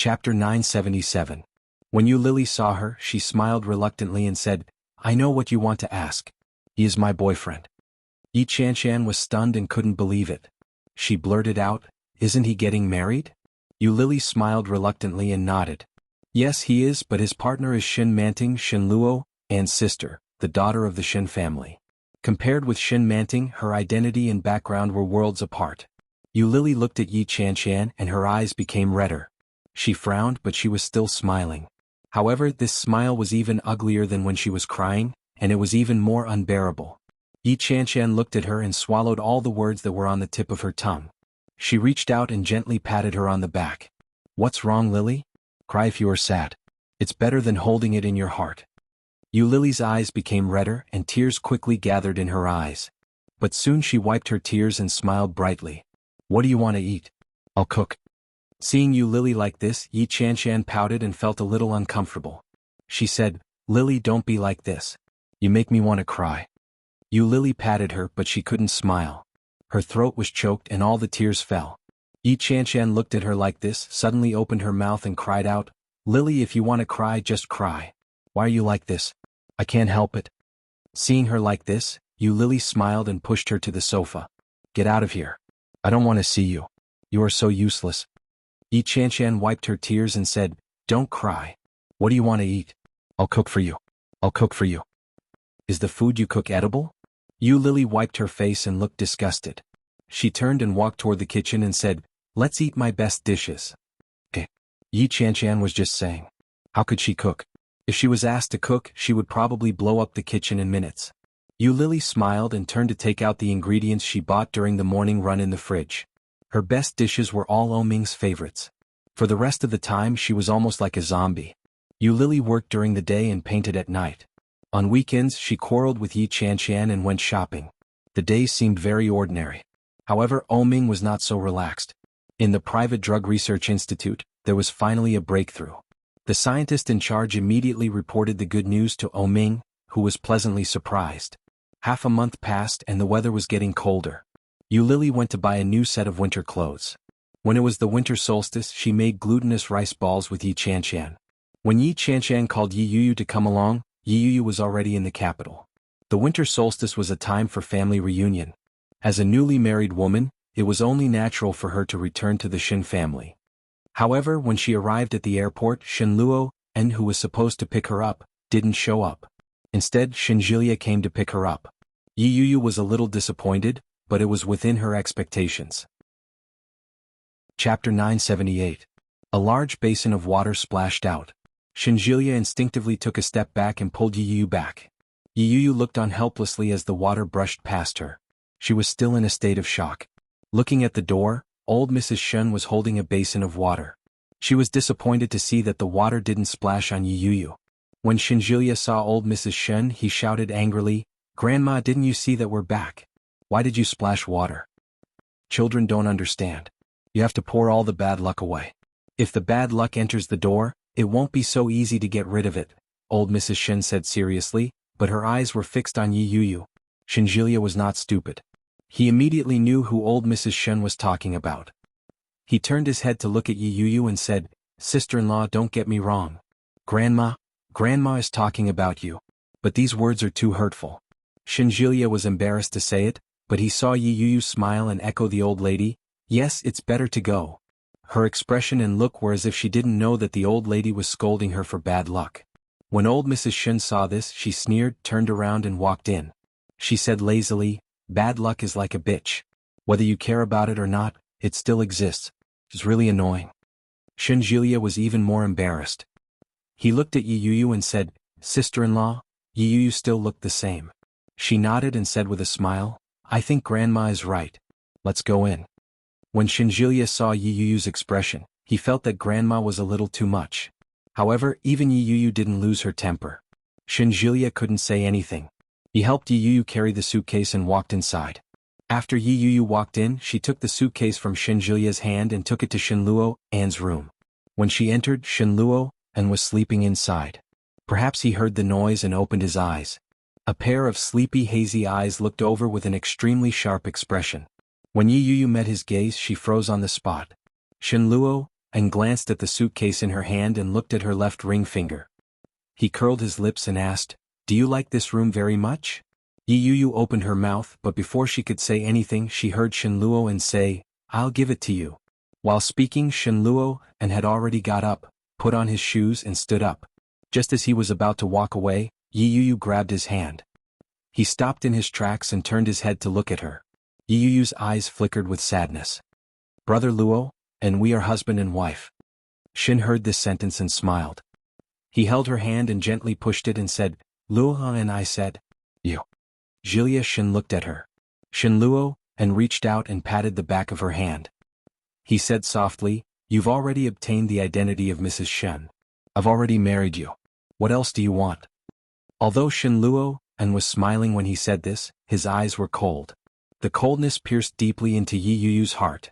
Chapter 977. When Yu Lily saw her, she smiled reluctantly and said, "I know what you want to ask. He is my boyfriend." Yi Chanshan was stunned and couldn't believe it. She blurted out, "Isn't he getting married?" Yu Lily smiled reluctantly and nodded. "Yes, he is, but his partner is Shin Manting, Shin Luo, Anne's sister, the daughter of the Shin family." Compared with Shin Manting, her identity and background were worlds apart. Yu Lily looked at Yi Chanshan and her eyes became redder. She frowned, but she was still smiling. However, this smile was even uglier than when she was crying, and it was even more unbearable. Yi Chanshan looked at her and swallowed all the words that were on the tip of her tongue. She reached out and gently patted her on the back. "What's wrong, Lily? Cry if you are sad. It's better than holding it in your heart." Yu Lily's eyes became redder and tears quickly gathered in her eyes. But soon she wiped her tears and smiled brightly. "What do you want to eat? I'll cook." Seeing Yu Lily like this, Yi Chanshan pouted and felt a little uncomfortable. She said, "Lily, don't be like this. You make me want to cry." Yu Lily patted her, but she couldn't smile. Her throat was choked and all the tears fell. Yi Chanshan looked at her like this, suddenly opened her mouth and cried out, "Lily, if you want to cry, just cry. Why are you like this? I can't help it." Seeing her like this, Yu Lily smiled and pushed her to the sofa. "Get out of here. I don't want to see you. You are so useless." Yi Chanshan wiped her tears and said, "Don't cry. What do you want to eat? I'll cook for you. I'll cook for you." "Is the food you cook edible?" Yu Lily wiped her face and looked disgusted. She turned and walked toward the kitchen and said, "Let's eat my best dishes." Eh. Yi Chanshan was just saying. How could she cook? If she was asked to cook, she would probably blow up the kitchen in minutes. Yu Lily smiled and turned to take out the ingredients she bought during the morning run in the fridge. Her best dishes were all Oming's favorites. For the rest of the time she was almost like a zombie. Yu Lily worked during the day and painted at night. On weekends she quarreled with Yi Chanshan and went shopping. The days seemed very ordinary. However, Oming was not so relaxed. In the private drug research institute, there was finally a breakthrough. The scientist in charge immediately reported the good news to Oming, who was pleasantly surprised. Half a month passed and the weather was getting colder. Yu Lily went to buy a new set of winter clothes. When it was the winter solstice, she made glutinous rice balls with Yi Chanshan. When Yi Chanshan called Yi Yuyu to come along, Yi Yuyu was already in the capital. The winter solstice was a time for family reunion. As a newly married woman, it was only natural for her to return to the Shin family. However, when she arrived at the airport, Shin Luo, and who was supposed to pick her up, didn't show up. Instead, Shin Jilia came to pick her up. Yi Yuyu was a little disappointed, but it was within her expectations. Chapter 978. A large basin of water splashed out. Shin Jilia instinctively took a step back and pulled Yi Yuyu back. Yi Yuyu looked on helplessly as the water brushed past her. She was still in a state of shock. Looking at the door, old Mrs. Shun was holding a basin of water. She was disappointed to see that the water didn't splash on Yi Yuyu. When Shin Jilia saw old Mrs. Shun, he shouted angrily, "Grandma, didn't you see that we're back? Why did you splash water?" Children don't understand. You have to pour all the bad luck away. If the bad luck enters the door, it won't be so easy to get rid of it, old Mrs. Shin said seriously, but her eyes were fixed on Yi Yuyu. Shin Jilia was not stupid. He immediately knew who old Mrs. Shun was talking about. He turned his head to look at Yi Yuyu and said, "Sister-in-law, don't get me wrong. Grandma is talking about you. But these words are too hurtful." Shin Jilia was embarrassed to say it, but he saw Yi Yuyu smile and echo the old lady, "Yes, it's better to go." Her expression and look were as if she didn't know that the old lady was scolding her for bad luck. When old Mrs. Shun saw this, she sneered, turned around and walked in. She said lazily, "Bad luck is like a bitch. Whether you care about it or not, it still exists. It's really annoying." Shin Jilia was even more embarrassed. He looked at Yi Yuyu and said, "Sister-in-law?" Yi Yuyu still looked the same. She nodded and said with a smile, "I think Grandma is right. Let's go in." When Shin Jilia saw Yi Yuyu's expression, he felt that Grandma was a little too much. However, even Yi Yuyu didn't lose her temper. Shin Jilia couldn't say anything. He helped Yi Yuyu carry the suitcase and walked inside. After Yi Yuyu walked in, she took the suitcase from Shin Jilia's hand and took it to Shin Luo, Anne's room. When she entered, Shin Luo, Anne was sleeping inside. Perhaps he heard the noise and opened his eyes. A pair of sleepy, hazy eyes looked over with an extremely sharp expression. When Yi Yuyu met his gaze, she froze on the spot. Shin Luo, and glanced at the suitcase in her hand and looked at her left ring finger. He curled his lips and asked, "Do you like this room very much?" Yi Yu opened her mouth, but before she could say anything she heard Shen Luo and say, "I'll give it to you." While speaking, Shen Luo and had already got up, put on his shoes and stood up. Just as he was about to walk away, Yi Yu grabbed his hand. He stopped in his tracks and turned his head to look at her. Yi Yu's eyes flickered with sadness. "Brother Luo, and we are husband and wife." Shin heard this sentence and smiled. He held her hand and gently pushed it and said, "Luo," and I said, "You." Jillia Shin looked at her. Shin Luo, and reached out and patted the back of her hand. He said softly, "You've already obtained the identity of Mrs. Shen. I've already married you. What else do you want?" Although Shin Luo and was smiling when he said this, his eyes were cold. The coldness pierced deeply into Yi Yu's heart.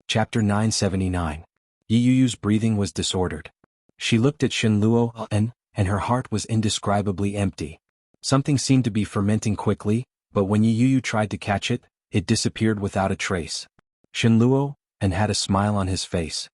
Chapter 979. Yi Yu's breathing was disordered. She looked at Shin Luo and her heart was indescribably empty. Something seemed to be fermenting quickly, but when Yi Yu tried to catch it, it disappeared without a trace. Shin Luo and had a smile on his face.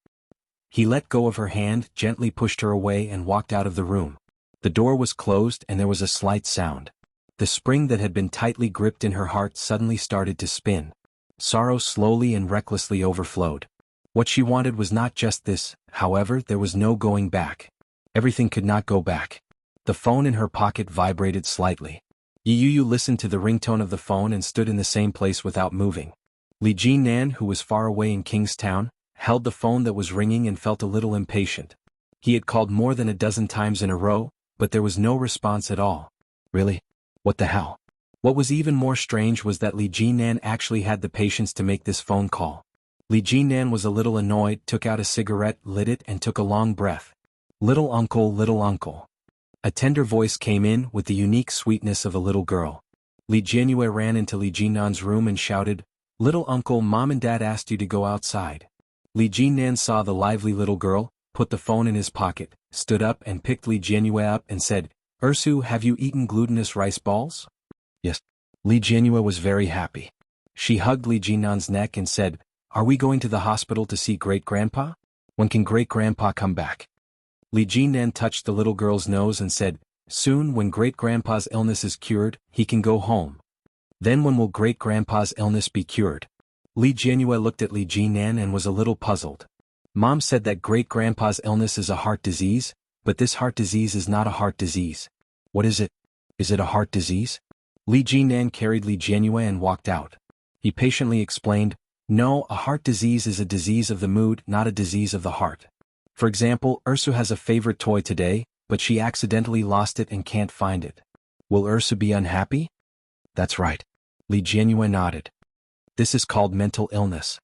He let go of her hand, gently pushed her away and walked out of the room. The door was closed and there was a slight sound. The spring that had been tightly gripped in her heart suddenly started to spin. Sorrow slowly and recklessly overflowed. What she wanted was not just this, however, there was no going back. Everything could not go back. The phone in her pocket vibrated slightly. Yi Yu listened to the ringtone of the phone and stood in the same place without moving. Li Jinan, who was far away in Kingstown, held the phone that was ringing and felt a little impatient. He had called more than a dozen times in a row, but there was no response at all. Really? What the hell? What was even more strange was that Li Jinan actually had the patience to make this phone call. Li Jinan was a little annoyed, took out a cigarette, lit it and took a long breath. "Little uncle, little uncle." A tender voice came in with the unique sweetness of a little girl. Li Jianue ran into Li Jinan's room and shouted, "Little uncle, Mom and Dad asked you to go outside." Li Jinan saw the lively little girl, put the phone in his pocket, stood up and picked Li Jianue up and said, "Ursu, have you eaten glutinous rice balls?" "Yes." Li Jianue was very happy. She hugged Li Jinan's neck and said, "Are we going to the hospital to see great-grandpa? When can great-grandpa come back?" Li Jinan touched the little girl's nose and said, "Soon, when great-grandpa's illness is cured, he can go home." "Then when will great-grandpa's illness be cured?" Li Jianue looked at Li Jinan and was a little puzzled. Mom said that great-grandpa's illness is a heart disease, but this heart disease is not a heart disease. What is it? Is it a heart disease? Li Jinan carried Li Jianue and walked out. He patiently explained, "No, a heart disease is a disease of the mood, not a disease of the heart. For example, Ursu has a favorite toy today, but she accidentally lost it and can't find it. Will Ursu be unhappy?" "That's right." Li Jianue nodded. "This is called mental illness."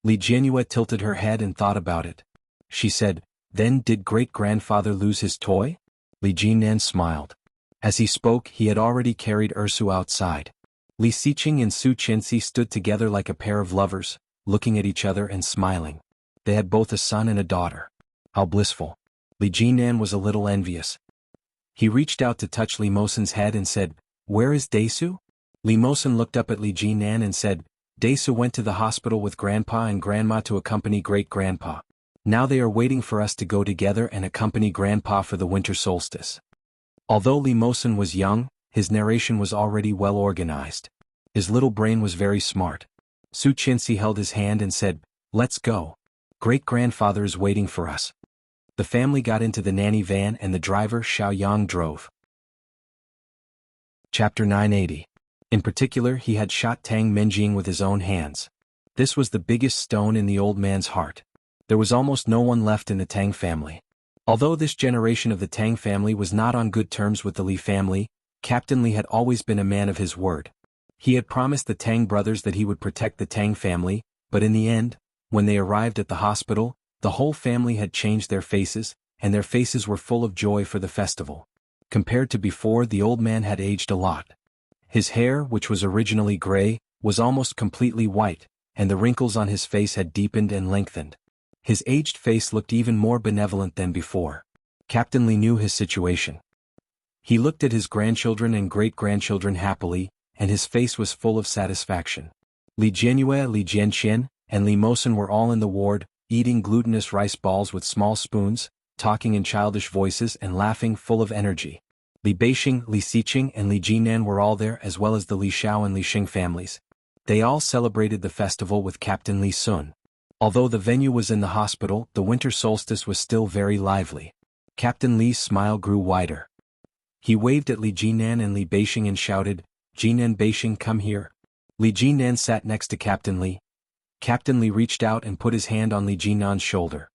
Li Jianue tilted her head and thought about it. She said, "Then did great-grandfather lose his toy?" Li Jinan smiled. As he spoke, he had already carried Ursu outside. Li Xiqing and Su Qianxi stood together like a pair of lovers, looking at each other and smiling. They had both a son and a daughter. How blissful. Li Jinan was a little envious. He reached out to touch Li Mosen's head and said, "Where is Daisu?" Li Mosen looked up at Li Jinan and said, "Daisu went to the hospital with Grandpa and Grandma to accompany great-grandpa. Now they are waiting for us to go together and accompany Grandpa for the winter solstice." Although Li Mosen was young, his narration was already well organized. His little brain was very smart. Su Qianxi held his hand and said, "Let's go. Great-grandfather is waiting for us." The family got into the nanny van and the driver Xiao Yang drove. Chapter 980. In particular, he had shot Tang Menjing with his own hands. This was the biggest stone in the old man's heart. There was almost no one left in the Tang family. Although this generation of the Tang family was not on good terms with the Li family, Captain Li had always been a man of his word. He had promised the Tang brothers that he would protect the Tang family, but in the end, when they arrived at the hospital, the whole family had changed their faces, and their faces were full of joy for the festival. Compared to before, the old man had aged a lot. His hair, which was originally gray, was almost completely white, and the wrinkles on his face had deepened and lengthened. His aged face looked even more benevolent than before. Captain Li knew his situation. He looked at his grandchildren and great-grandchildren happily, and his face was full of satisfaction. Li Jianue, Li Jianqian, and Li Mosen were all in the ward, eating glutinous rice balls with small spoons, talking in childish voices and laughing full of energy. Li Beixing, Li Xiqing and Li Jinan were all there, as well as the Li Xiao and Li Xing families. They all celebrated the festival with Captain Li Sun. Although the venue was in the hospital, the winter solstice was still very lively. Captain Li's smile grew wider. He waved at Li Jinan and Li Beixing and shouted, "Jinan, Beixing, come here." Li Jinan sat next to Captain Li. Captain Li reached out and put his hand on Li Jinan's shoulder.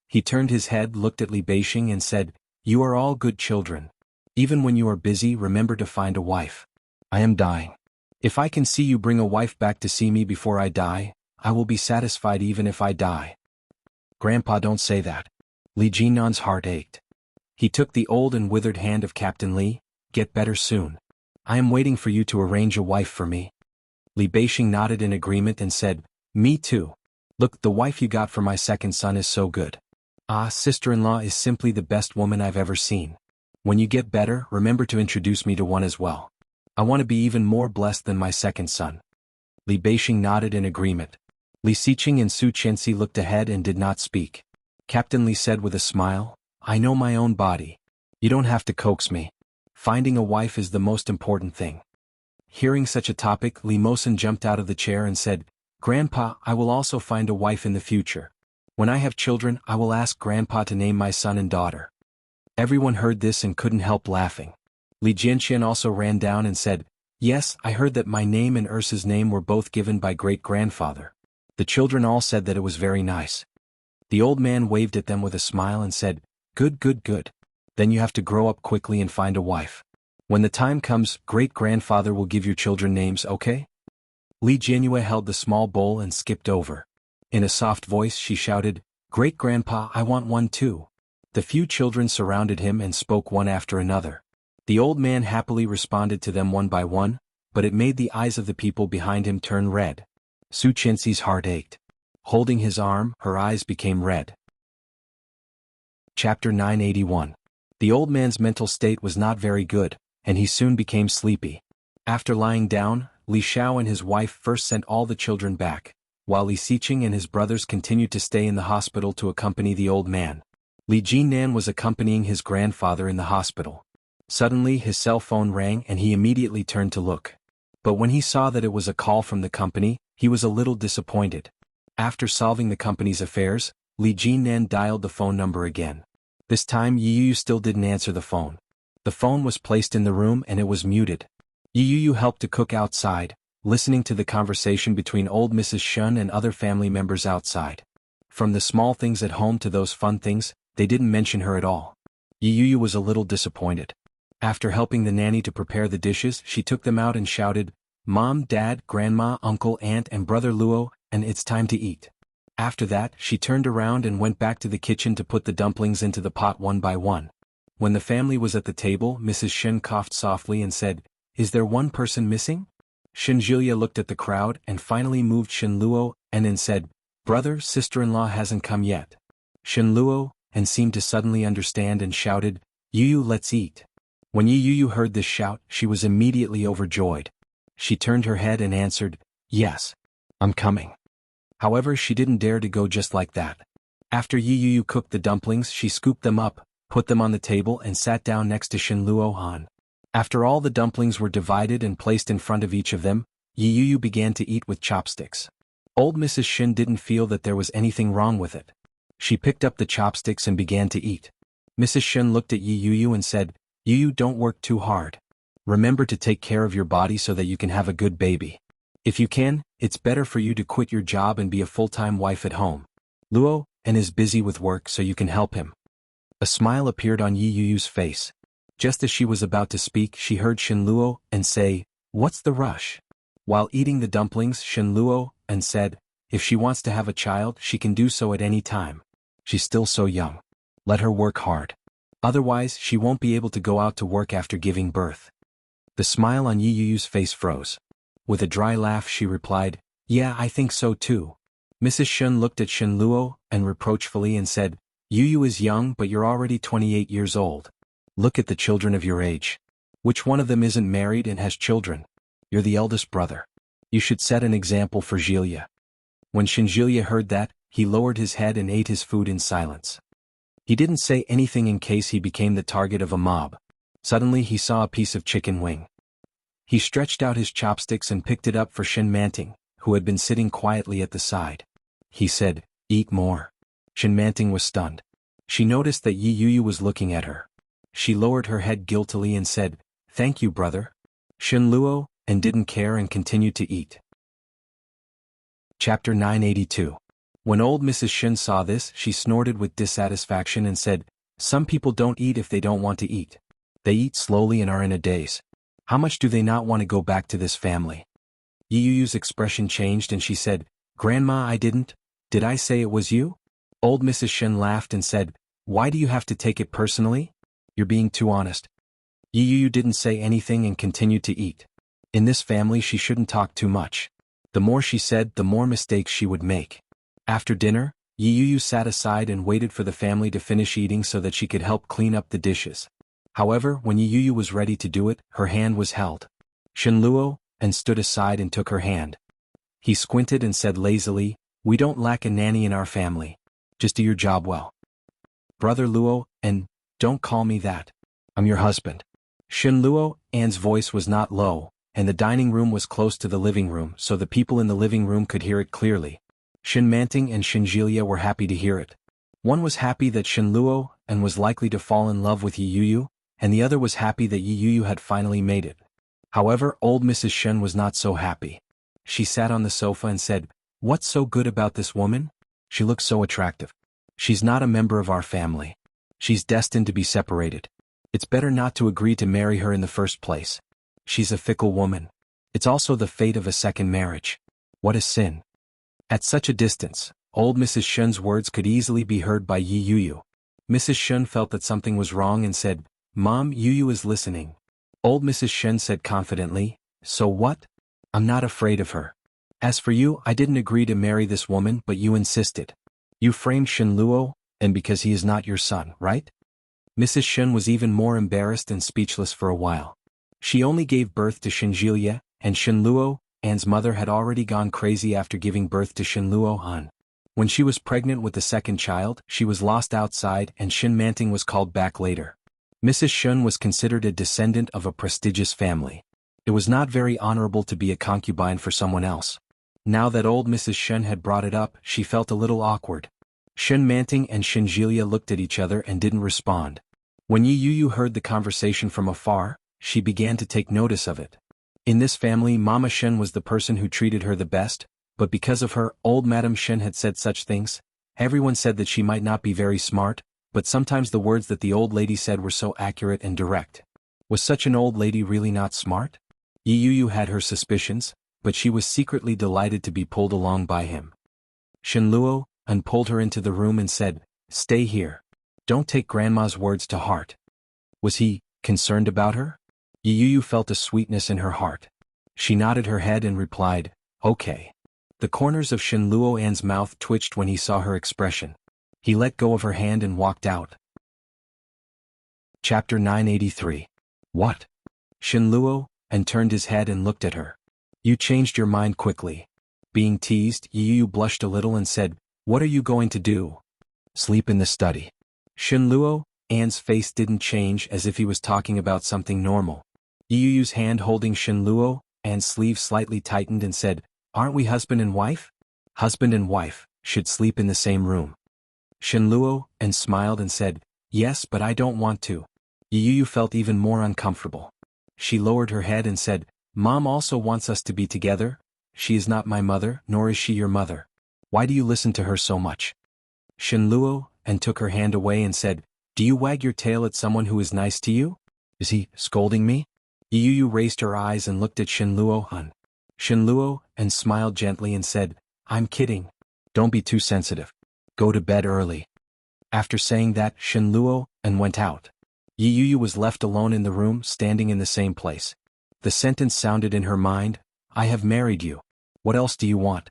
He turned his head, looked at Li Beixing and said, "You are all good children. Even when you are busy, remember to find a wife. I am dying. If I can see you bring a wife back to see me before I die, I will be satisfied even if I die." "Grandpa, don't say that." Li Jinan's heart ached. He took the old and withered hand of Captain Li. "Get better soon. I am waiting for you to arrange a wife for me." Li Beixing nodded in agreement and said, "Me too. Look, the wife you got for my second son is so good. Ah, sister-in-law is simply the best woman I've ever seen. When you get better, remember to introduce me to one as well. I want to be even more blessed than my second son." Li Beixing nodded in agreement. Li Xiqing and Su Qianxi looked ahead and did not speak. Captain Li said with a smile, "I know my own body. You don't have to coax me. Finding a wife is the most important thing." Hearing such a topic, Li Mosen jumped out of the chair and said, "Grandpa, I will also find a wife in the future. When I have children, I will ask Grandpa to name my son and daughter." Everyone heard this and couldn't help laughing. Li Jianxian also ran down and said, "Yes, I heard that my name and Ursa's name were both given by great-grandfather." The children all said that it was very nice. The old man waved at them with a smile and said, "Good, good, good. Then you have to grow up quickly and find a wife. When the time comes, great-grandfather will give your children names, okay?" Li Jianyue held the small bowl and skipped over. In a soft voice she shouted, "Great-grandpa, I want one too." The few children surrounded him and spoke one after another. The old man happily responded to them one by one, but it made the eyes of the people behind him turn red. Su Qianxi's heart ached. Holding his arm, her eyes became red. Chapter 981. The old man's mental state was not very good, and he soon became sleepy. After lying down, Li Xiao and his wife first sent all the children back, while Li Xiqing and his brothers continued to stay in the hospital to accompany the old man. Li Jinan was accompanying his grandfather in the hospital. Suddenly his cell phone rang and he immediately turned to look. But when he saw that it was a call from the company, he was a little disappointed. After solving the company's affairs, Li Jinan dialed the phone number again. This time Yu still didn't answer the phone. The phone was placed in the room and it was muted. Yu helped to cook outside, listening to the conversation between old Mrs. Shun and other family members outside. From the small things at home to those fun things, they didn't mention her at all. Yu was a little disappointed. After helping the nanny to prepare the dishes, she took them out and shouted, "Mom, Dad, Grandma, Uncle, Aunt and Brother Luo, and it's time to eat." After that, she turned around and went back to the kitchen to put the dumplings into the pot one by one. When the family was at the table, Mrs. Shen coughed softly and said, "Is there one person missing?" Shen Zhilia looked at the crowd and finally moved Shen Luo and then said, "Brother, sister-in-law hasn't come yet." Shen Luo and seemed to suddenly understand and shouted, "Yu, let's eat." When Yu heard this shout, she was immediately overjoyed. She turned her head and answered, "Yes. I'm coming." However, she didn't dare to go just like that. After Yu cooked the dumplings, she scooped them up, put them on the table and sat down next to Shen Luo Han. After all the dumplings were divided and placed in front of each of them, Yu began to eat with chopsticks. Old Mrs. Shen didn't feel that there was anything wrong with it. She picked up the chopsticks and began to eat. Mrs. Shen looked at Yu and said, "Yu, don't work too hard. Remember to take care of your body so that you can have a good baby. If you can, it's better for you to quit your job and be a full-time wife at home. Luo and is busy with work so you can help him." A smile appeared on Yuyu's face. Just as she was about to speak, she heard Shen Luo and say, "What's the rush?" While eating the dumplings, Shen Luo and said, "If she wants to have a child, she can do so at any time. She's still so young. Let her work hard. Otherwise, she won't be able to go out to work after giving birth." The smile on Yuyu's face froze. With a dry laugh she replied, "Yeah, I think so too." Mrs. Shun looked at Shen Luo and reproachfully and said, "Yu is young but you're already 28 years old. Look at the children of your age. Which one of them isn't married and has children? You're the eldest brother. You should set an example for Zhilia." When Shen Zhilia heard that, he lowered his head and ate his food in silence. He didn't say anything in case he became the target of a mob. Suddenly he saw a piece of chicken wing. He stretched out his chopsticks and picked it up for Shin Manting, who had been sitting quietly at the side. He said, "Eat more." Shin Manting was stunned. She noticed that Yi Yuyu was looking at her. She lowered her head guiltily and said, "Thank you, brother." Shin Luo, and didn't care and continued to eat. Chapter 982. When old Mrs. Shin saw this, she snorted with dissatisfaction and said, "Some people don't eat if they don't want to eat. They eat slowly and are in a daze. How much do they not want to go back to this family?" Yi Yuyu's expression changed and she said, "Grandma, I didn't. Did I say it was you?" Old Mrs. Shin laughed and said, "Why do you have to take it personally? You're being too honest." Yi Yuyu didn't say anything and continued to eat. In this family she shouldn't talk too much. The more she said, the more mistakes she would make. After dinner, Yi Yuyu sat aside and waited for the family to finish eating so that she could help clean up the dishes. However, when Yi Yuyu was ready to do it, her hand was held. Shin Luo, and stood aside and took her hand. He squinted and said lazily, "We don't lack a nanny in our family. Just do your job well. Brother Luo, and don't call me that. I'm your husband." Shin Luo, Anne's voice was not low, and the dining room was close to the living room so the people in the living room could hear it clearly. Shin Manting and Shin Jilia were happy to hear it. One was happy that Shin Luo and was likely to fall in love with Yi Yuyu, and the other was happy that Yi Yuyu had finally made it. However, old Mrs. Shen was not so happy. She sat on the sofa and said, "What's so good about this woman? She looks so attractive. She's not a member of our family. She's destined to be separated. It's better not to agree to marry her in the first place. She's a fickle woman. It's also the fate of a second marriage. What a sin." At such a distance, old Mrs. Shen's words could easily be heard by Yi Yuyu. Mrs. Shen felt that something was wrong and said, "Mom, Yuyu is listening." Old Mrs. Shen said confidently, "So what? I'm not afraid of her. As for you, I didn't agree to marry this woman but you insisted. You framed Shin Luo, and because he is not your son, right?" Mrs. Shen was even more embarrassed and speechless for a while. She only gave birth to Shin Jilia, and Shin Luo, Anne's mother, had already gone crazy after giving birth to Shin Luo Han. When she was pregnant with the second child, she was lost outside and Shin Manting was called back later. Mrs. Shen was considered a descendant of a prestigious family. It was not very honorable to be a concubine for someone else. Now that old Mrs. Shen had brought it up, she felt a little awkward. Shin Manting and Shin Jilia looked at each other and didn't respond. When Yi Yuyu heard the conversation from afar, she began to take notice of it. In this family, Mama Shen was the person who treated her the best, but because of her, old Madam Shen had said such things. Everyone said that she might not be very smart, but sometimes the words that the old lady said were so accurate and direct. Was such an old lady really not smart? Yi Yuyu had her suspicions, but she was secretly delighted to be pulled along by him. Shin Luo pulled her into the room and said, "Stay here. Don't take Grandma's words to heart." Was he concerned about her? Yi Yuyu felt a sweetness in her heart. She nodded her head and replied, "Okay." The corners of Shin Luo An's mouth twitched when he saw her expression. He let go of her hand and walked out. Chapter 983. What? Shin Luo turned his head and looked at her. "You changed your mind quickly." Being teased, Yi Yuyu blushed a little and said, "What are you going to do?" "Sleep in the study." Shin Luo An's face didn't change, as if he was talking about something normal. Yi Yuyu's hand holding Shin Luo An's sleeve slightly tightened and said, "Aren't we husband and wife? Husband and wife should sleep in the same room." Shin Luo smiled and said, "Yes, but I don't want to." Yi Yuyu felt even more uncomfortable. She lowered her head and said, "Mom also wants us to be together. She is not my mother, nor is she your mother. Why do you listen to her so much?" Shin Luo took her hand away and said, "Do you wag your tail at someone who is nice to you? Is he scolding me?" Yi Yuyu raised her eyes and looked at Shin Luo Han. Shin Luo smiled gently and said, "I'm kidding. Don't be too sensitive. Go to bed early." After saying that, Shin Luo went out. Yi Yuyu was left alone in the room, standing in the same place. The sentence sounded in her mind, "I have married you. What else do you want?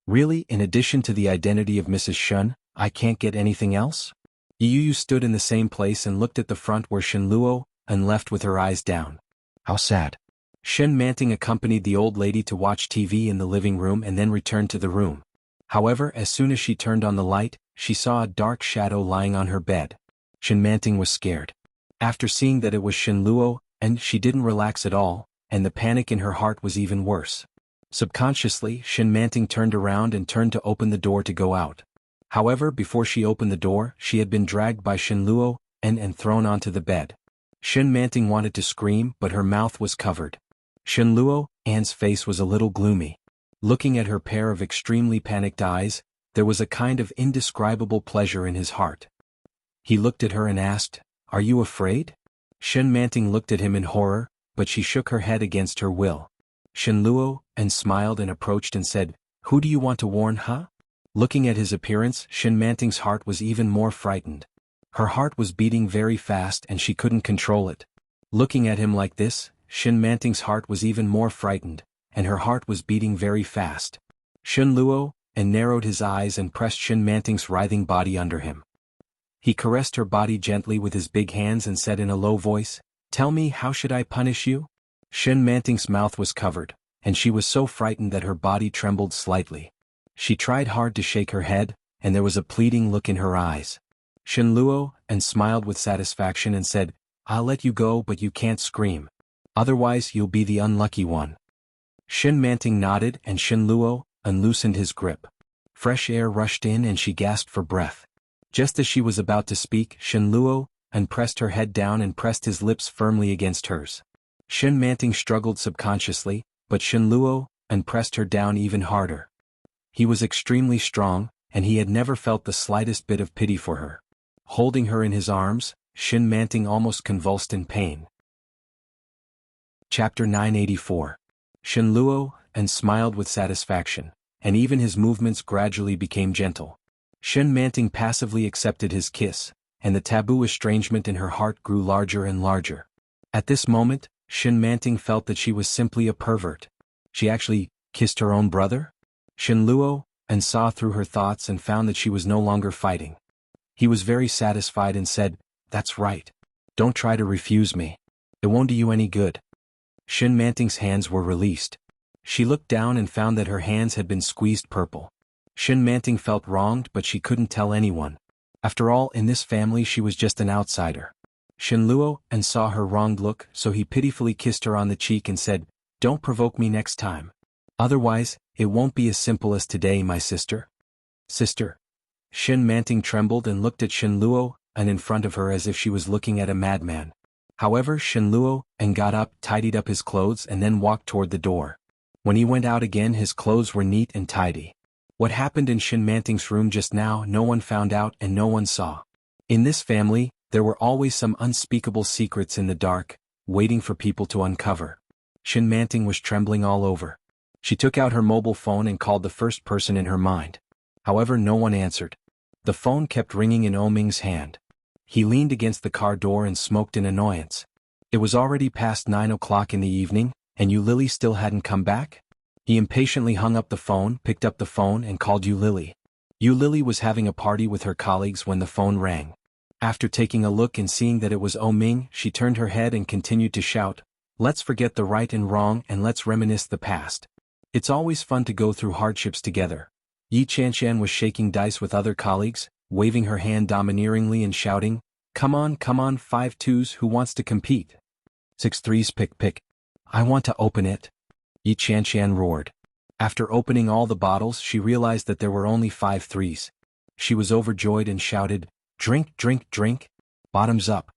Really, in addition to the identity of Mrs. Shen, I can't get anything else?" Yi Yuyu stood in the same place and looked at the front where Shin Luo left with her eyes down. How sad. Shin Manting accompanied the old lady to watch TV in the living room and then returned to the room. However, as soon as she turned on the light, she saw a dark shadow lying on her bed. Shen Manting was scared. After seeing that it was Shen Luo, and she didn't relax at all, and the panic in her heart was even worse. Subconsciously, Shen Manting turned around and turned to open the door to go out. However, before she opened the door, she had been dragged by Shen Luo and thrown onto the bed. Shen Manting wanted to scream, but her mouth was covered. Shen Luo An's face was a little gloomy. Looking at her pair of extremely panicked eyes, there was a kind of indescribable pleasure in his heart. He looked at her and asked, "Are you afraid?" Shen Manting looked at him in horror, but she shook her head against her will. Shen Luo and smiled and approached and said, "Who do you want to warn, huh?" Looking at his appearance, Shen Manting's heart was even more frightened. Her heart was beating very fast and she couldn't control it. Looking at him like this, Shen Manting's heart was even more frightened, and her heart was beating very fast. Shen Luo and narrowed his eyes and pressed Shen Manting's writhing body under him. He caressed her body gently with his big hands and said in a low voice, "Tell me, how should I punish you?" Shen Manting's mouth was covered, and she was so frightened that her body trembled slightly. She tried hard to shake her head, and there was a pleading look in her eyes. Shen Luo and smiled with satisfaction and said, "I'll let you go, but you can't scream. Otherwise you'll be the unlucky one." Shen Manting nodded and Shen Luo unloosened his grip. Fresh air rushed in and she gasped for breath. Just as she was about to speak, Shen Luo pressed her head down and pressed his lips firmly against hers. Shen Manting struggled subconsciously, but Shen Luo pressed her down even harder. He was extremely strong, and he had never felt the slightest bit of pity for her. Holding her in his arms, Shen Manting almost convulsed in pain. Chapter 984. Shen Luo smiled with satisfaction, and even his movements gradually became gentle. Shen Manting passively accepted his kiss, and the taboo estrangement in her heart grew larger and larger. At this moment, Shen Manting felt that she was simply a pervert. She actually kissed her own brother? Shen Luo saw through her thoughts and found that she was no longer fighting. He was very satisfied and said, "That's right. Don't try to refuse me. It won't do you any good." Shen Manting's hands were released. She looked down and found that her hands had been squeezed purple. Shen Manting felt wronged, but she couldn't tell anyone. After all, in this family she was just an outsider. Shen Luo saw her wronged look, so he pitifully kissed her on the cheek and said, "Don't provoke me next time. Otherwise, it won't be as simple as today, my sister." "Sister?" Shen Manting trembled and looked at Shen Luo in front of her as if she was looking at a madman. However, Shen Luo got up, tidied up his clothes and then walked toward the door. When he went out again, his clothes were neat and tidy. What happened in Shen Manting's room just now no one found out and no one saw. In this family, there were always some unspeakable secrets in the dark, waiting for people to uncover. Shen Manting was trembling all over. She took out her mobile phone and called the first person in her mind. However, no one answered. The phone kept ringing in Ming's hand. He leaned against the car door and smoked in annoyance. It was already past 9 o'clock in the evening, and Lily still hadn't come back? He impatiently hung up the phone, picked up the phone and called Lily. Lily was having a party with her colleagues when the phone rang. After taking a look and seeing that it was Ming, she turned her head and continued to shout, "Let's forget the right and wrong and let's reminisce the past. It's always fun to go through hardships together." Yi Chanshan was shaking dice with other colleagues, waving her hand domineeringly and shouting, come on, 5 twos, who wants to compete? 6 threes, pick. I want to open it." Yi Chanshan roared. After opening all the bottles, she realized that there were only 5 threes. She was overjoyed and shouted, "Drink, drink, drink. Bottoms up."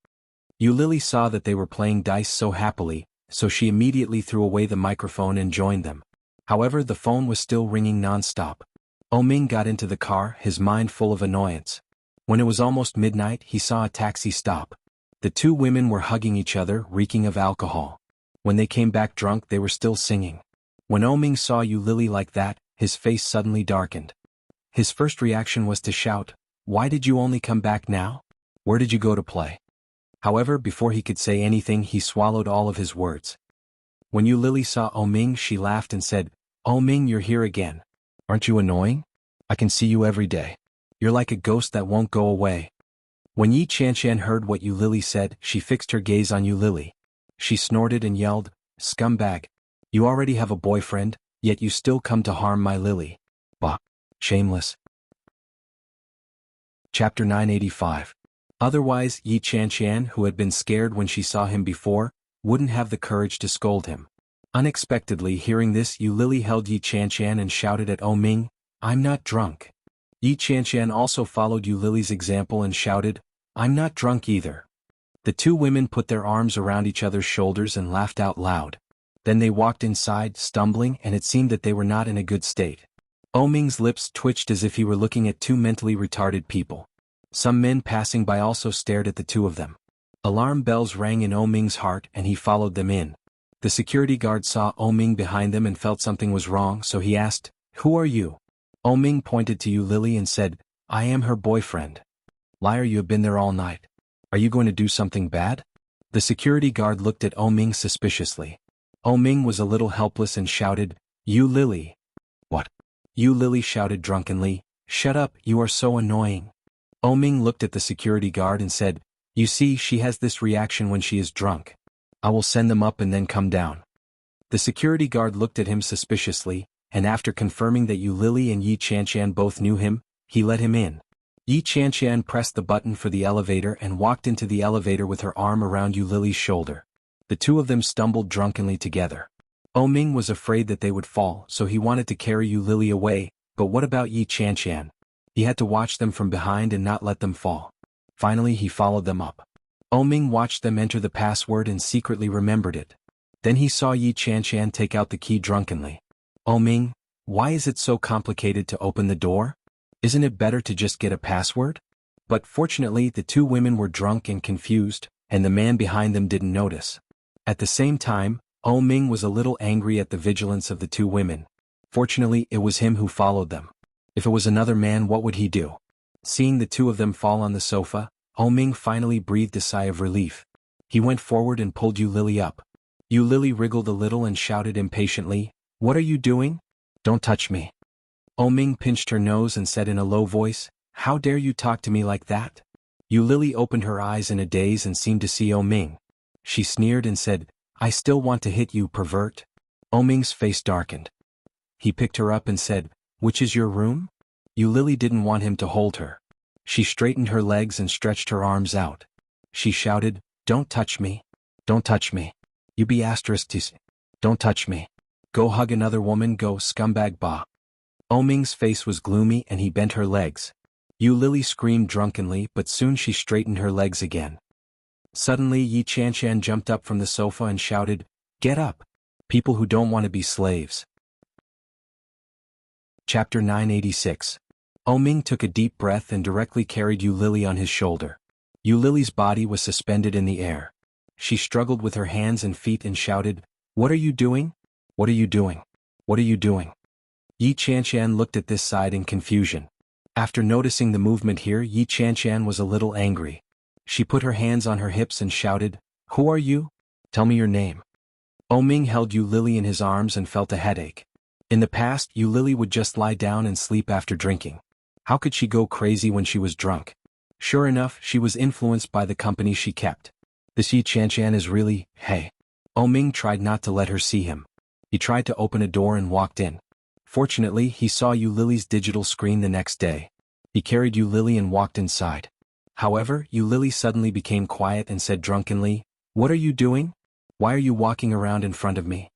Lily saw that they were playing dice so happily, so she immediately threw away the microphone and joined them. However, the phone was still ringing non-stop. Ming got into the car, his mind full of annoyance. When it was almost midnight, he saw a taxi stop. The 2 women were hugging each other, reeking of alcohol. When they came back drunk, they were still singing. When Ming saw Lily like that, his face suddenly darkened. His first reaction was to shout, "Why did you only come back now? Where did you go to play?" However, before he could say anything, he swallowed all of his words. When Lily saw Ming, she laughed and said, "Ming, you're here again. Aren't you annoying? I can see you every day. You're like a ghost that won't go away." When Yi Chanshan heard what Lily said, she fixed her gaze on Lily. She snorted and yelled, "Scumbag! You already have a boyfriend, yet you still come to harm my Lily. Bah! Shameless. Chapter 985. Otherwise, Yi Qianshan, who had been scared when she saw him before, wouldn't have the courage to scold him. Unexpectedly hearing this, Yu Lili held Yi Qianshan and shouted at Ming, "I'm not drunk." Yi Qianshan also followed Yu Lili's example and shouted, "I'm not drunk either." The two women put their arms around each other's shoulders and laughed out loud. Then they walked inside, stumbling, and it seemed that they were not in a good state. Ming's lips twitched as if he were looking at two mentally retarded people. Some men passing by also stared at the two of them. Alarm bells rang in Ming's heart and he followed them in. The security guard saw Ming behind them and felt something was wrong, so he asked, "Who are you?" Ming pointed to Yu Lili and said, "I am her boyfriend." "Liar, you have been there all night. Are you going to do something bad?" The security guard looked at Ming suspiciously. Ming was a little helpless and shouted, "Yu Lili." "What?" Yu Lili shouted drunkenly, "Shut up, you are so annoying." Ming looked at the security guard and said, "You see, she has this reaction when she is drunk. I will send them up and then come down." The security guard looked at him suspiciously, and after confirming that Yu Lili and Yi Qianshan both knew him, he let him in. Yi Qianshan pressed the button for the elevator and walked into the elevator with her arm around Yu Lili's shoulder. The two of them stumbled drunkenly together. Ming was afraid that they would fall, so he wanted to carry Yu Lili away, but what about Yi Qianshan? He had to watch them from behind and not let them fall. Finally he followed them up. Ming watched them enter the password and secretly remembered it. Then he saw Yi Qianshan take out the key drunkenly. "Ming, why is it so complicated to open the door? Isn't it better to just get a password?" But fortunately the two women were drunk and confused, and the man behind them didn't notice. At the same time, Ming was a little angry at the vigilance of the two women. Fortunately it was him who followed them. If it was another man, what would he do? Seeing the two of them fall on the sofa, Ming finally breathed a sigh of relief. He went forward and pulled Yu Lili up. Yu Lili wriggled a little and shouted impatiently, "What are you doing? Don't touch me." Ming pinched her nose and said in a low voice, "How dare you talk to me like that?" Yu Lili opened her eyes in a daze and seemed to see Ming. She sneered and said, "I still want to hit you, pervert." Ming's face darkened. He picked her up and said, "Which is your room?" Yu Lili didn't want him to hold her. She straightened her legs and stretched her arms out. She shouted, "Don't touch me. Don't touch me. You be asterisk. Don't touch me. Go hug another woman, go scumbag ba." Ming's face was gloomy and he bent her legs. Yu Lili screamed drunkenly, but soon she straightened her legs again. Suddenly Yi Qianshan jumped up from the sofa and shouted, "Get up! People who don't want to be slaves." Chapter 986. Ming took a deep breath and directly carried Yu Lili on his shoulder. Yu Lili's body was suspended in the air. She struggled with her hands and feet and shouted, "What are you doing? What are you doing? What are you doing?" Yi Qianshan looked at this side in confusion. After noticing the movement here, Yi Qianshan was a little angry. She put her hands on her hips and shouted, "Who are you? Tell me your name." Ming held Yu Lili in his arms and felt a headache. In the past, Yu Lili would just lie down and sleep after drinking. How could she go crazy when she was drunk? Sure enough, she was influenced by the company she kept. This Yi Qianshan is really, hey. Ming tried not to let her see him. He tried to open a door and walked in. Fortunately, he saw Yu Lili's digital screen the next day. He carried Yu Lili and walked inside. However, Yu Lili suddenly became quiet and said drunkenly, "What are you doing? Why are you walking around in front of me?"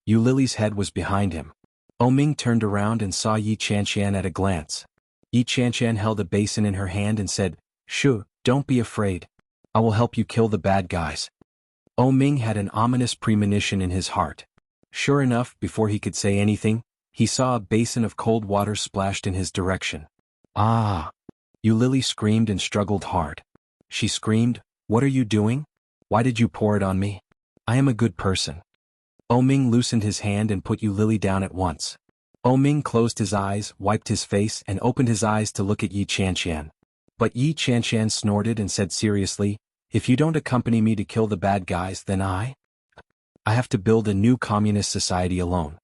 Yu Lili's head was behind him. Ming turned around and saw Yi Qianshan at a glance. Yi Qianshan held a basin in her hand and said, "Shoo, don't be afraid. I will help you kill the bad guys." Ming had an ominous premonition in his heart. Sure enough, before he could say anything, he saw a basin of cold water splashed in his direction. "Ah!" Yu Lili screamed and struggled hard. She screamed, "What are you doing? Why did you pour it on me? I am a good person." Ming loosened his hand and put Yu Lili down at once. Ming closed his eyes, wiped his face and opened his eyes to look at Yi Qianshan. But Yi Qianshan snorted and said seriously, "If you don't accompany me to kill the bad guys, then I have to build a new communist society alone."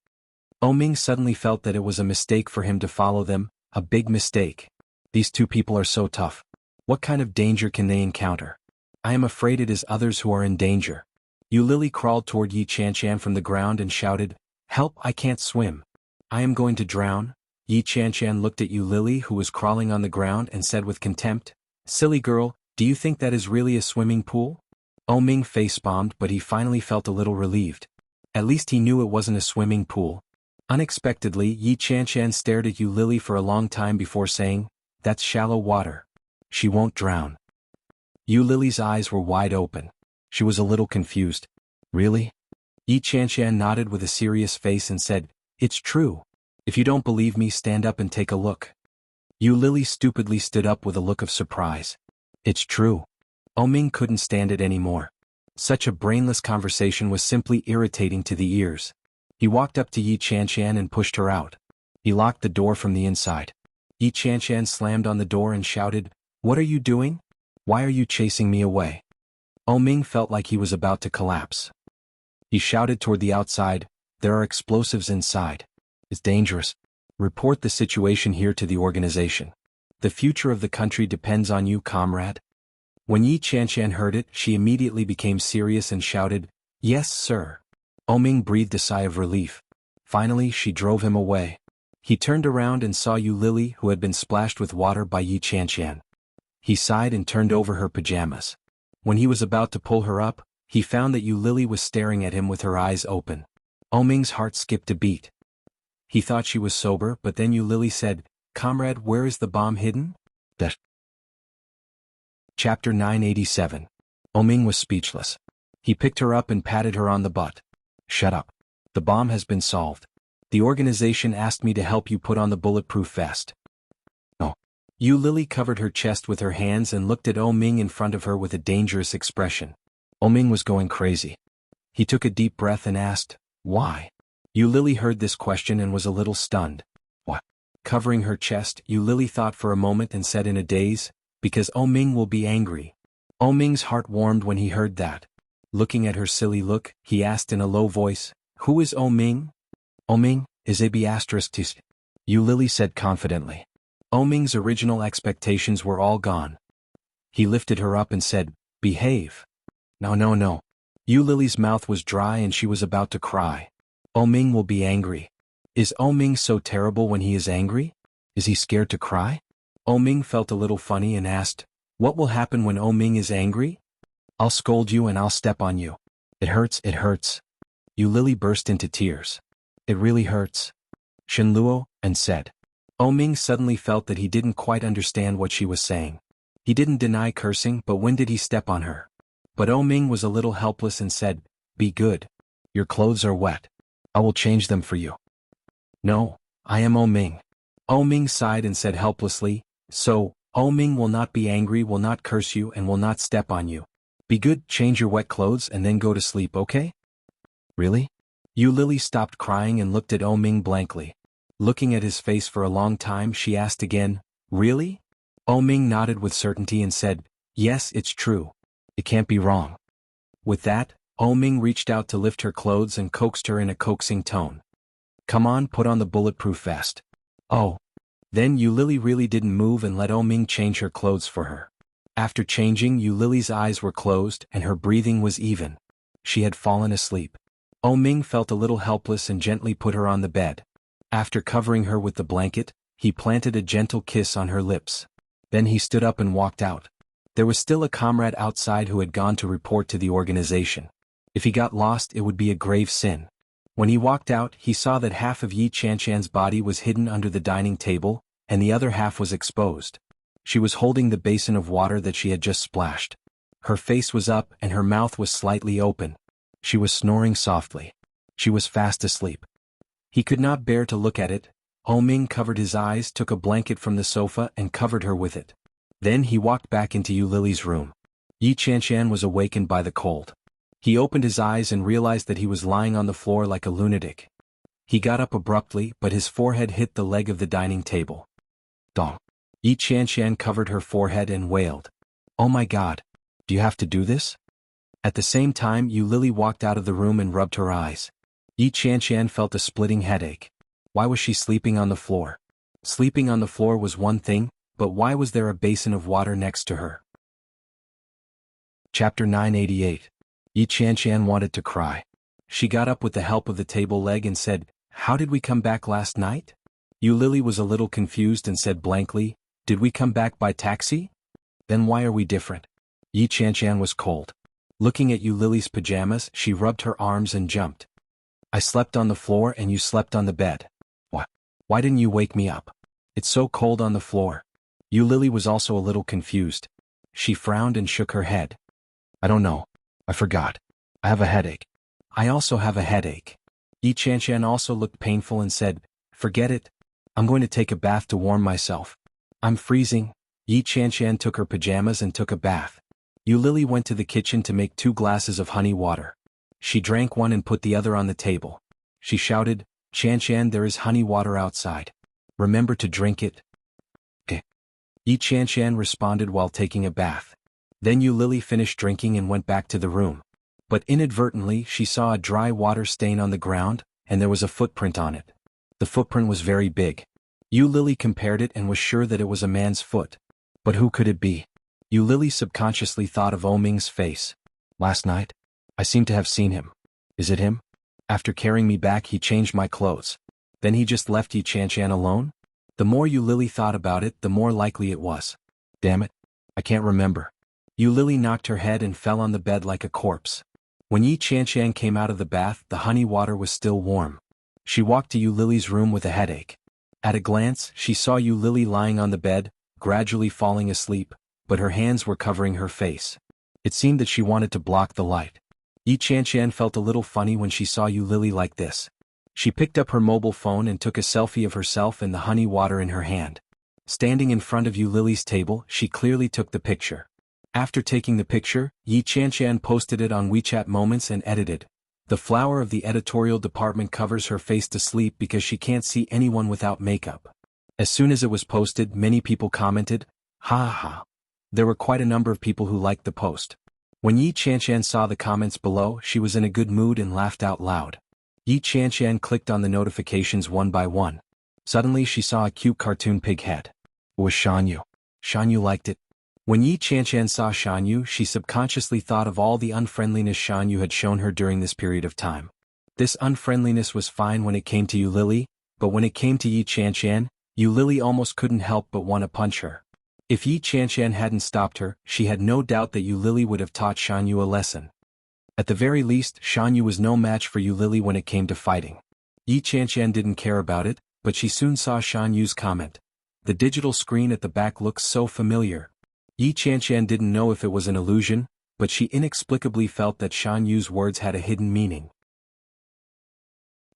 Ming suddenly felt that it was a mistake for him to follow them, a big mistake. These two people are so tough. What kind of danger can they encounter? I am afraid it is others who are in danger. Yu Lili crawled toward Yi Qianshan from the ground and shouted, "Help, I can't swim. I am going to drown. Yi Chanshan looked at Yu Lily, who was crawling on the ground, and said with contempt, "Silly girl, do you think that is really a swimming pool?" Ming face-bombed, but he finally felt a little relieved. At least he knew it wasn't a swimming pool. Unexpectedly, Yi Chanshan stared at Yu Lily for a long time before saying, "That's shallow water. She won't drown." Yu Lily's eyes were wide open. She was a little confused. "Really?" Yi Chanshan nodded with a serious face and said, "It's true. If you don't believe me, stand up and take a look." Yu Lily stupidly stood up with a look of surprise. "It's true." Ming couldn't stand it anymore. Such a brainless conversation was simply irritating to the ears. He walked up to Yi Chanshan and pushed her out. He locked the door from the inside. Yi Chanshan slammed on the door and shouted, "What are you doing? Why are you chasing me away?" Ming felt like he was about to collapse. He shouted toward the outside, "There are explosives inside. It's dangerous. Report the situation here to the organization. The future of the country depends on you, comrade." When Yi Chanshan heard it, she immediately became serious and shouted, "Yes, sir." Ming breathed a sigh of relief. Finally, she drove him away. He turned around and saw Yu Lily, who had been splashed with water by Yi Chanshan. He sighed and turned over her pajamas. When he was about to pull her up, he found that Yu Lily was staring at him with her eyes open. Ming's heart skipped a beat. He thought she was sober, but then Yu Lily said, "Comrade, where is the bomb hidden?" Chapter 987. Ming was speechless. He picked her up and patted her on the butt. "Shut up. The bomb has been solved. The organization asked me to help you put on the bulletproof vest." "Oh." Yu Lily covered her chest with her hands and looked at Ming in front of her with a dangerous expression. Ming was going crazy. He took a deep breath and asked, "Why?" Yu Lily heard this question and was a little stunned. "What?" Covering her chest, Yu Lily thought for a moment and said in a daze, "Because Ming will be angry." Ming's heart warmed when he heard that. Looking at her silly look, he asked in a low voice, "Who is Ming?" "Ming is a B***tis," Yu Lily said confidently. Ming's original expectations were all gone. He lifted her up and said, "Behave." "No, no, no." Yu Lily's mouth was dry and she was about to cry. Ming will be angry. Is Ming so terrible when he is angry? Is he scared to cry? Ming felt a little funny and asked, "What will happen when Ming is angry?" "I'll scold you and I'll step on you. It hurts, it hurts." Yu Lily burst into tears. "It really hurts." Shenluo, and said. Ming suddenly felt that he didn't quite understand what she was saying. He didn't deny cursing, but when did he step on her? But Ming was a little helpless and said, "Be good. Your clothes are wet. I will change them for you." "No, I am Ming." Ming sighed and said helplessly, "So, Ming will not be angry, will not curse you, and will not step on you. Be good, change your wet clothes and then go to sleep, okay?" "Really?" Yu Lily stopped crying and looked at Ming blankly. Looking at his face for a long time, she asked again, "Really?" Ming nodded with certainty and said, "Yes, it's true. It can't be wrong." With that, Ming reached out to lift her clothes and coaxed her in a coaxing tone. "Come on, put on the bulletproof vest." "Oh." Then Yu Lily really didn't move and let Ming change her clothes for her. After changing, Yu Lily's eyes were closed and her breathing was even. She had fallen asleep. Ming felt a little helpless and gently put her on the bed. After covering her with the blanket, he planted a gentle kiss on her lips. Then he stood up and walked out. There was still a comrade outside who had gone to report to the organization. If he got lost, it would be a grave sin. When he walked out, he saw that half of Yi Chanshan's body was hidden under the dining table, and the other half was exposed. She was holding the basin of water that she had just splashed. Her face was up and her mouth was slightly open. She was snoring softly. She was fast asleep. He could not bear to look at it. Ming covered his eyes, took a blanket from the sofa and covered her with it. Then he walked back into Yu Lily's room. Yi Chanshan was awakened by the cold. He opened his eyes and realized that he was lying on the floor like a lunatic. He got up abruptly, but his forehead hit the leg of the dining table. Dong. Yi Chanshan covered her forehead and wailed. "Oh my God. Do you have to do this?" At the same time, Yu Lily walked out of the room and rubbed her eyes. Yi Chanshan felt a splitting headache. Why was she sleeping on the floor? Sleeping on the floor was one thing, but why was there a basin of water next to her? Chapter 988. Yi Chanshan wanted to cry. She got up with the help of the table leg and said, "How did we come back last night?" Yu Lily was a little confused and said blankly, "Did we come back by taxi? Then why are we different?" Yi Chanchan was cold. Looking at Yu Lily's pajamas, she rubbed her arms and jumped. "I slept on the floor and you slept on the bed. What? Why didn't you wake me up? It's so cold on the floor." Yu Lily was also a little confused. She frowned and shook her head. "I don't know. I forgot. I have a headache." "I also have a headache." Yi Chanchan also looked painful and said, "Forget it. I'm going to take a bath to warm myself. I'm freezing." Yi Chanchan took her pajamas and took a bath. Yu Lily went to the kitchen to make 2 glasses of honey water. She drank one and put the other on the table. She shouted, "Chanchan, there is honey water outside. Remember to drink it." "Eh." Yi Chanchan responded while taking a bath. Then Yu Lily finished drinking and went back to the room. But inadvertently she saw a dry water stain on the ground, and there was a footprint on it. The footprint was very big. Yu Lily compared it and was sure that it was a man's foot. But who could it be? Yu Lily subconsciously thought of Oming's face. "Last night? I seem to have seen him. Is it him? After carrying me back he changed my clothes. Then he just left Yi Chanchan alone?" The more Yu Lily thought about it, the more likely it was. "Damn it. I can't remember." Yu Lily knocked her head and fell on the bed like a corpse. When Yi Chanchan came out of the bath, the honey water was still warm. She walked to Yu Lily's room with a headache. At a glance, she saw Yu Lily lying on the bed, gradually falling asleep, but her hands were covering her face. It seemed that she wanted to block the light. Yi Chanchan felt a little funny when she saw Yu Lily like this. She picked up her mobile phone and took a selfie of herself and the honey water in her hand. Standing in front of Yu Lily's table, she clearly took the picture. After taking the picture, Yi Chanchan posted it on WeChat Moments and edited, "The flower of the editorial department covers her face to sleep because she can't see anyone without makeup." As soon as it was posted, many people commented, "Ha ha ha." There were quite a number of people who liked the post. When Yi Chanchan saw the comments below, she was in a good mood and laughed out loud. Yi Chanchan clicked on the notifications one by one. Suddenly she saw a cute cartoon pig head. It was Shanyu. Shanyu liked it. When Yi Chanchan saw Shanyu, she subconsciously thought of all the unfriendliness Shanyu had shown her during this period of time. This unfriendliness was fine when it came to Yu Lily, but when it came to Yi Chanchan, Yu Lily almost couldn't help but want to punch her. If Yi Chanchan hadn't stopped her, she had no doubt that Yu Lily would have taught Shanyu a lesson. At the very least, Shanyu was no match for Yu Lily when it came to fighting. Yi Chanchan didn't care about it, but she soon saw Shanyu's comment. The digital screen at the back looks so familiar. Yi Chanchan didn't know if it was an illusion, but she inexplicably felt that Shanyu's words had a hidden meaning.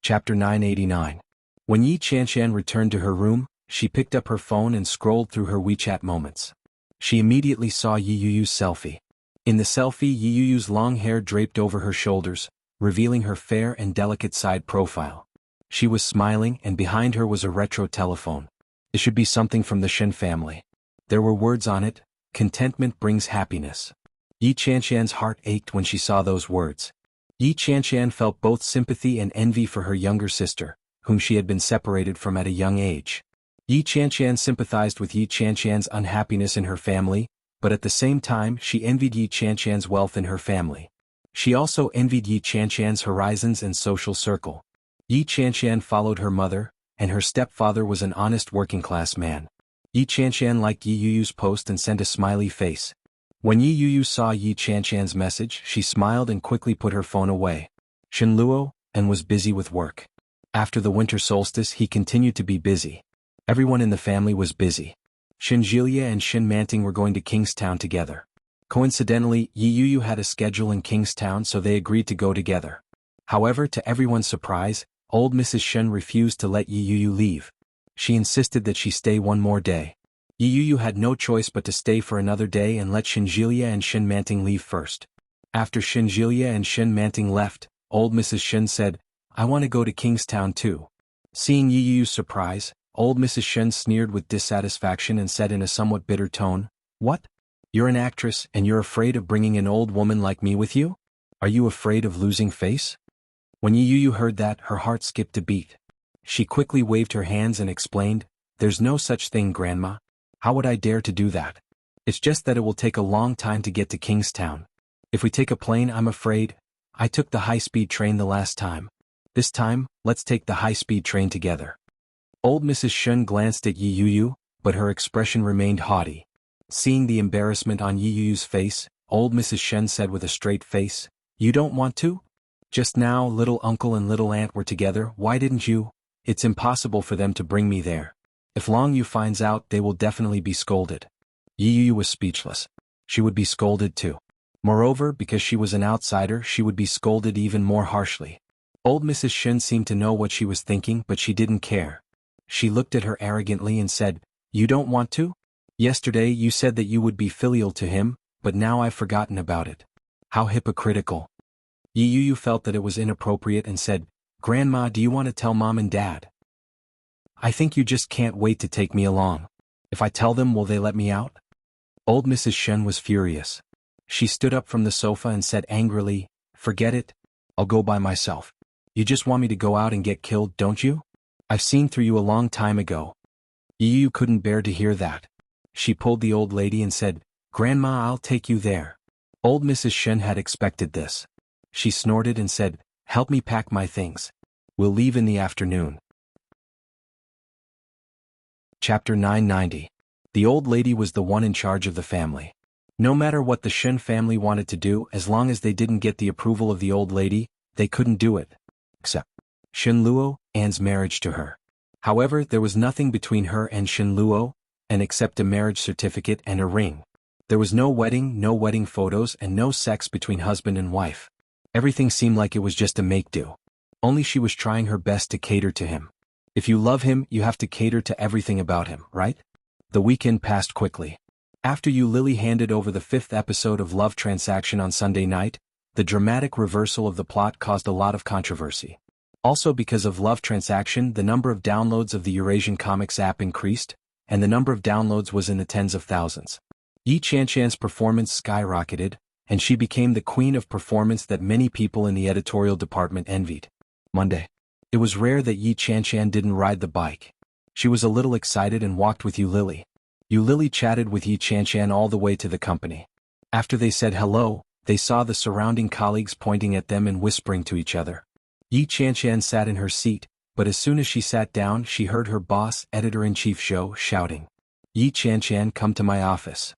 Chapter 989. When Yi Chanchan returned to her room, she picked up her phone and scrolled through her WeChat Moments. She immediately saw Yi Yuyu's selfie. In the selfie, Yi Yuyu's long hair draped over her shoulders, revealing her fair and delicate side profile. She was smiling, and behind her was a retro telephone. It should be something from the Shen family. There were words on it. "Contentment brings happiness." Yi Chanchan's heart ached when she saw those words. Yi Chanchan felt both sympathy and envy for her younger sister, whom she had been separated from at a young age. Yi Chanchan sympathized with Yi Chanchan's unhappiness in her family, but at the same time she envied Yi Chanchan's wealth in her family. She also envied Yi Chanchan's horizons and social circle. Yi Chanchan followed her mother, and her stepfather was an honest working-class man. Yi Chanchan liked Yi Yuyu's post and sent a smiley face. When Yi Yuyu saw Yi Chanchan's message, she smiled and quickly put her phone away. Shen Luo and was busy with work. After the winter solstice, he continued to be busy. Everyone in the family was busy. Shen Jilia and Shen Manting were going to Kingstown together. Coincidentally, Yi Yuyu had a schedule in Kingstown, so they agreed to go together. However, to everyone's surprise, old Mrs. Shen refused to let Yi Yuyu leave. She insisted that she stay one more day. Yi Yuyu had no choice but to stay for another day and let Shen Jilia and Shen Manting leave first. After Shen Jilia and Shen Manting left, old Mrs. Shen said, "I want to go to Kingstown too." Seeing Yi Yuyu's surprise, old Mrs. Shen sneered with dissatisfaction and said in a somewhat bitter tone, "What? You're an actress and you're afraid of bringing an old woman like me with you? Are you afraid of losing face?" When Yi Yuyu heard that, her heart skipped a beat. She quickly waved her hands and explained, "There's no such thing, Grandma. How would I dare to do that? It's just that it will take a long time to get to Kingstown. If we take a plane, I'm afraid. I took the high-speed train the last time. This time, let's take the high-speed train together." Old Mrs. Shun glanced at Yi Yu, but her expression remained haughty. Seeing the embarrassment on Yi Yu's face, old Mrs. Shun said with a straight face, "You don't want to? Just now little uncle and little aunt were together, why didn't you? It's impossible for them to bring me there. If Long Yu finds out, they will definitely be scolded." Yi Yu was speechless. She would be scolded too. Moreover, because she was an outsider, she would be scolded even more harshly. Old Mrs. Shun seemed to know what she was thinking, but she didn't care. She looked at her arrogantly and said, "You don't want to? Yesterday you said that you would be filial to him, but now I've forgotten about it. How hypocritical." Yi Yu felt that it was inappropriate and said, "Grandma, do you want to tell Mom and Dad? I think you just can't wait to take me along. If I tell them, will they let me out?" Old Mrs. Shun was furious. She stood up from the sofa and said angrily, "Forget it. I'll go by myself. You just want me to go out and get killed, don't you? I've seen through you a long time ago." Yi Yu couldn't bear to hear that. She pulled the old lady and said, "Grandma, I'll take you there." Old Mrs. Shun had expected this. She snorted and said, "Help me pack my things. We'll leave in the afternoon." Chapter 990. The old lady was the one in charge of the family. No matter what the Shun family wanted to do, as long as they didn't get the approval of the old lady, they couldn't do it. Except Shun Luo, Anne's marriage to her. However, there was nothing between her and Shun Luo, and except a marriage certificate and a ring. There was no wedding photos, and no sex between husband and wife. Everything seemed like it was just a make-do. Only she was trying her best to cater to him. If you love him, you have to cater to everything about him, right? The weekend passed quickly. After Yu Lily handed over the 5th episode of Love Transaction on Sunday night, the dramatic reversal of the plot caused a lot of controversy. Also because of Love Transaction, the number of downloads of the Eurasian Comics app increased, and the number of downloads was in the tens of thousands. Yi Chanchan's performance skyrocketed, and she became the queen of performance that many people in the editorial department envied. Monday. It was rare that Yi Chanchan didn't ride the bike. She was a little excited and walked with Yu Lily. Yu Lily chatted with Yi Chanchan all the way to the company. After they said hello, they saw the surrounding colleagues pointing at them and whispering to each other. Yi Chanchan sat in her seat, but as soon as she sat down, she heard her boss, Editor-in-Chief Zhou, shouting, "Yi Chanchan, come to my office."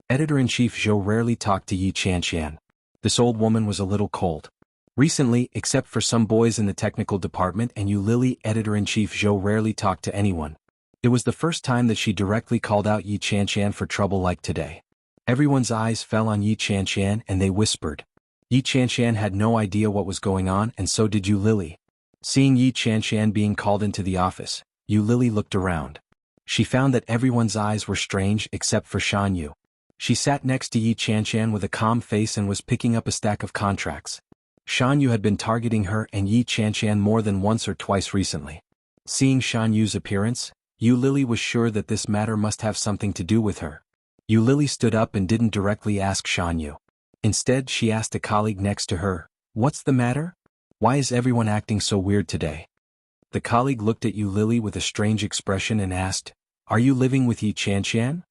Editor-in-Chief Zhou rarely talked to Yi Chanchan. This old woman was a little cold. Recently, except for some boys in the technical department and Yu Lily, Editor-in-Chief Zhou rarely talked to anyone. It was the first time that she directly called out Yi Chanchan for trouble like today. Everyone's eyes fell on Yi Chanchan and they whispered. Yi Chanchan had no idea what was going on, and so did Yu Lily. Seeing Yi Chanchan being called into the office, Yu Lily looked around. She found that everyone's eyes were strange except for Shan Yu. She sat next to Yi Chanchan with a calm face and was picking up a stack of contracts. Shan Yu had been targeting her and Yi Chanchan more than once or twice recently. Seeing Shan Yu's appearance, Yu Lily was sure that this matter must have something to do with her. Yu Lily stood up and didn't directly ask Shan Yu. Instead, she asked a colleague next to her, "What's the matter? Why is everyone acting so weird today?" The colleague looked at Yu Lily with a strange expression and asked, "Are you living with Yi Chanchan?"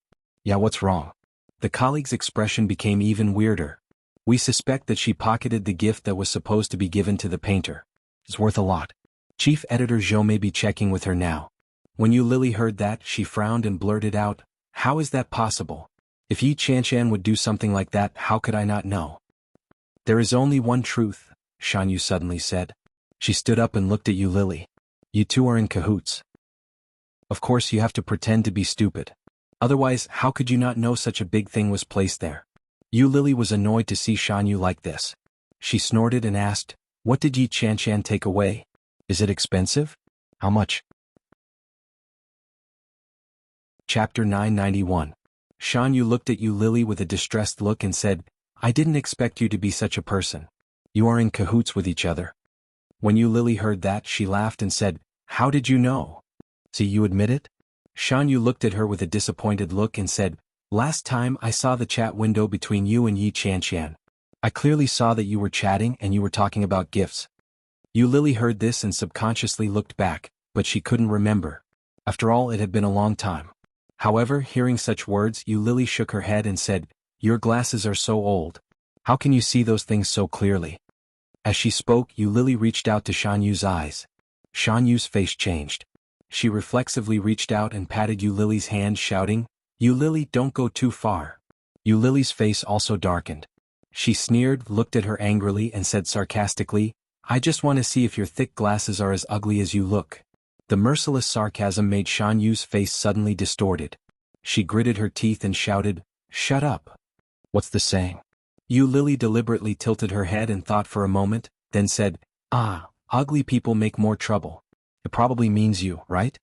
"Yeah, what's wrong?" The colleague's expression became even weirder. "We suspect that she pocketed the gift that was supposed to be given to the painter. It's worth a lot. Chief Editor Zhou may be checking with her now." When Yu Lily heard that, she frowned and blurted out, "How is that possible? If Yi Chanchan would do something like that, how could I not know?" "There is only one truth," Shan Yu suddenly said. She stood up and looked at Yu Lily. "You two are in cahoots. Of course you have to pretend to be stupid. Otherwise, how could you not know such a big thing was placed there?" Yu Lily was annoyed to see Shan Yu like this. She snorted and asked, "What did Yi Chanchan take away? Is it expensive? How much?" Chapter 991. Shan Yu looked at Yu Lily with a distressed look and said, "I didn't expect you to be such a person. You are in cahoots with each other." When Yu Lily heard that, she laughed and said, "How did you know? So you admit it?" Shan Yu looked at her with a disappointed look and said, "Last time I saw the chat window between you and Yi Chanchan. I clearly saw that you were chatting and you were talking about gifts." Yu Lily heard this and subconsciously looked back, but she couldn't remember. After all, it had been a long time. However, hearing such words, Yu Lily shook her head and said, "Your glasses are so old. How can you see those things so clearly?" As she spoke, Yu Lily reached out to Shan Yu's eyes. Shan Yu's face changed. She reflexively reached out and patted Yu Lily's hand, shouting, "You Lily, don't go too far." Yu Lily's face also darkened. She sneered, looked at her angrily and said sarcastically, "I just want to see if your thick glasses are as ugly as you look." The merciless sarcasm made Shan Yu's face suddenly distorted. She gritted her teeth and shouted, "Shut up." "What's the saying?" Yu Lily deliberately tilted her head and thought for a moment, then said, "Ah, ugly people make more trouble. It probably means you, right?"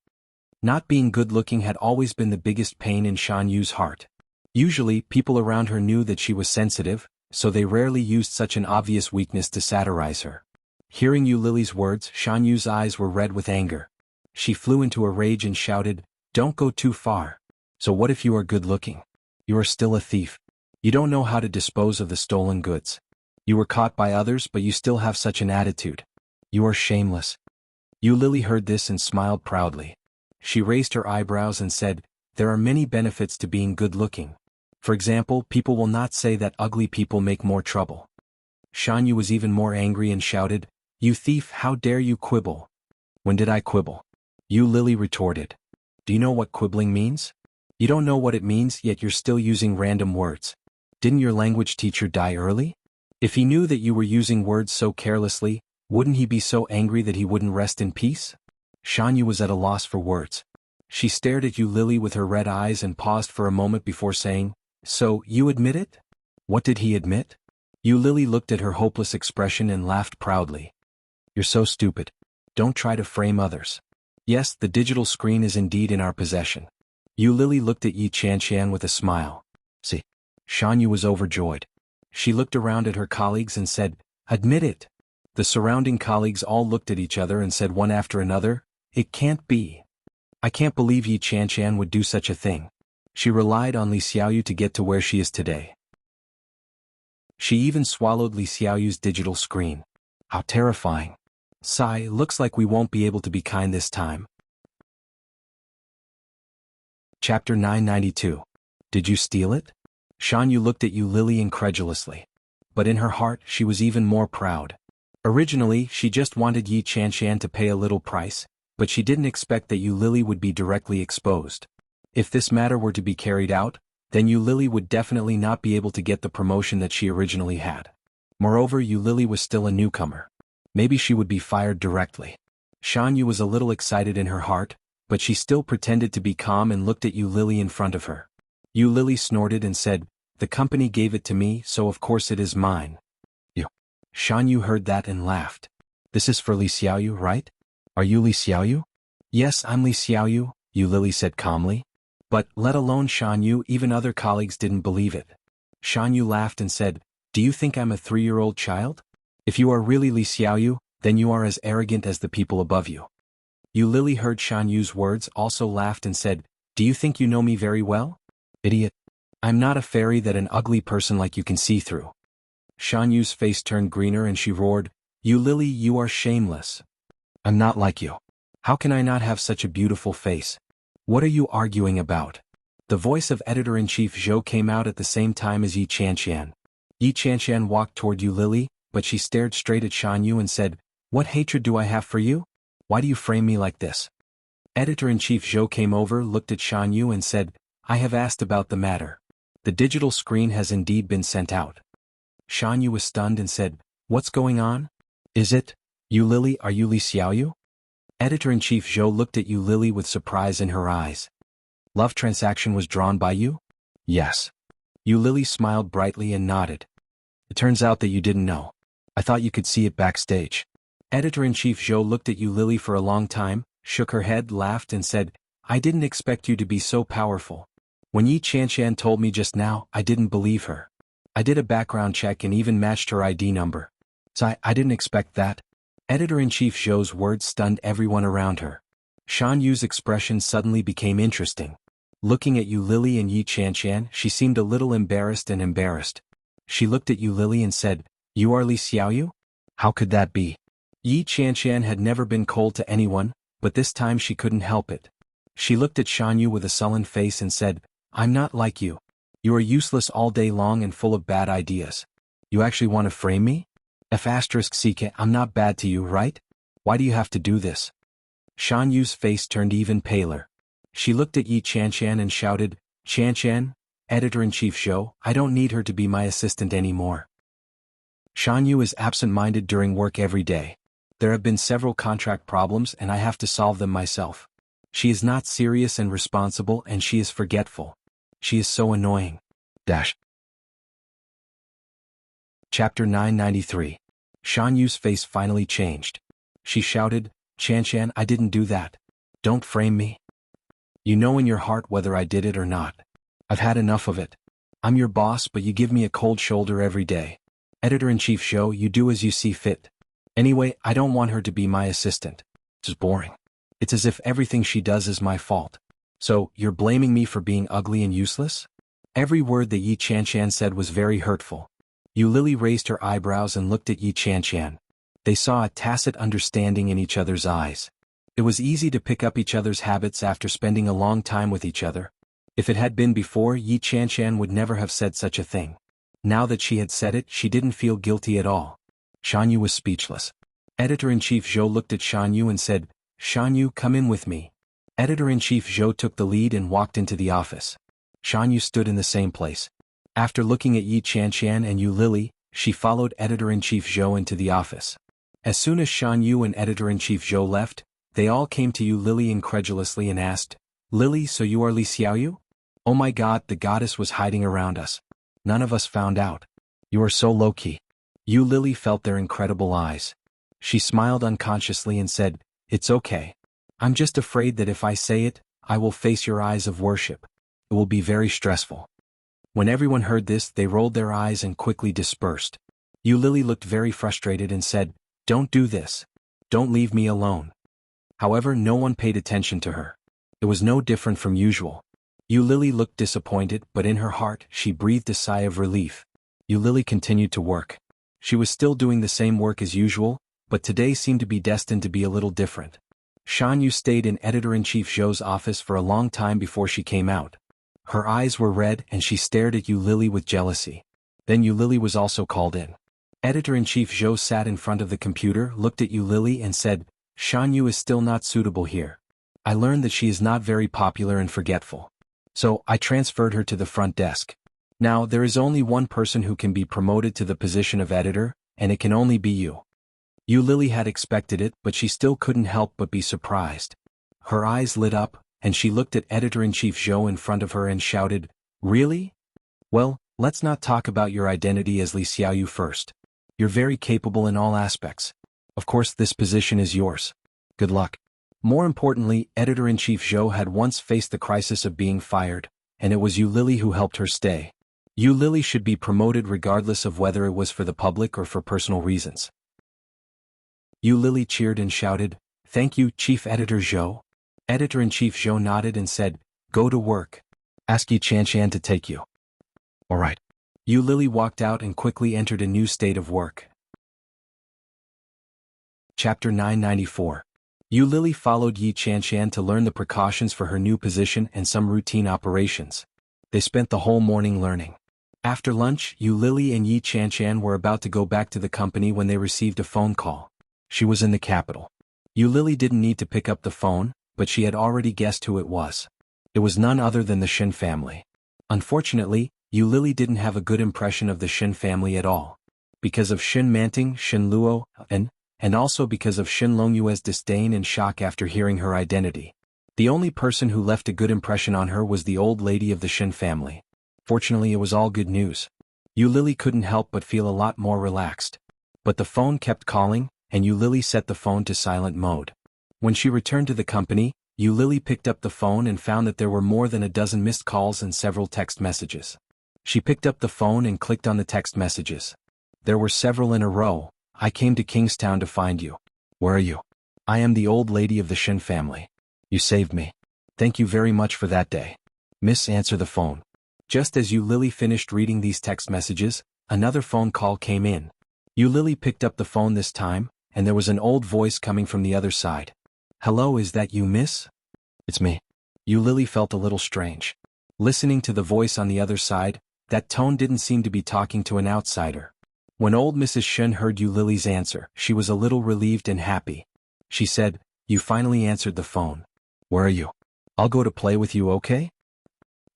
Not being good-looking had always been the biggest pain in Shan Yu's heart. Usually, people around her knew that she was sensitive, so they rarely used such an obvious weakness to satirize her. Hearing Yu Lily's words, Shan Yu's eyes were red with anger. She flew into a rage and shouted, "Don't go too far. So what if you are good-looking? You are still a thief. You don't know how to dispose of the stolen goods. You were caught by others, but you still have such an attitude. You are shameless." Yu Lily heard this and smiled proudly. She raised her eyebrows and said, "There are many benefits to being good-looking. For example, people will not say that ugly people make more trouble." Shan Yu was even more angry and shouted, "You thief, how dare you quibble?" "When did I quibble?" Yu Lily retorted. "Do you know what quibbling means? You don't know what it means, yet you're still using random words. Didn't your language teacher die early? If he knew that you were using words so carelessly, wouldn't he be so angry that he wouldn't rest in peace?" Shan Yu was at a loss for words. She stared at Yu Lily with her red eyes and paused for a moment before saying, "So, you admit it?" What did he admit? Yu Lily looked at her hopeless expression and laughed proudly. "You're so stupid. Don't try to frame others. Yes, the digital screen is indeed in our possession." Yu Lily looked at Yi Qianqian with a smile. "See." Shan Yu was overjoyed. She looked around at her colleagues and said, "Admit it." The surrounding colleagues all looked at each other and said one after another, "It can't be. I can't believe Yi Qianqian would do such a thing. She relied on Li Xiaoyu to get to where she is today. She even swallowed Li Xiaoyu's digital screen. How terrifying. Sigh, looks like we won't be able to be kind this time." Chapter 992. Did you steal it? Shan Yu looked at Yu Lily incredulously. But in her heart, she was even more proud. Originally, she just wanted Yi Qianqian to pay a little price, but she didn't expect that Yu Lily would be directly exposed. If this matter were to be carried out, then Yu Lily would definitely not be able to get the promotion that she originally had. Moreover, Yu Lily was still a newcomer. Maybe she would be fired directly. Shan Yu was a little excited in her heart, but she still pretended to be calm and looked at Yu Lily in front of her. Yu Lily snorted and said, "The company gave it to me, so of course it is mine." "You." Shan Yu heard that and laughed. "This is for Li Xiaoyu, right? Are you Li Xiaoyu?" "Yes, I'm Li Xiaoyu," Yu Lily said calmly. But, let alone Shan Yu, even other colleagues didn't believe it. Shan Yu laughed and said, "Do you think I'm a 3-year-old child? If you are really Li Xiaoyu, then you are as arrogant as the people above you." Yu Lily heard Shan Yu's words, also laughed and said, "Do you think you know me very well? Idiot. I'm not a fairy that an ugly person like you can see through." Shan Yu's face turned greener and she roared, "Yu Lily, you are shameless. I'm not like you. How can I not have such a beautiful face? What are you arguing about?" The voice of Editor-in-Chief Zhou came out at the same time as Yi Qianqian. Yi Qianqian walked toward Yu Lily, but she stared straight at Shan Yu and said, "What hatred do I have for you? Why do you frame me like this?" Editor-in-Chief Zhou came over, looked at Shan Yu and said, "I have asked about the matter. The digital screen has indeed been sent out." Shan Yu was stunned and said, "What's going on? Is it? Yu Lily, are you Li Xiaoyu?" Editor-in-Chief Zhou looked at Yu Lily with surprise in her eyes. "Love transaction was drawn by you?" "Yes." Yu Lily smiled brightly and nodded. "It turns out that you didn't know. I thought you could see it backstage." Editor-in-Chief Zhou looked at Yu Lily for a long time, shook her head, laughed and said, "I didn't expect you to be so powerful. When Yi Qianqian told me just now, I didn't believe her. I did a background check and even matched her ID number. So I didn't expect that." Editor-in-Chief Zhou's words stunned everyone around her. Shan Yu's expression suddenly became interesting. Looking at Yu Lily and Yi Qianqian, she seemed a little embarrassed and embarrassed. She looked at Yu Lily and said, "You are Li Xiaoyu? How could that be?" Yi Qianqian had never been cold to anyone, but this time she couldn't help it. She looked at Shan Yu with a sullen face and said, "I'm not like you. You are useless all day long and full of bad ideas. You actually want to frame me? F***ck, I'm not bad to you, right? Why do you have to do this?" Shan Yu's face turned even paler. She looked at Yi Chanshan and shouted, Chanshan, Editor-in-Chief Zhou, I don't need her to be my assistant anymore. Shan Yu is absent-minded during work every day. There have been several contract problems and I have to solve them myself. She is not serious and responsible and she is forgetful. She is so annoying. Chapter 993. Shan Yu's face finally changed. She shouted, Chanshan, I didn't do that. Don't frame me. You know in your heart whether I did it or not. I've had enough of it. I'm your boss but you give me a cold shoulder every day. Editor-in-Chief Zhou, you do as you see fit. Anyway, I don't want her to be my assistant. It's boring. It's as if everything she does is my fault. So, you're blaming me for being ugly and useless? Every word that Yi Chanshan said was very hurtful. Yu Lily raised her eyebrows and looked at Yi Chanshan. They saw a tacit understanding in each other's eyes. It was easy to pick up each other's habits after spending a long time with each other. If it had been before, Yi Chanshan would never have said such a thing. Now that she had said it, she didn't feel guilty at all. Shan Yu was speechless. Editor-in-Chief Zhou looked at Shan Yu and said, Shan Yu, come in with me. Editor-in-Chief Zhou took the lead and walked into the office. Shan Yu stood in the same place. After looking at Yi Chanshan and Yu Lily, she followed Editor-in-Chief Zhou into the office. As soon as Shan Yu and Editor-in-Chief Zhou left, they all came to Yu Lily incredulously and asked, Lily, so you are Li Xiaoyu? Oh my god, the goddess was hiding around us. None of us found out. You are so low-key. Yu Lily felt their incredible eyes. She smiled unconsciously and said, It's okay. I'm just afraid that if I say it, I will face your eyes of worship. It will be very stressful. When everyone heard this, they rolled their eyes and quickly dispersed. Yu Lily looked very frustrated and said, Don't do this. Don't leave me alone. However, no one paid attention to her. It was no different from usual. Yu Lily looked disappointed, but in her heart, she breathed a sigh of relief. Yu Lily continued to work. She was still doing the same work as usual, but today seemed to be destined to be a little different. Shan Yu stayed in Editor-in-Chief Zhou's office for a long time before she came out. Her eyes were red and she stared at Yu Lily with jealousy. Then Yu Lily was also called in. Editor-in-Chief Zhou sat in front of the computer, looked at Yu Lily and said, Shan Yu is still not suitable here. I learned that she is not very popular and forgetful. So, I transferred her to the front desk. Now, there is only one person who can be promoted to the position of editor, and it can only be you. Yu Lily had expected it, but she still couldn't help but be surprised. Her eyes lit up, and she looked at Editor-in-Chief Zhou in front of her and shouted, Really? Well, let's not talk about your identity as Li Xiaoyu first. You're very capable in all aspects. Of course this position is yours. Good luck. More importantly, Editor-in-Chief Zhou had once faced the crisis of being fired, and it was Yu Lily who helped her stay. Yu Lily should be promoted regardless of whether it was for the public or for personal reasons. Yu Lily cheered and shouted, Thank you, Chief Editor Zhou. Editor-in-Chief Zhou nodded and said, Go to work. Ask Yi Chanshan to take you. All right. Yu Lily walked out and quickly entered a new state of work. Chapter 994. Yu Lily followed Yi Chanshan to learn the precautions for her new position and some routine operations. They spent the whole morning learning. After lunch, Yu Lily and Yi Chanshan were about to go back to the company when they received a phone call. She was in the capital. Yu Lily didn't need to pick up the phone, but she had already guessed who it was. It was none other than the Shin family. Unfortunately, Yu Lily didn't have a good impression of the Shin family at all. Because of Shin Manting, Shin Luo, and also because of Shin Longyue's disdain and shock after hearing her identity. The only person who left a good impression on her was the old lady of the Shin family. Fortunately, it was all good news. Yu Lily couldn't help but feel a lot more relaxed. But the phone kept calling, and Yu Lily set the phone to silent mode. When she returned to the company, Yu Lily picked up the phone and found that there were more than a dozen missed calls and several text messages. She picked up the phone and clicked on the text messages. There were several in a row. I came to Kingstown to find you. Where are you? I am the old lady of the Shin family. You saved me. Thank you very much for that day. Miss, answer the phone. Just as Yu Lily finished reading these text messages, another phone call came in. Yu Lily picked up the phone this time, and there was an old voice coming from the other side. Hello, is that you, miss? It's me. Yu Lily felt a little strange. Listening to the voice on the other side, that tone didn't seem to be talking to an outsider. When old Mrs. Shin heard Yu Lily's answer, she was a little relieved and happy. She said, You finally answered the phone. Where are you? I'll go to play with you, okay?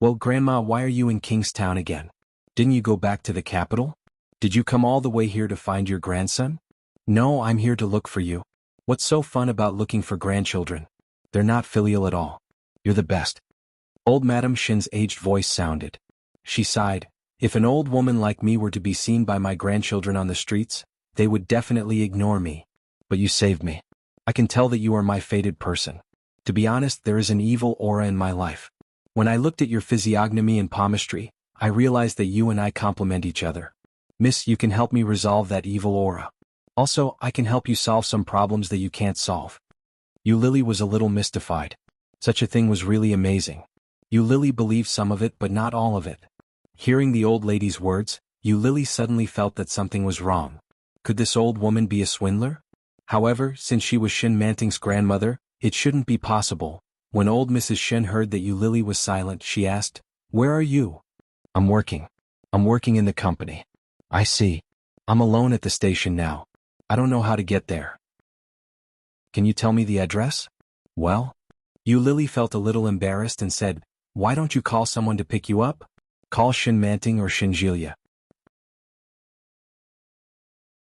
Well, Grandma, why are you in Kingstown again? Didn't you go back to the capital? Did you come all the way here to find your grandson? No, I'm here to look for you. What's so fun about looking for grandchildren? They're not filial at all. You're the best. Old Madam Shin's aged voice sounded. She sighed. If an old woman like me were to be seen by my grandchildren on the streets, they would definitely ignore me. But you saved me. I can tell that you are my fated person. To be honest, there is an evil aura in my life. When I looked at your physiognomy and palmistry, I realized that you and I complement each other. Miss, you can help me resolve that evil aura. Also, I can help you solve some problems that you can't solve. Lily was a little mystified. Such a thing was really amazing. Lily believed some of it but not all of it. Hearing the old lady's words, Lily suddenly felt that something was wrong. Could this old woman be a swindler? However, since she was Shin Manting's grandmother, it shouldn't be possible. When old Mrs. Shin heard that Lily was silent, she asked, "Where are you?" I'm working in the company." "I see. I'm alone at the station now. I don't know how to get there." "Can you tell me the address?" "Well?" Lily felt a little embarrassed and said, "Why don't you call someone to pick you up? Call Shin Manting or Shin Jilya."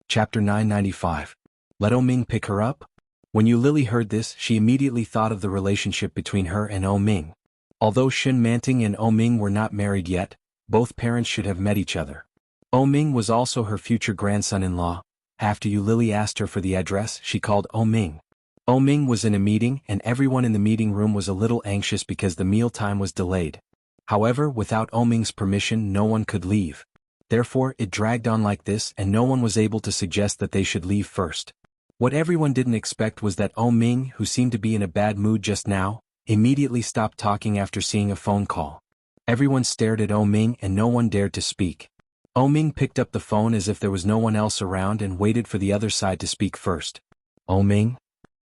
Chapter 995. Let O-Ming pick her up? When Lily heard this, she immediately thought of the relationship between her and O-Ming. Although Shin Manting and O-Ming were not married yet, both parents should have met each other. O-Ming was also her future grandson-in-law. After Lily asked her for the address, she called O-Ming. O-Ming was in a meeting and everyone in the meeting room was a little anxious because the mealtime was delayed. However, without O-Ming's permission, no one could leave. Therefore, it dragged on like this and no one was able to suggest that they should leave first. What everyone didn't expect was that O-Ming, who seemed to be in a bad mood just now, immediately stopped talking after seeing a phone call. Everyone stared at O-Ming and no one dared to speak. O-Ming picked up the phone as if there was no one else around and waited for the other side to speak first. "O-Ming?"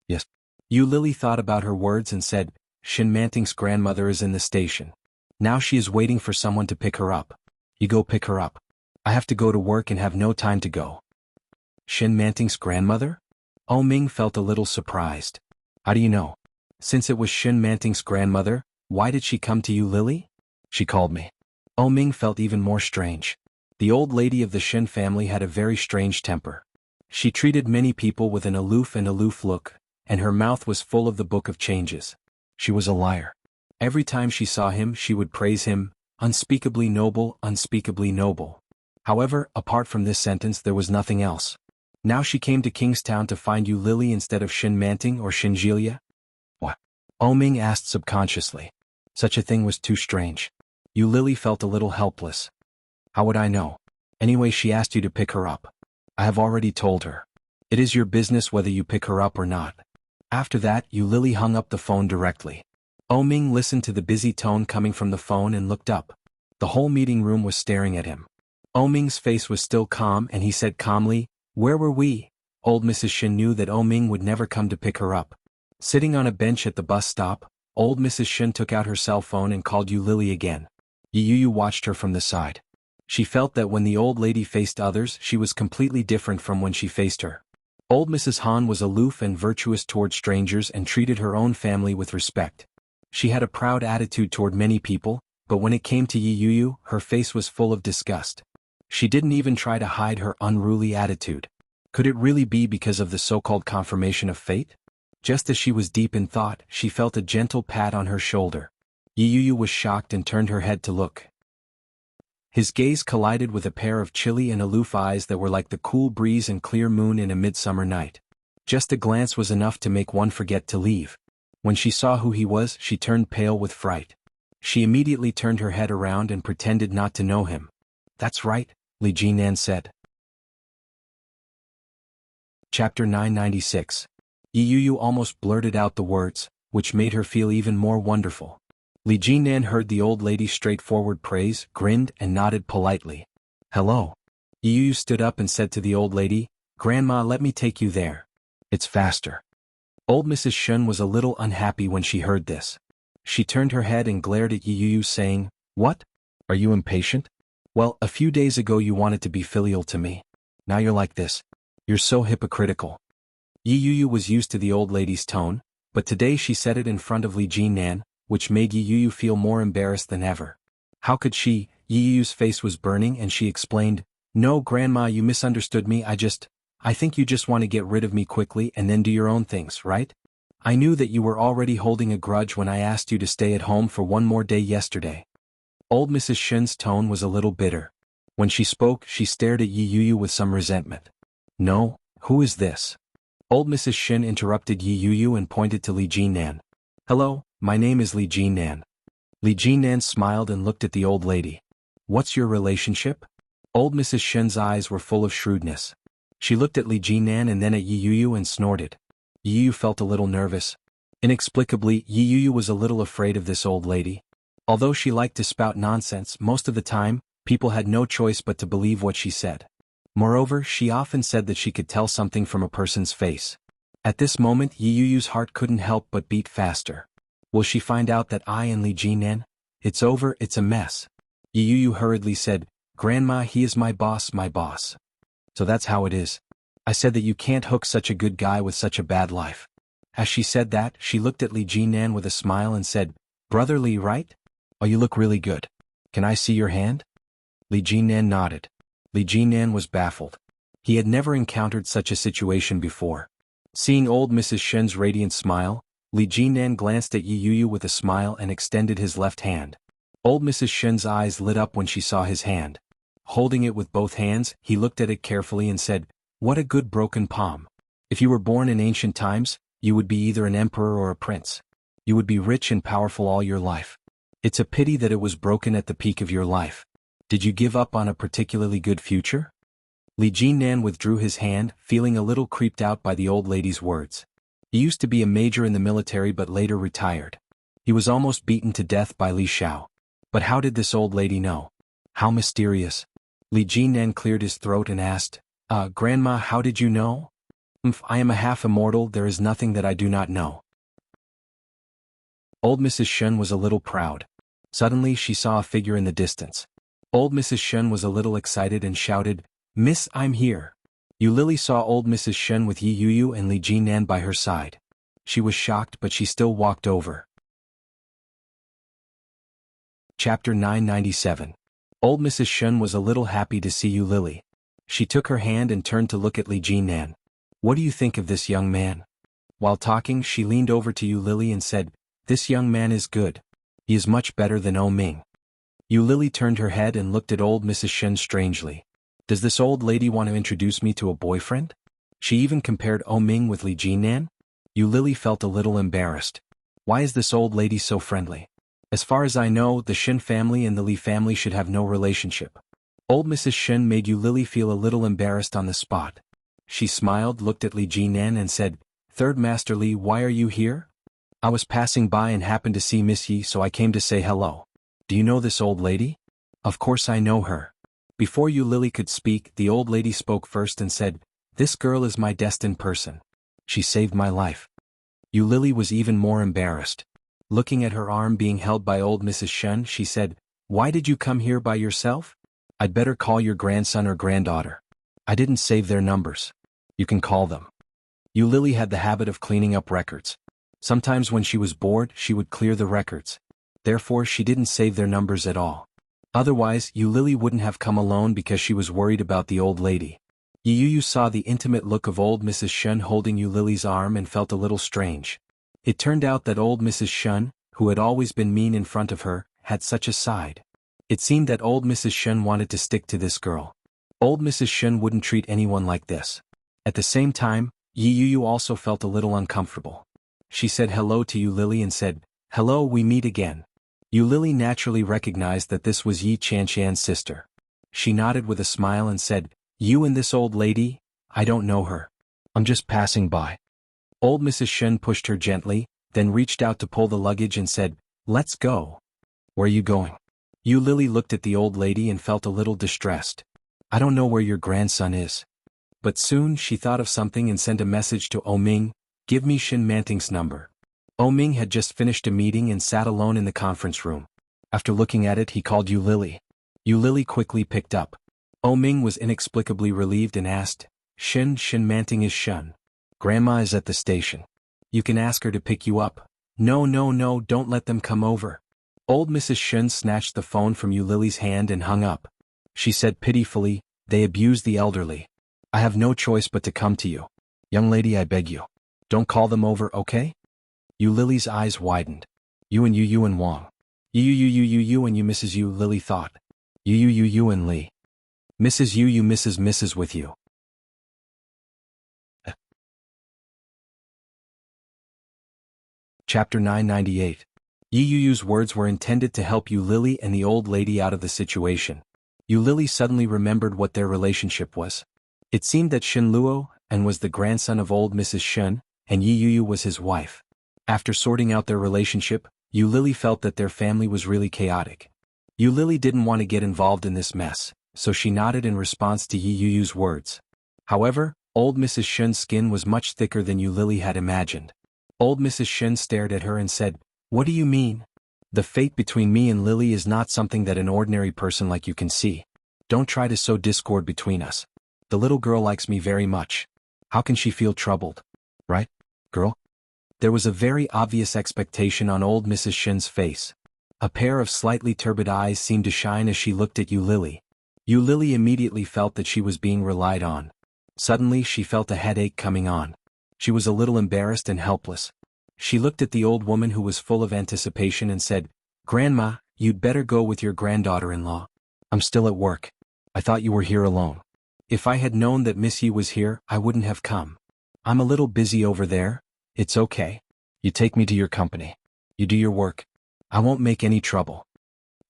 "Yes." Lily thought about her words and said, "Shin Manting's grandmother is in the station. Now she is waiting for someone to pick her up. You go pick her up. I have to go to work and have no time to go." "Shin Manting's grandmother?" O-Ming felt a little surprised. "How do you know? Since it was Shin Manting's grandmother, why did she come to you, Lily?" "She called me." O-Ming felt even more strange. The old lady of the Shin family had a very strange temper. She treated many people with an aloof look, and her mouth was full of the Book of Changes. She was a liar. Every time she saw him, she would praise him, unspeakably noble, unspeakably noble. However, apart from this sentence there was nothing else. Now she came to Kingstown to find Lily instead of Shin Manting or Shin Jilya? What? O-Ming asked subconsciously. Such a thing was too strange. Lily felt a little helpless. "How would I know? Anyway, she asked you to pick her up. I have already told her. It is your business whether you pick her up or not." After that, Lily hung up the phone directly. O-Ming listened to the busy tone coming from the phone and looked up. The whole meeting room was staring at him. O-Ming's face was still calm and he said calmly, "Where were we?" Old Mrs. Shin knew that O-Ming would never come to pick her up. Sitting on a bench at the bus stop, old Mrs. Shin took out her cell phone and called Lily again. Yu watched her from the side. She felt that when the old lady faced others, she was completely different from when she faced her. Old Mrs. Han was aloof and virtuous toward strangers and treated her own family with respect. She had a proud attitude toward many people, but when it came to Yu, her face was full of disgust. She didn't even try to hide her unruly attitude. Could it really be because of the so-called confirmation of fate? Just as she was deep in thought, she felt a gentle pat on her shoulder. Yu was shocked and turned her head to look. His gaze collided with a pair of chilly and aloof eyes that were like the cool breeze and clear moon in a midsummer night. Just a glance was enough to make one forget to leave. When she saw who he was, she turned pale with fright. She immediately turned her head around and pretended not to know him. "That's right," Li Jinan said. Chapter 996. Yu almost blurted out the words, which made her feel even more wonderful. Li Jinan heard the old lady's straightforward praise, grinned and nodded politely. "Hello." Yu stood up and said to the old lady, "Grandma, let me take you there. It's faster." Old Mrs. Shun was a little unhappy when she heard this. She turned her head and glared at Yu saying, "What? Are you impatient? Well, a few days ago you wanted to be filial to me. Now you're like this. You're so hypocritical." Yi Yuyu was used to the old lady's tone, but today she said it in front of Li Jinnan, which made Yi Yuyu feel more embarrassed than ever. How could she? Yi Yuyu's face was burning and she explained, "No, Grandma, you misunderstood me. I think you just want to get rid of me quickly and then do your own things, right? I knew that you were already holding a grudge when I asked you to stay at home for one more day yesterday." Old Mrs. Shen's tone was a little bitter. When she spoke, she stared at Yi Yuyu with some resentment. "No, who is this?" Old Mrs. Shen interrupted Yi Yuyu and pointed to Li Jinnan. "Hello, my name is Li Jinnan." Li Jinnan smiled and looked at the old lady. "What's your relationship?" Old Mrs. Shen's eyes were full of shrewdness. She looked at Li Jinnan and then at Yi Yuyu and snorted. Yi Yuyu felt a little nervous. Inexplicably, Yi Yuyu was a little afraid of this old lady. Although she liked to spout nonsense most of the time, people had no choice but to believe what she said. Moreover, she often said that she could tell something from a person's face. At this moment, Yi Yuyu's heart couldn't help but beat faster. Will she find out that I and Li Jinnan? It's over, it's a mess. Yi Yuyu hurriedly said, "Grandma, he is my boss, my boss. So that's how it is. I said that you can't hook such a good guy with such a bad life." As she said that, she looked at Li Jinnan with a smile and said, "Brother Li, right? Oh, you look really good. Can I see your hand?" Li Jinnan nodded. Li Jinnan was baffled. He had never encountered such a situation before. Seeing old Mrs. Shen's radiant smile, Li Jinnan glanced at Yi Yuyu with a smile and extended his left hand. Old Mrs. Shen's eyes lit up when she saw his hand. Holding it with both hands, he looked at it carefully and said, "What a good broken palm. If you were born in ancient times, you would be either an emperor or a prince. You would be rich and powerful all your life. It's a pity that it was broken at the peak of your life. Did you give up on a particularly good future?" Li Jinnan withdrew his hand, feeling a little creeped out by the old lady's words. He used to be a major in the military but later retired. He was almost beaten to death by Li Xiao. But how did this old lady know? How mysterious. Li Jinnan cleared his throat and asked, Grandma, how did you know?" I am a half-immortal, there is nothing that I do not know." Old Mrs. Shen was a little proud. Suddenly she saw a figure in the distance. Old Mrs. Shen was a little excited and shouted, "Miss, I'm here." Yu Lily saw old Mrs. Shen with Yi Yuyu and Li Jinnan by her side. She was shocked but she still walked over. Chapter 997. Old Mrs. Shen was a little happy to see Yu Lily. She took her hand and turned to look at Li Jinnan. "What do you think of this young man?" While talking, she leaned over to Yu Lily and said, "This young man is good. He is much better than O Ming." Yu Lily turned her head and looked at old Mrs. Shen strangely. Does this old lady want to introduce me to a boyfriend? She even compared O Ming with Li Jinnan? Yu Lily felt a little embarrassed. Why is this old lady so friendly? As far as I know, the Shen family and the Li family should have no relationship. Old Mrs. Shen made Yu Lily feel a little embarrassed on the spot. She smiled, looked at Li Jinnan and said, "Third Master Li, why are you here?" "I was passing by and happened to see Miss Yi, so I came to say hello." "Do you know this old lady?" "Of course I know her." Before Yu Lily could speak, the old lady spoke first and said, "This girl is my destined person. She saved my life." Yu Lily was even more embarrassed. Looking at her arm being held by old Mrs. Shen, she said, "Why did you come here by yourself? I'd better call your grandson or granddaughter. I didn't save their numbers." "You can call them." Yu Lily had the habit of cleaning up records. Sometimes when she was bored, she would clear the records. Therefore she didn't save their numbers at all. Otherwise, Yu Lily wouldn't have come alone because she was worried about the old lady. Yu Yu saw the intimate look of old Mrs. Shen holding Yu Lily's arm and felt a little strange. It turned out that old Mrs. Shen, who had always been mean in front of her, had such a side. It seemed that old Mrs. Shen wanted to stick to this girl. Old Mrs. Shen wouldn't treat anyone like this. At the same time, Yi Yu also felt a little uncomfortable. She said hello to Yu Lily and said, "Hello, we meet again." Yu Lily naturally recognized that this was Yi Chanshan's sister. She nodded with a smile and said, "You and this old lady? I don't know her. I'm just passing by." Old Mrs. Shen pushed her gently, then reached out to pull the luggage and said, "Let's go." "Where are you going?" Yu Lily looked at the old lady and felt a little distressed. "I don't know where your grandson is." But soon she thought of something and sent a message to O Ming, "Give me Shin Manting's number." O Ming had just finished a meeting and sat alone in the conference room. After looking at it, he called Yu Lily. Yu Lily quickly picked up. O Ming was inexplicably relieved and asked, Shin Manting is Shun." Grandma is at the station. You can ask her to pick you up. No, no, no, don't let them come over. Old Mrs. Shun snatched the phone from Yu Lily's hand and hung up. She said pitifully, they abuse the elderly. I have no choice but to come to you. Young lady, I beg you. Don't call them over, okay? Yu Lily's eyes widened. You and Wang. You and you Mrs. Yu, Lily thought. You and Lee. Mrs. Yu Mrs. with you. Chapter 998. Yu's words were intended to help Yu Lily and the old lady out of the situation. Yu Lily suddenly remembered what their relationship was. It seemed that Shen Luo and was the grandson of old Mrs. Shun, and Yu was his wife. After sorting out their relationship, Yu Lily felt that their family was really chaotic. Yu Lily didn't want to get involved in this mess, so she nodded in response to Yu's words. However, old Mrs. Shun's skin was much thicker than Yu Lily had imagined. Old Mrs. Shun stared at her and said, "What do you mean? The fate between me and Lily is not something that an ordinary person like you can see. Don't try to sow discord between us. The little girl likes me very much. How can she feel troubled? Right, girl?" There was a very obvious expectation on old Mrs. Shun's face. A pair of slightly turbid eyes seemed to shine as she looked at Yu Lily. Yu Lily immediately felt that she was being relied on. Suddenly she felt a headache coming on. She was a little embarrassed and helpless. She looked at the old woman who was full of anticipation and said, "Grandma, you'd better go with your granddaughter-in-law. I'm still at work. I thought you were here alone. If I had known that Miss Yi was here, I wouldn't have come. I'm a little busy over there. It's okay. You take me to your company. You do your work. I won't make any trouble."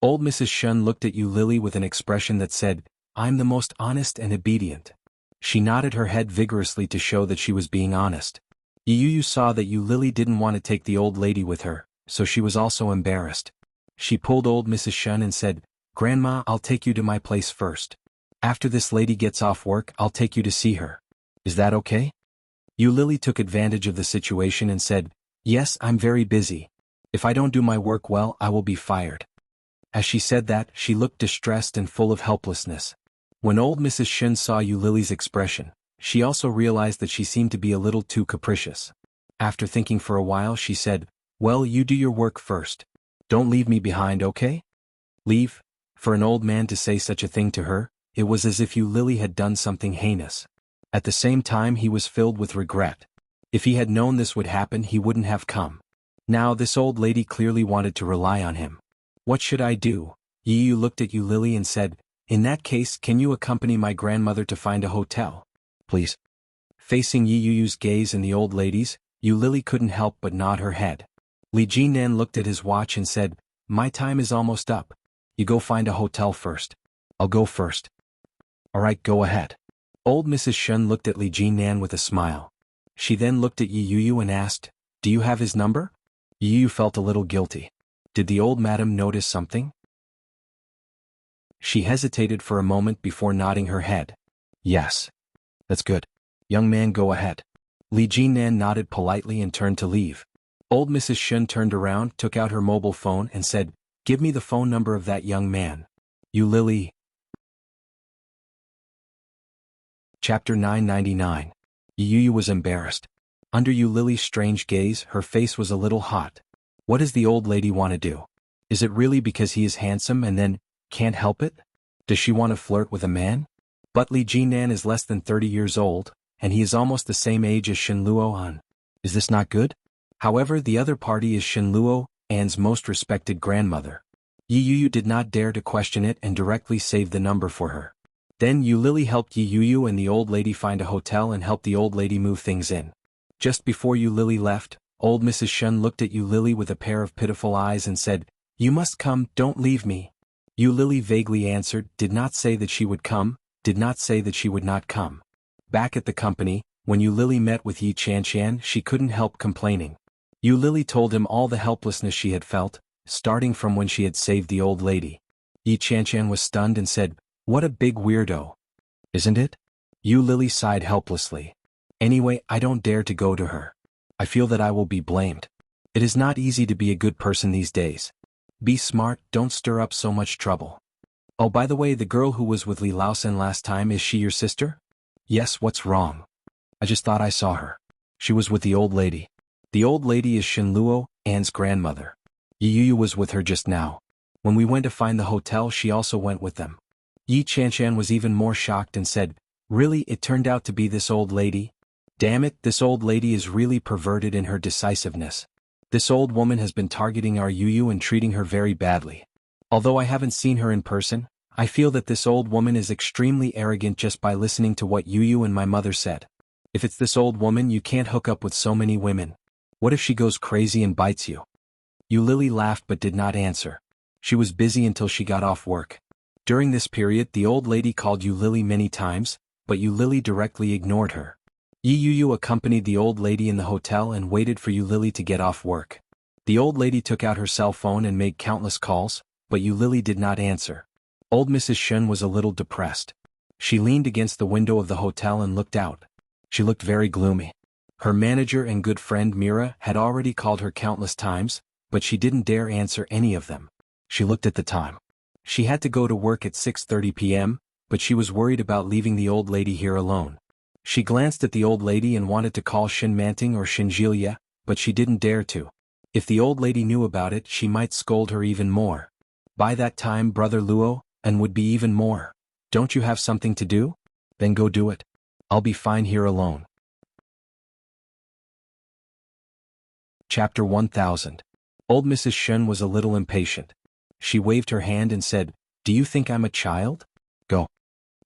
Old Mrs. Shun looked at Yu Lily with an expression that said, "I'm the most honest and obedient." She nodded her head vigorously to show that she was being honest. Yu saw that Yu Lily didn't want to take the old lady with her, so she was also embarrassed. She pulled old Mrs. Shun and said, "Grandma, I'll take you to my place first. After this lady gets off work, I'll take you to see her. Is that okay?" Yu Lily took advantage of the situation and said, "Yes, I'm very busy. If I don't do my work well, I will be fired." As she said that, she looked distressed and full of helplessness. When old Mrs. Shun saw Yu Lily's expression, she also realized that she seemed to be a little too capricious. After thinking for a while, she said, "Well, you do your work first. Don't leave me behind, okay?" Leave? For an old man to say such a thing to her, it was as if Yu Lily had done something heinous. At the same time, he was filled with regret. If he had known this would happen, he wouldn't have come. Now this old lady clearly wanted to rely on him. What should I do? Yu looked at Yu Lily and said, "In that case, can you accompany my grandmother to find a hotel? Please." Facing Yu's gaze and the old lady's, Yu Lily couldn't help but nod her head. Li Jinan looked at his watch and said, "My time is almost up. You go find a hotel first. I'll go first." "Alright, go ahead." Old Mrs. Shun looked at Li Jinan with a smile. She then looked at Yu and asked, "Do you have his number?" Yu felt a little guilty. Did the old madam notice something? She hesitated for a moment before nodding her head. "Yes. That's good. Young man, go ahead." Li Jinan nodded politely and turned to leave. Old Mrs. Shun turned around, took out her mobile phone and said, "Give me the phone number of that young man." Yu Lily. Chapter 999. Yu was embarrassed. Under Yu Lily's strange gaze, her face was a little hot. What does the old lady want to do? Is it really because he is handsome and then can't help it? Does she want to flirt with a man? But Li Jinan is less than 30 years old, and he is almost the same age as Shen Luo An. Is this not good? However, the other party is Shen Luo An's most respected grandmother. Yu did not dare to question it and directly saved the number for her. Then Yu Lily helped Yu and the old lady find a hotel and helped the old lady move things in. Just before Yu Lily left, old Mrs. Shun looked at Yu Lily with a pair of pitiful eyes and said, "You must come, don't leave me." Yu Lily vaguely answered, did not say that she would come, did not say that she would not come. Back at the company, when Yu Lily met with Yi Chanshan, she couldn't help complaining. Yu Lily told him all the helplessness she had felt, starting from when she had saved the old lady. Yi Chanshan was stunned and said, "What a big weirdo. Isn't it?" Yu Lily sighed helplessly. "Anyway, I don't dare to go to her. I feel that I will be blamed. It is not easy to be a good person these days. Be smart, don't stir up so much trouble. Oh, by the way, the girl who was with Li Laosen last time, is she your sister?" "Yes, what's wrong? I just thought I saw her." She was with the old lady. The old lady is Shinluo, Anne's grandmother. Yi Yu was with her just now. When we went to find the hotel, she also went with them. Yi Chanshan was even more shocked and said, "Really, it turned out to be this old lady? Damn it, this old lady is really perverted in her decisiveness. This old woman has been targeting our Yu Yu and treating her very badly. Although I haven't seen her in person, I feel that this old woman is extremely arrogant just by listening to what Yu Yu and my mother said. If it's this old woman, you can't hook up with so many women. What if she goes crazy and bites you?" Yu Lily laughed but did not answer. She was busy until she got off work. During this period, the old lady called Yu Lily many times, but Yu Lily directly ignored her. Yu Yu accompanied the old lady in the hotel and waited for Yu Lily to get off work. The old lady took out her cell phone and made countless calls, but Yu Lily did not answer. Old Mrs. Shun was a little depressed. She leaned against the window of the hotel and looked out. She looked very gloomy. Her manager and good friend Mira had already called her countless times, but she didn't dare answer any of them. She looked at the time. She had to go to work at 6:30 p.m., but she was worried about leaving the old lady here alone. She glanced at the old lady and wanted to call Shin Manting or Shin Jilya, but she didn't dare to. If the old lady knew about it, she might scold her even more. By that time, Brother Luo, and would be even more. "Don't you have something to do? Then go do it. I'll be fine here alone." Chapter 1000. Old Mrs. Shun was a little impatient. She waved her hand and said, "Do you think I'm a child? Go."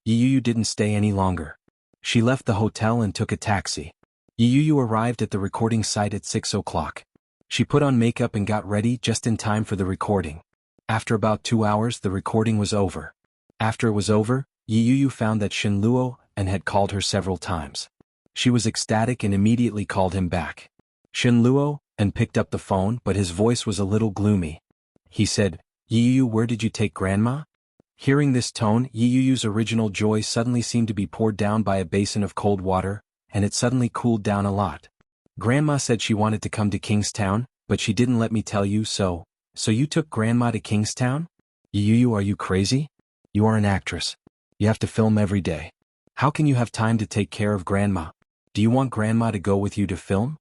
Yi Yu didn't stay any longer. She left the hotel and took a taxi. Yi Yu arrived at the recording site at 6 o'clock. She put on makeup and got ready just in time for the recording. After about 2 hours, the recording was over. After it was over, Yi Yu found that Shin Luo and had called her several times. She was ecstatic and immediately called him back. Shin Luo and picked up the phone, but his voice was a little gloomy. He said, "Yi Yu, where did you take Grandma?" Hearing this tone, Yi Yu's original joy suddenly seemed to be poured down by a basin of cold water, and it suddenly cooled down a lot. "Grandma said she wanted to come to Kingstown, but she didn't let me tell you so. So you took Grandma to Kingstown? Yi Yu, are you crazy? You are an actress. You have to film every day. How can you have time to take care of Grandma? Do you want Grandma to go with you to film?"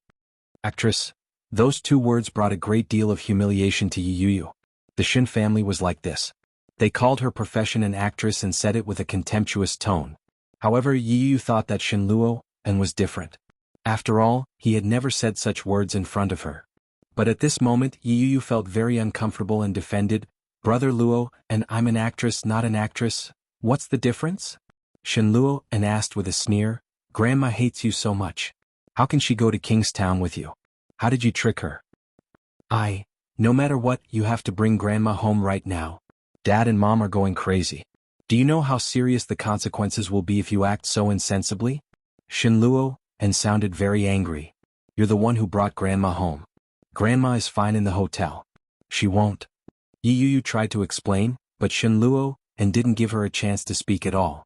Actress. Those two words brought a great deal of humiliation to Yi Yu. The Shin family was like this. They called her profession an actress and said it with a contemptuous tone. However, Yi Yu thought that Shin Luo and was different. After all, he had never said such words in front of her. But at this moment, Yi Yu felt very uncomfortable and defended, "Brother Luo, and I'm an actress, not an actress. What's the difference?" Shin Luo and asked with a sneer, "Grandma hates you so much. How can she go to Kingstown with you? How did you trick her?" No matter what, you have to bring Grandma home right now. Dad and Mom are going crazy. Do you know how serious the consequences will be if you act so insensibly?" Shin Luo and sounded very angry. "You're the one who brought Grandma home. Grandma is fine in the hotel. She won't." Yi Yu tried to explain, but Shin Luo and didn't give her a chance to speak at all.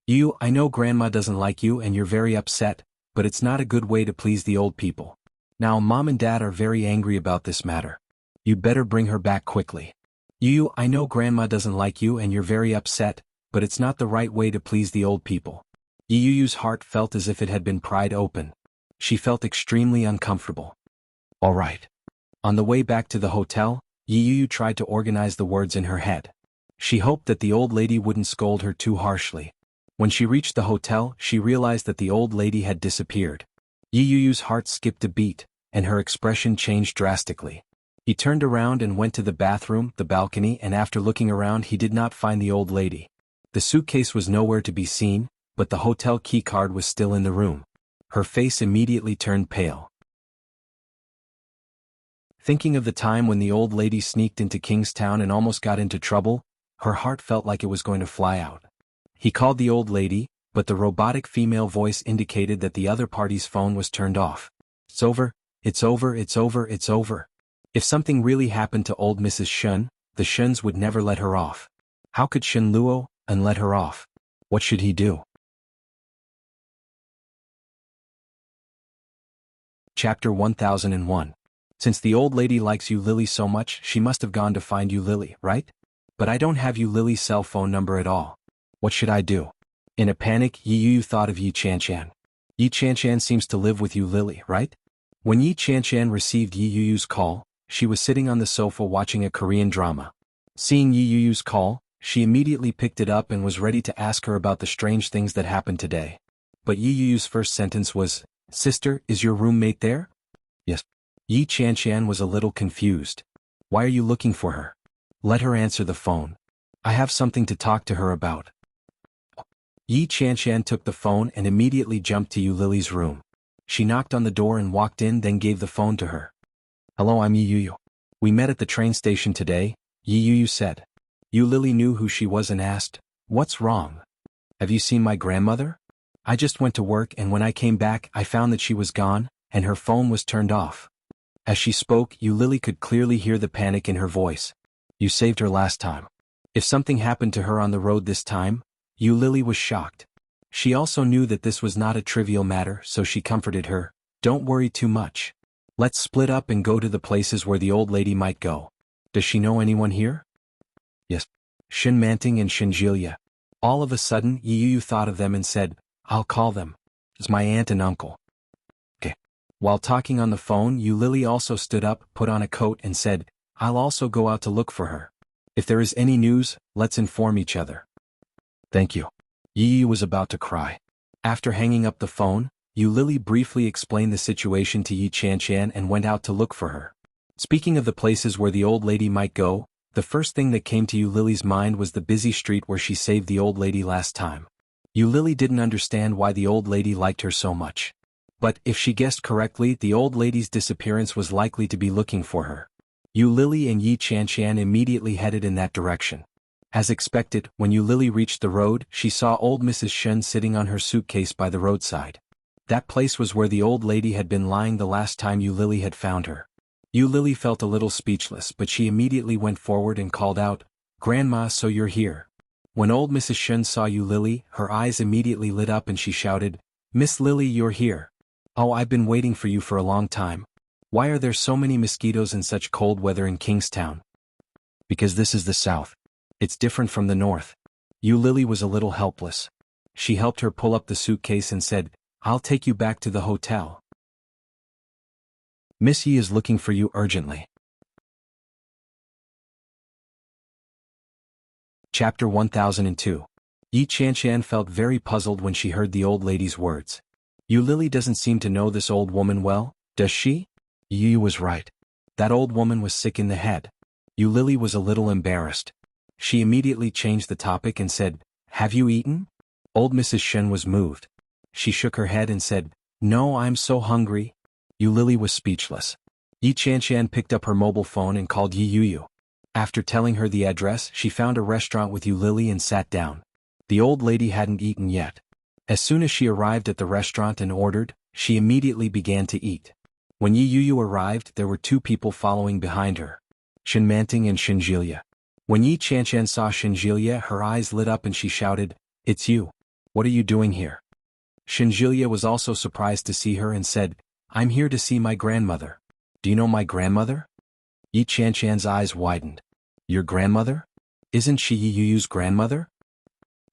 "You, I know Grandma doesn't like you and you're very upset, but it's not a good way to please the old people. Now Mom and Dad are very angry about this matter. You'd better bring her back quickly. You, I know Grandma doesn't like you and you're very upset, but it's not the right way to please the old people." Yi Yu's heart felt as if it had been pried open. She felt extremely uncomfortable. All right. On the way back to the hotel, Yi Yu tried to organize the words in her head. She hoped that the old lady wouldn't scold her too harshly. When she reached the hotel, she realized that the old lady had disappeared. Yi Yu's heart skipped a beat, and her expression changed drastically. He turned around and went to the bathroom, the balcony, and after looking around he did not find the old lady. The suitcase was nowhere to be seen, but the hotel key card was still in the room. Her face immediately turned pale. Thinking of the time when the old lady sneaked into Kingstown and almost got into trouble, her heart felt like it was going to fly out. He called the old lady, but the robotic female voice indicated that the other party's phone was turned off. "It's over, it's over, it's over, it's over." If something really happened to old Mrs. Shun, the Shuns would never let her off. How could Shin Luo and let her off? What should he do? Chapter 1001. Since the old lady likes Yu Lily so much, she must have gone to find Yu Lily, right? But I don't have Yu Lily's cell phone number at all. What should I do? In a panic, Yi Yu thought of Yi Chanshan. Yi Chanshan seems to live with you, Lily, right? When Yi Chanshan received Yi Yuyu's call, she was sitting on the sofa watching a Korean drama. Seeing Yi Yuyu's call, she immediately picked it up and was ready to ask her about the strange things that happened today. But Yi Yuyu's first sentence was, "Sister, is your roommate there?" "Yes." Yi Chanshan was a little confused. "Why are you looking for her? Let her answer the phone. I have something to talk to her about." Yi Chanshan took the phone and immediately jumped to Yu Lily's room. She knocked on the door and walked in, then gave the phone to her. "Hello, I'm Yi Yuyu. We met at the train station today," Yi Yuyu said. Yu Lily knew who she was and asked, "What's wrong? Have you seen my grandmother? I just went to work and when I came back I found that she was gone, and her phone was turned off." As she spoke, Yu Lily could clearly hear the panic in her voice. "You saved her last time. If something happened to her on the road this time?" Yu Lily was shocked. She also knew that this was not a trivial matter, so she comforted her. "Don't worry too much. Let's split up and go to the places where the old lady might go. Does she know anyone here?" "Yes. Shin Manting and Shin Jilya." All of a sudden, Yi Yuyu thought of them and said, "I'll call them. It's my aunt and uncle." "Okay." While talking on the phone, Yu Lily also stood up, put on a coat and said, "I'll also go out to look for her. If there is any news, let's inform each other." "Thank you." Yi Yu was about to cry. After hanging up the phone, Yu Lily briefly explained the situation to Yi Chanshan and went out to look for her. Speaking of the places where the old lady might go, the first thing that came to Yu Lily's mind was the busy street where she saved the old lady last time. Yu Lily didn't understand why the old lady liked her so much. But, if she guessed correctly, the old lady's disappearance was likely to be looking for her. Yu Lily and Yi Chanshan immediately headed in that direction. As expected, when Yu Lily reached the road, she saw old Mrs. Shen sitting on her suitcase by the roadside. That place was where the old lady had been lying the last time Yu Lily had found her. Yu Lily felt a little speechless, but she immediately went forward and called out, "Grandma, so you're here." When old Mrs. Shen saw Yu Lily, her eyes immediately lit up and she shouted, "Miss Lily, you're here. Oh, I've been waiting for you for a long time. Why are there so many mosquitoes in such cold weather in Kingstown?" "Because this is the South. It's different from the North." Yu Lily was a little helpless. She helped her pull up the suitcase and said, "I'll take you back to the hotel. Miss Yi is looking for you urgently." Chapter 1002. Yi Chanshan felt very puzzled when she heard the old lady's words. Yu Lily doesn't seem to know this old woman well, does she? Yu was right. That old woman was sick in the head. Yu Lily was a little embarrassed. She immediately changed the topic and said, "Have you eaten?" Old Mrs. Shen was moved. She shook her head and said, "No, I'm so hungry." Yu Lily was speechless. Yi Chanshan picked up her mobile phone and called Yi Yuyu. After telling her the address, she found a restaurant with Yu Lily and sat down. The old lady hadn't eaten yet. As soon as she arrived at the restaurant and ordered, she immediately began to eat. When Yi Yuyu arrived, there were two people following behind her. Shin Manting and Shin Jilya. When Yi Chanshan saw Shin Jilya, her eyes lit up and she shouted, "It's you. What are you doing here?" Shin Jilya was also surprised to see her and said, "I'm here to see my grandmother." "Do you know my grandmother?" Yi Chanshan's eyes widened. "Your grandmother? Isn't she Yi Yuyu's grandmother?"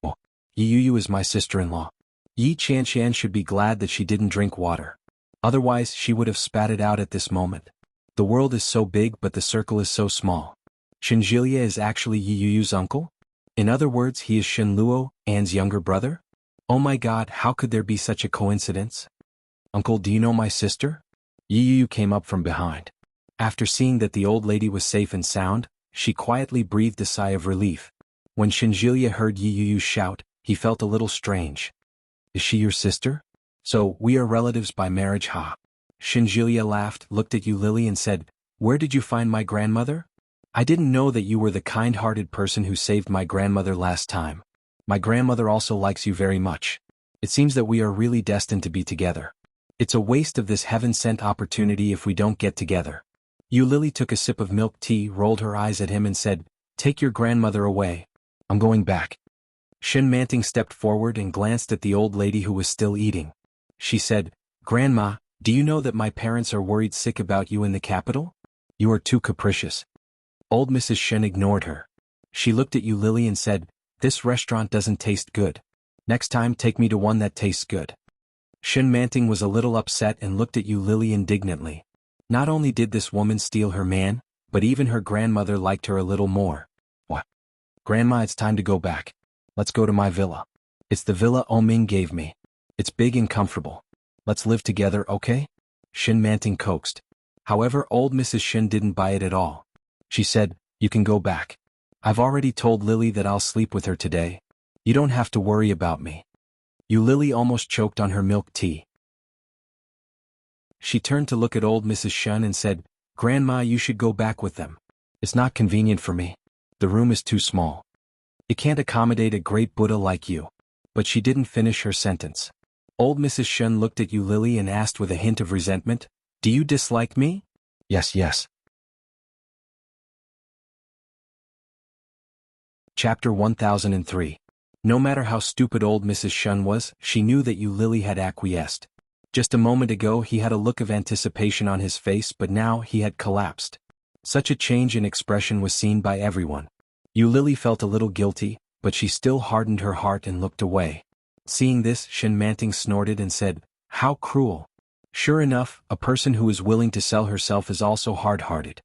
"Oh, Yi Yuyu is my sister-in-law." Yi Chanshan should be glad that she didn't drink water. Otherwise she would have spat it out at this moment. The world is so big but the circle is so small. Shin Jilya is actually Yi Yuyu's uncle? In other words, he is Shin Luo, Anne's younger brother? Oh my god, how could there be such a coincidence? "Uncle, do you know my sister?" Yi Yuyu came up from behind. After seeing that the old lady was safe and sound, she quietly breathed a sigh of relief. When Shin Jilya heard Yi Yuyu shout, he felt a little strange. "Is she your sister? So, we are relatives by marriage, ha?" Shin Jilya laughed, looked at Yu Lily and said, "Where did you find my grandmother? I didn't know that you were the kind-hearted person who saved my grandmother last time. My grandmother also likes you very much. It seems that we are really destined to be together. It's a waste of this heaven-sent opportunity if we don't get together." Yu Lily took a sip of milk tea, rolled her eyes at him and said, "Take your grandmother away. I'm going back." Shin Manting stepped forward and glanced at the old lady who was still eating. She said, "Grandma, do you know that my parents are worried sick about you in the capital? You are too capricious." Old Mrs. Shen ignored her. She looked at Yu Lily and said, "This restaurant doesn't taste good. Next time take me to one that tastes good." Shin Manting was a little upset and looked at Yu Lily indignantly. Not only did this woman steal her man, but even her grandmother liked her a little more. What? Grandma, it's time to go back. Let's go to my villa. It's the villa Ming gave me. It's big and comfortable. Let's live together, okay? Shin Manting coaxed. However, old Mrs. Shin didn't buy it at all. She said, you can go back. I've already told Lily that I'll sleep with her today. You don't have to worry about me. Yu Lily almost choked on her milk tea. She turned to look at old Mrs. Shun and said, Grandma, you should go back with them. It's not convenient for me. The room is too small. It can't accommodate a great Buddha like you. But she didn't finish her sentence. Old Mrs. Shun looked at Yu Lily and asked with a hint of resentment, Do you dislike me? Yes. Chapter 1003. No matter how stupid old Mrs. Shun was, she knew that Yu Lily had acquiesced. Just a moment ago he had a look of anticipation on his face, but now he had collapsed. Such a change in expression was seen by everyone. Yu Lily felt a little guilty, but she still hardened her heart and looked away. Seeing this, Shin Manting snorted and said, How cruel. Sure enough, a person who is willing to sell herself is also hard-hearted.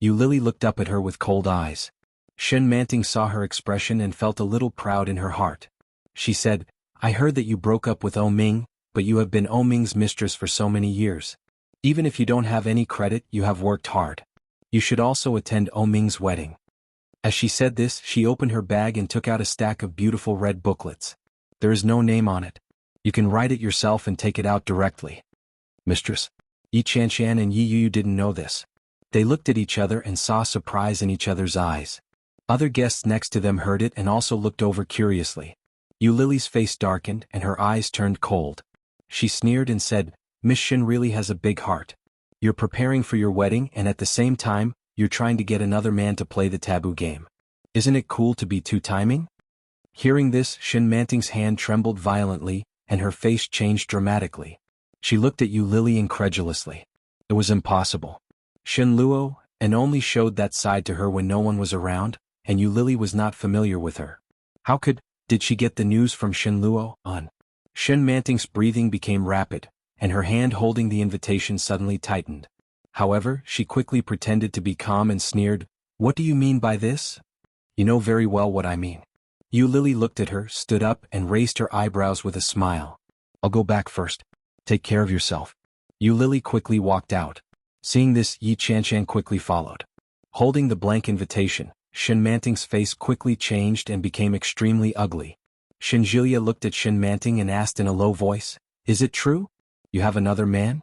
Yu Lily looked up at her with cold eyes. Shin Manting saw her expression and felt a little proud in her heart. She said, I heard that you broke up with Ming, but you have been Ming's mistress for so many years. Even if you don't have any credit, you have worked hard. You should also attend Ming's wedding. As she said this, she opened her bag and took out a stack of beautiful red booklets. There is no name on it. You can write it yourself and take it out directly. Mistress, Yi Chanshan and Yi Yu didn't know this. They looked at each other and saw surprise in each other's eyes. Other guests next to them heard it and also looked over curiously. Yu Lily's face darkened and her eyes turned cold. She sneered and said, Miss Shin really has a big heart. You're preparing for your wedding and at the same time, you're trying to get another man to play the taboo game. Isn't it cool to be two-timing? Hearing this, Shin Manting's hand trembled violently, and her face changed dramatically. She looked at Yu Lily incredulously. It was impossible. Shin Luo, and only showed that side to her when no one was around, and Yu Lily was not familiar with her. Did she get the news from Shin Luo? Shin Manting's breathing became rapid, and her hand holding the invitation suddenly tightened. However, she quickly pretended to be calm and sneered, What do you mean by this? You know very well what I mean. Yu Lily looked at her, stood up, and raised her eyebrows with a smile. I'll go back first. Take care of yourself. Yu Lily quickly walked out. Seeing this, Yi Chanshan quickly followed. Holding the blank invitation, Shin Manting's face quickly changed and became extremely ugly. Shin Jilya looked at Shin Manting and asked in a low voice, Is it true? You have another man?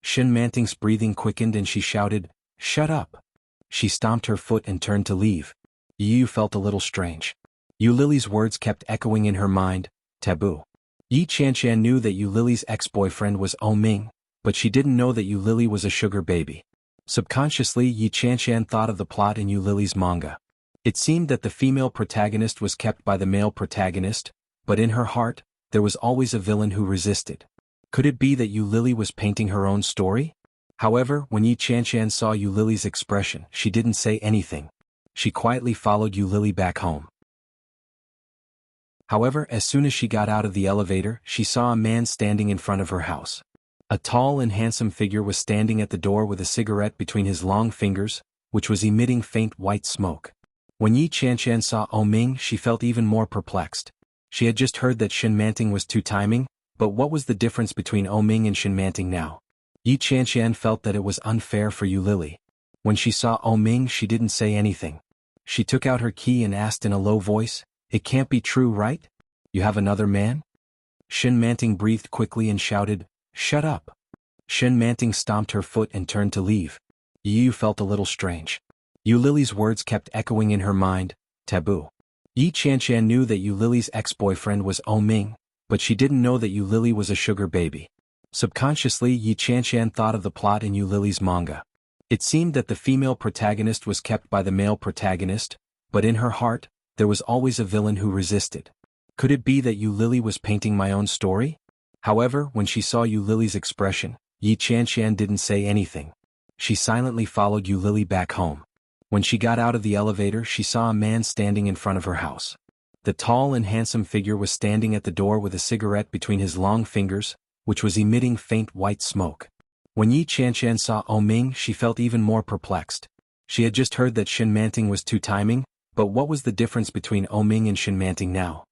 Shin Manting's breathing quickened and she shouted, Shut up. She stomped her foot and turned to leave. Yu felt a little strange. Yu Lily's words kept echoing in her mind, taboo. Yi Chanshan knew that Yu Lily's ex-boyfriend was Ming, but she didn't know that Yu Lily was a sugar baby. Subconsciously, Yi Chanshan thought of the plot in Yu Lily's manga. It seemed that the female protagonist was kept by the male protagonist, but in her heart, there was always a villain who resisted. Could it be that Yu Lily was painting her own story? However, when Yi Chanshan saw Yu Lily's expression, she didn't say anything. She quietly followed Yu Lily back home. However, as soon as she got out of the elevator, she saw a man standing in front of her house. A tall and handsome figure was standing at the door with a cigarette between his long fingers, which was emitting faint white smoke. When Yi Chanshan saw Ming, she felt even more perplexed. She had just heard that Shin Manting was two-timing, but what was the difference between Ming and Shin Manting now? Yi Chanshan felt that it was unfair for Yu Lily. When she saw Ming, she didn't say anything. She took out her key and asked in a low voice, It can't be true, right? You have another man? Shin Manting breathed quickly and shouted, Shut up. Shin Manting stomped her foot and turned to leave. Yu felt a little strange. Yu Lily's words kept echoing in her mind, taboo. Yi Chanshan knew that Yu Lily's ex-boyfriend was Ming, but she didn't know that Yu Lily was a sugar baby. Subconsciously, Yi Chanshan thought of the plot in Yu Lily's manga. It seemed that the female protagonist was kept by the male protagonist, but in her heart, there was always a villain who resisted. Could it be that Yu Lily was painting my own story? However, when she saw Yu Lily's expression, Yi Chanshan didn't say anything. She silently followed Yu Lily back home. When she got out of the elevator, she saw a man standing in front of her house. The tall and handsome figure was standing at the door with a cigarette between his long fingers, which was emitting faint white smoke. When Yi Qianshan saw Ming, she felt even more perplexed. She had just heard that Shin Manting was two timing, but what was the difference between Ming and Shin Manting now?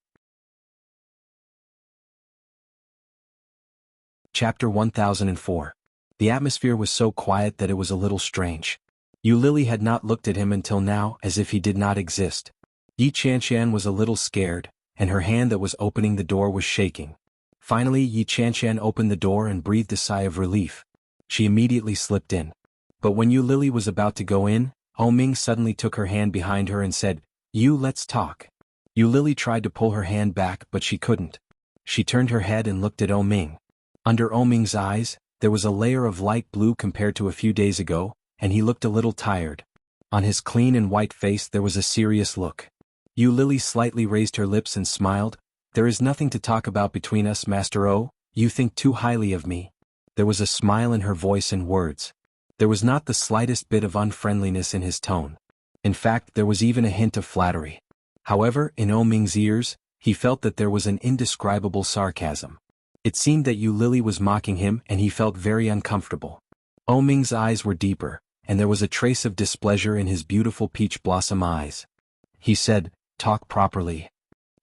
Chapter 1004. The atmosphere was so quiet that it was a little strange. Yu Lily had not looked at him until now, as if he did not exist. Yi Qianshan was a little scared, and her hand that was opening the door was shaking. Finally Yi Qianshan opened the door and breathed a sigh of relief. She immediately slipped in. But when Yu Lily was about to go in, Ming suddenly took her hand behind her and said, Let's talk." Yu Lily tried to pull her hand back but she couldn't. She turned her head and looked at Ming. Under Ming's eyes, there was a layer of light blue compared to a few days ago, and he looked a little tired. On his clean and white face there was a serious look. Yu Lily slightly raised her lips and smiled. "There is nothing to talk about between us, Master O. You think too highly of me." There was a smile in her voice and words. There was not the slightest bit of unfriendliness in his tone. In fact, there was even a hint of flattery. However, in Ming's ears, he felt that there was an indescribable sarcasm. It seemed that Yu Lily was mocking him and he felt very uncomfortable. Ming's eyes were deeper, and there was a trace of displeasure in his beautiful peach blossom eyes. He said, "Talk properly.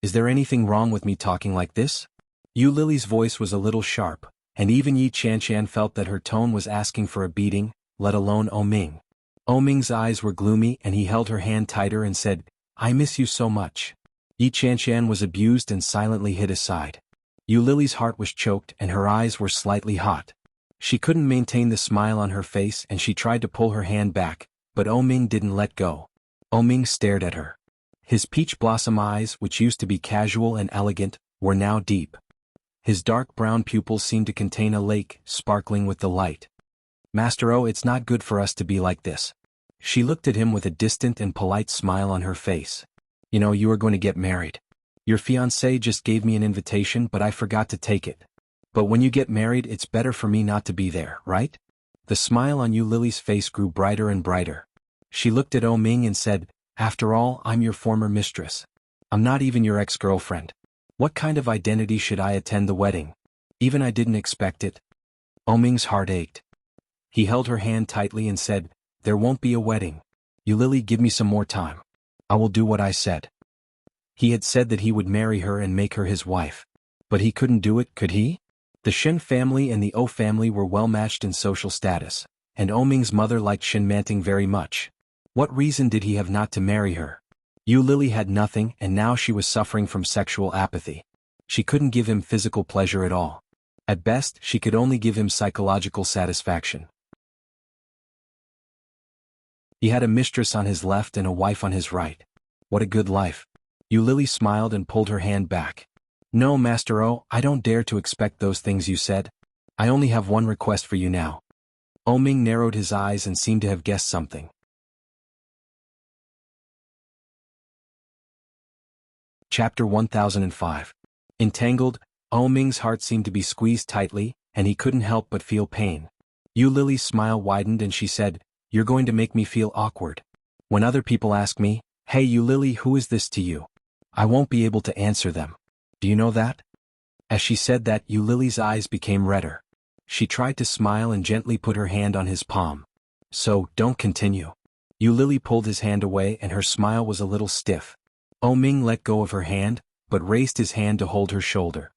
Is there anything wrong with me talking like this?" Yu Lily's voice was a little sharp, and even Yi Qianshan felt that her tone was asking for a beating, let alone Ming. Ming's eyes were gloomy and he held her hand tighter and said, "I miss you so much." Yi Qianshan was abused and silently hid aside. Yu Lily's heart was choked and her eyes were slightly hot. She couldn't maintain the smile on her face and she tried to pull her hand back, but Ming didn't let go. Ming stared at her. His peach blossom eyes, which used to be casual and elegant, were now deep. His dark brown pupils seemed to contain a lake, sparkling with the light. "Master O, it's not good for us to be like this." She looked at him with a distant and polite smile on her face. You are going to get married. Your fiancé just gave me an invitation but I forgot to take it. But when you get married it's better for me not to be there, right?" The smile on Yu Lily's face grew brighter and brighter. She looked at Ming and said, "After all, I'm your former mistress. I'm not even your ex-girlfriend. What kind of identity should I attend the wedding? Even I didn't expect it." Ming's heart ached. He held her hand tightly and said, "There won't be a wedding. Yu Lily, give me some more time. I will do what I said." He had said that he would marry her and make her his wife. But he couldn't do it, could he? The Shen family and the O family were well matched in social status, and Ming's mother liked Shin Manting very much. What reason did he have not to marry her? Yu Lily had nothing and now she was suffering from sexual apathy. She couldn't give him physical pleasure at all. At best, she could only give him psychological satisfaction. He had a mistress on his left and a wife on his right. What a good life. Yu Lily smiled and pulled her hand back. "No, Master O, I don't dare to expect those things you said. I only have one request for you now." Ming narrowed his eyes and seemed to have guessed something. Chapter 1005. Entangled, Ming's heart seemed to be squeezed tightly, and he couldn't help but feel pain. Yu Lily's smile widened and she said, "You're going to make me feel awkward. When other people ask me, 'Hey Yu Lily, who is this to you?' I won't be able to answer them. Do you know that?" As she said that, Yu Lily's eyes became redder. She tried to smile and gently put her hand on his palm. "So, don't continue." Yu Lily pulled his hand away and her smile was a little stiff. Ming let go of her hand, but raised his hand to hold her shoulder.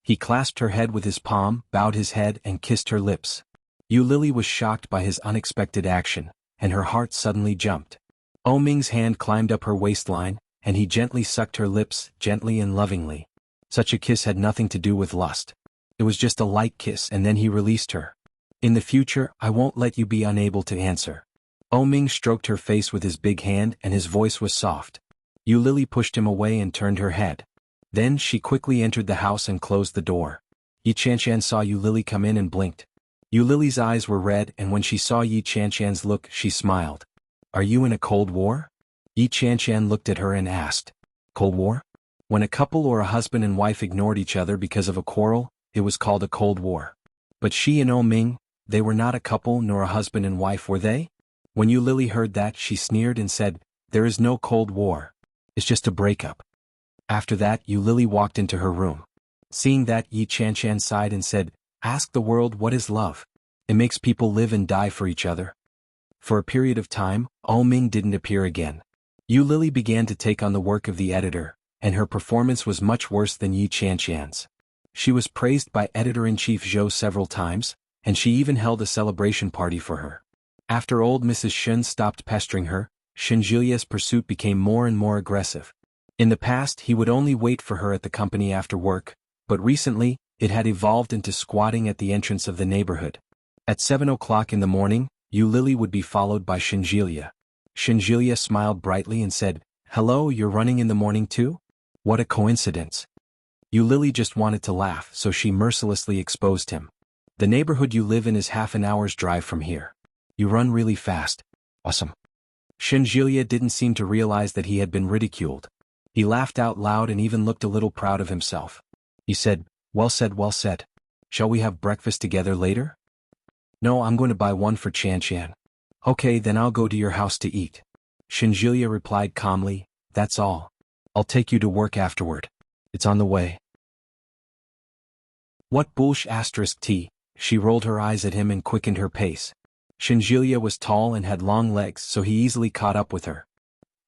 He clasped her head with his palm, bowed his head and kissed her lips. Yu Lily was shocked by his unexpected action, and her heart suddenly jumped. Ming's hand climbed up her waistline, and he gently sucked her lips, gently and lovingly. Such a kiss had nothing to do with lust. It was just a light kiss and then he released her. "In the future, I won't let you be unable to answer." Ming stroked her face with his big hand and his voice was soft. Yu Lily pushed him away and turned her head. Then she quickly entered the house and closed the door. Yi Qianshan saw Yu Lily come in and blinked. Yu Lily's eyes were red and when she saw Yi Qianshan's look she smiled. "Are you in a cold war?" Yi Qianshan looked at her and asked. "Cold war?" When a couple or a husband and wife ignored each other because of a quarrel, it was called a cold war. But she and Ming, they were not a couple nor a husband and wife, were they? When Yu Lily heard that, she sneered and said, "There is no cold war. It's just a breakup." After that, Yu Lily walked into her room. Seeing that, Yi Qianshan sighed and said, Ask the world what is love. It makes people live and die for each other. For a period of time, Ming didn't appear again. Yu Lili began to take on the work of the editor, and her performance was much worse than Yi Qianqian's. She was praised by editor-in-chief Zhou several times, and she even held a celebration party for her. After old Mrs. Shun stopped pestering her, Shenjilia's pursuit became more and more aggressive. In the past he would only wait for her at the company after work, but recently, it had evolved into squatting at the entrance of the neighborhood. At 7 o'clock in the morning, Yu Lili would be followed by Shenjilia. Shenjilia smiled brightly and said, "Hello, you're running in the morning too? What a coincidence." Yu Lili just wanted to laugh, so she mercilessly exposed him. "The neighborhood you live in is half an hour's drive from here. You run really fast. Awesome." Shenjilia didn't seem to realize that he had been ridiculed. He laughed out loud and even looked a little proud of himself. He said, well said, well said. Shall we have breakfast together later?" "No, I'm going to buy one for Qianqian." "Okay, then I'll go to your house to eat." Shenjilia replied calmly, "That's all. I'll take you to work afterward. It's on the way." "What bullsh asterisk t?" She rolled her eyes at him and quickened her pace. Shenjilia was tall and had long legs, so he easily caught up with her.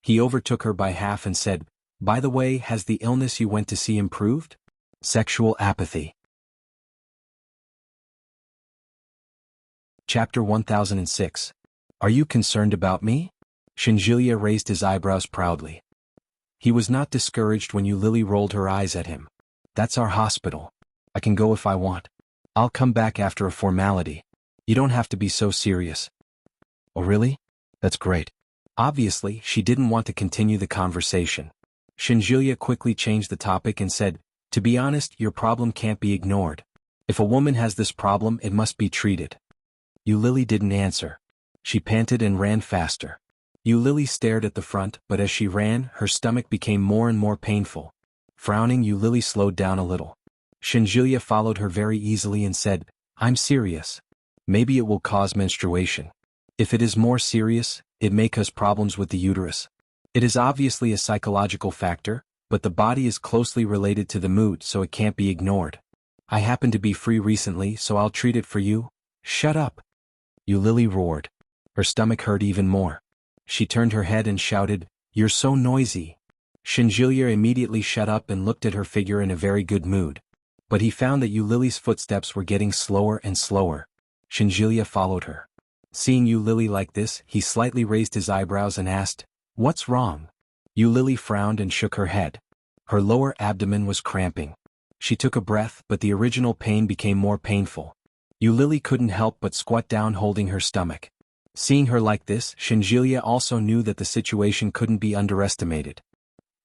He overtook her by half and said, "By the way, has the illness you went to see improved?" Sexual apathy. Chapter 1006. Are you concerned about me? Shenjilia raised his eyebrows proudly. He was not discouraged when Yu Lili rolled her eyes at him. "That's our hospital. I can go if I want. I'll come back after a formality. You don't have to be so serious." "Oh really? That's great." Obviously, she didn't want to continue the conversation. Shenjilia quickly changed the topic and said, "To be honest, your problem can't be ignored. If a woman has this problem, it must be treated." Yu Lili didn't answer. She panted and ran faster. Yu Lili stared at the front, but as she ran, her stomach became more and more painful. Frowning, Yu Lili slowed down a little. Shenjilia followed her very easily and said, "I'm serious. Maybe it will cause menstruation. If it is more serious, it may cause problems with the uterus. It is obviously a psychological factor, but the body is closely related to the mood, so it can't be ignored. I happen to be free recently, so I'll treat it for you." "Shut up!" Yu Lili roared. Her stomach hurt even more. She turned her head and shouted, "You're so noisy." Shenjilia immediately shut up and looked at her figure in a very good mood. But he found that Yu Lili's footsteps were getting slower and slower. Shenjilia followed her. Seeing Yu Lili like this, he slightly raised his eyebrows and asked, "What's wrong?" Yu Lili frowned and shook her head. Her lower abdomen was cramping. She took a breath, but the original pain became more painful. Yu Lili couldn't help but squat down, holding her stomach. Seeing her like this, Shenjilia also knew that the situation couldn't be underestimated.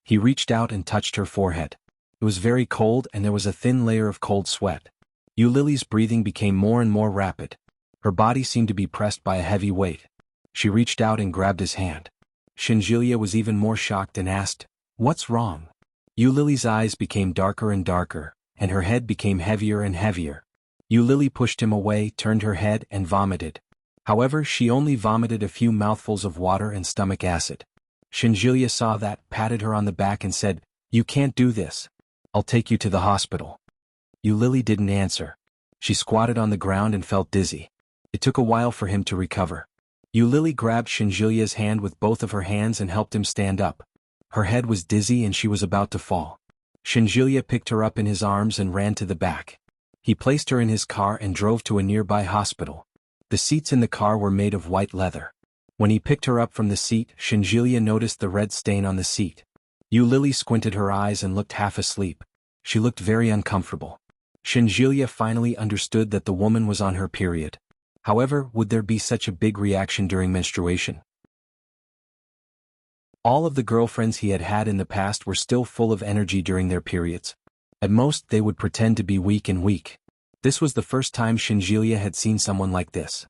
He reached out and touched her forehead. It was very cold and there was a thin layer of cold sweat. Yu Lili's breathing became more and more rapid. Her body seemed to be pressed by a heavy weight. She reached out and grabbed his hand. Shenjilia was even more shocked and asked, "What's wrong?" Yu Lili's eyes became darker and darker, and her head became heavier and heavier. Yu Lili pushed him away, turned her head, and vomited. However, she only vomited a few mouthfuls of water and stomach acid. Shenjilia saw that, patted her on the back and said, "You can't do this. I'll take you to the hospital." Yu Lili didn't answer. She squatted on the ground and felt dizzy. It took a while for him to recover. Yu Lili grabbed Shenjilia's hand with both of her hands and helped him stand up. Her head was dizzy and she was about to fall. Shenjilia picked her up in his arms and ran to the back. He placed her in his car and drove to a nearby hospital. The seats in the car were made of white leather. When he picked her up from the seat, Shenjilia noticed the red stain on the seat. Yu Lili squinted her eyes and looked half asleep. She looked very uncomfortable. Shenjilia finally understood that the woman was on her period. However, would there be such a big reaction during menstruation? All of the girlfriends he had had in the past were still full of energy during their periods. At most, they would pretend to be weak and weak. This was the first time Shenjilia had seen someone like this.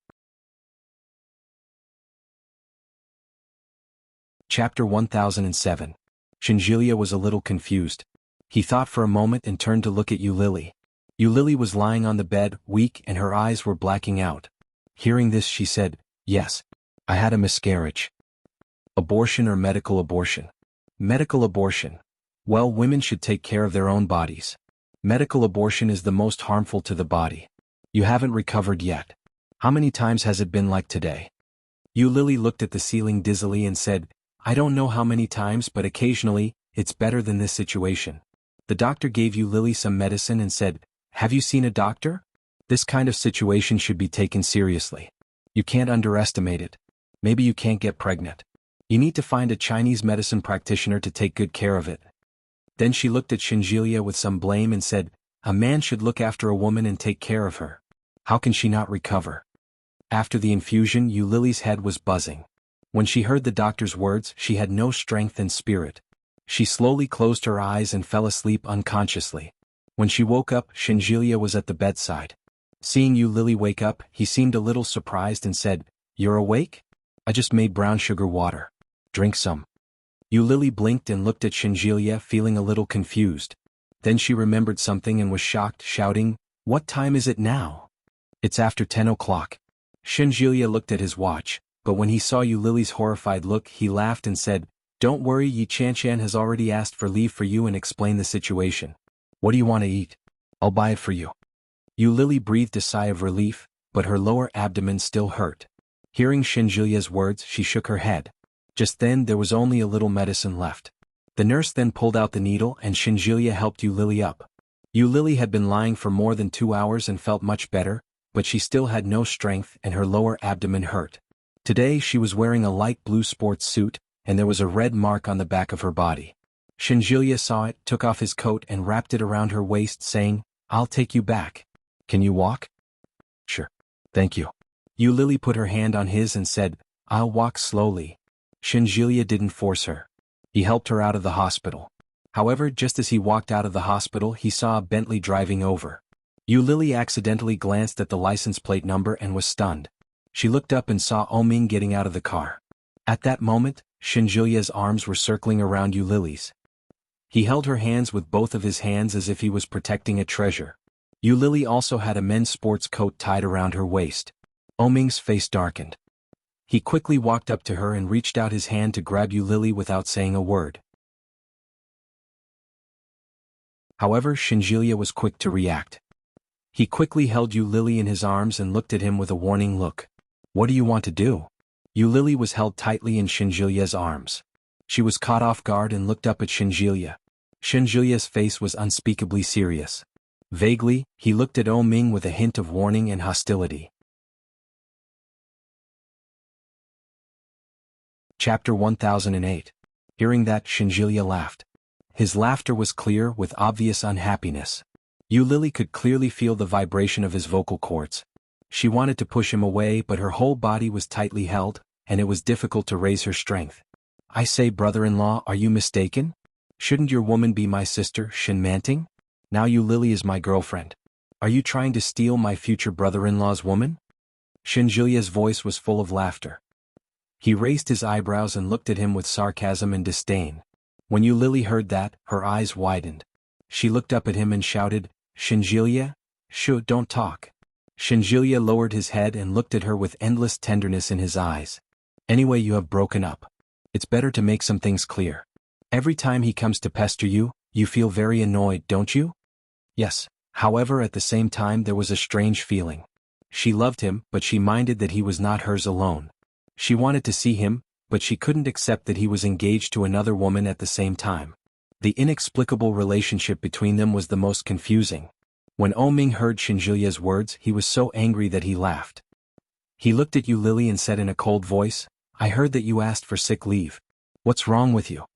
Chapter 1007. Shenjilia was a little confused. He thought for a moment and turned to look at Yu Lili. Yu Lili was lying on the bed, weak, and her eyes were blacking out. Hearing this, she said, "Yes, I had a miscarriage." Abortion or medical abortion? Medical abortion. Well, women should take care of their own bodies. Medical abortion is the most harmful to the body. You haven't recovered yet. How many times has it been like today? Yu Lily looked at the ceiling dizzily and said, I don't know how many times, but occasionally, it's better than this situation. The doctor gave Yu Lily some medicine and said, have you seen a doctor? This kind of situation should be taken seriously. You can't underestimate it. Maybe you can't get pregnant. You need to find a Chinese medicine practitioner to take good care of it. Then she looked at Shinjilia with some blame and said, a man should look after a woman and take care of her. How can she not recover? After the infusion, Yu Lily's head was buzzing. When she heard the doctor's words, she had no strength and spirit. She slowly closed her eyes and fell asleep unconsciously. When she woke up, Shinjilia was at the bedside. Seeing Yu Lily wake up, he seemed a little surprised and said, you're awake? I just made brown sugar water. Drink some. Yu Lily blinked and looked at Shinjilia, feeling a little confused. Then she remembered something and was shocked, shouting, what time is it now? It's after 10 o'clock. Shinjilia looked at his watch, but when he saw Yu Lily's horrified look, he laughed and said, don't worry, Yi Chanshan has already asked for leave for you and explained the situation. What do you want to eat? I'll buy it for you. Yu Lily breathed a sigh of relief, but her lower abdomen still hurt. Hearing Shinjilia's words, she shook her head. Just then there was only a little medicine left. The nurse then pulled out the needle and Shinjilia helped Yu Lily up. Yu Lily had been lying for more than 2 hours and felt much better, but she still had no strength and her lower abdomen hurt. Today she was wearing a light blue sports suit, and there was a red mark on the back of her body. Shinjilia saw it, took off his coat and wrapped it around her waist, saying, I'll take you back. Can you walk? Sure. Thank you. Yu Lily put her hand on his and said, I'll walk slowly. Shinjilia didn't force her. He helped her out of the hospital. However, just as he walked out of the hospital, he saw a Bentley driving over. Yu Lily accidentally glanced at the license plate number and was stunned. She looked up and saw Oming getting out of the car. At that moment, Shinjilia's arms were circling around Yu Lily's. He held her hands with both of his hands as if he was protecting a treasure. Yu Lily also had a men's sports coat tied around her waist. Oming's face darkened. He quickly walked up to her and reached out his hand to grab Yu Lily without saying a word. However, Shinjilia was quick to react. He quickly held Yu Lily in his arms and looked at him with a warning look. What do you want to do? Yu Lily was held tightly in Shinjilia's arms. She was caught off guard and looked up at Shinjilia. Shinjilia's face was unspeakably serious. Vaguely, he looked at Oming with a hint of warning and hostility. Chapter 1008. Hearing that, Shinjilia laughed. His laughter was clear, with obvious unhappiness. Yu Lily could clearly feel the vibration of his vocal cords. She wanted to push him away, but her whole body was tightly held, and it was difficult to raise her strength. I say, brother-in-law, are you mistaken? Shouldn't your woman be my sister, Shin Manting? Now Yu Lily is my girlfriend. Are you trying to steal my future brother-in-law's woman? Shinjilia's voice was full of laughter. He raised his eyebrows and looked at him with sarcasm and disdain. When Yu Lily heard that, her eyes widened. She looked up at him and shouted, Shinjilia? Don't talk. Shinjilia lowered his head and looked at her with endless tenderness in his eyes. Anyway, you have broken up. It's better to make some things clear. Every time he comes to pester you, you feel very annoyed, don't you? Yes. However, at the same time there was a strange feeling. She loved him, but she minded that he was not hers alone. She wanted to see him, but she couldn't accept that he was engaged to another woman at the same time. The inexplicable relationship between them was the most confusing. When Oming heard Shinjilia's words, he was so angry that he laughed. He looked at Yu Lily and said in a cold voice, I heard that you asked for sick leave. What's wrong with you?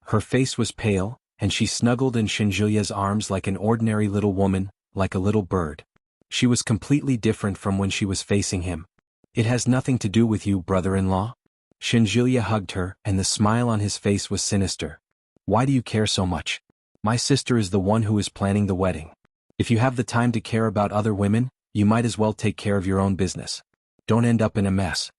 Her face was pale, and she snuggled in Shinjilia's arms like an ordinary little woman, like a little bird. She was completely different from when she was facing him. It has nothing to do with you, brother-in-law. Shinjilia hugged her, and the smile on his face was sinister. Why do you care so much? My sister is the one who is planning the wedding. If you have the time to care about other women, you might as well take care of your own business. Don't end up in a mess.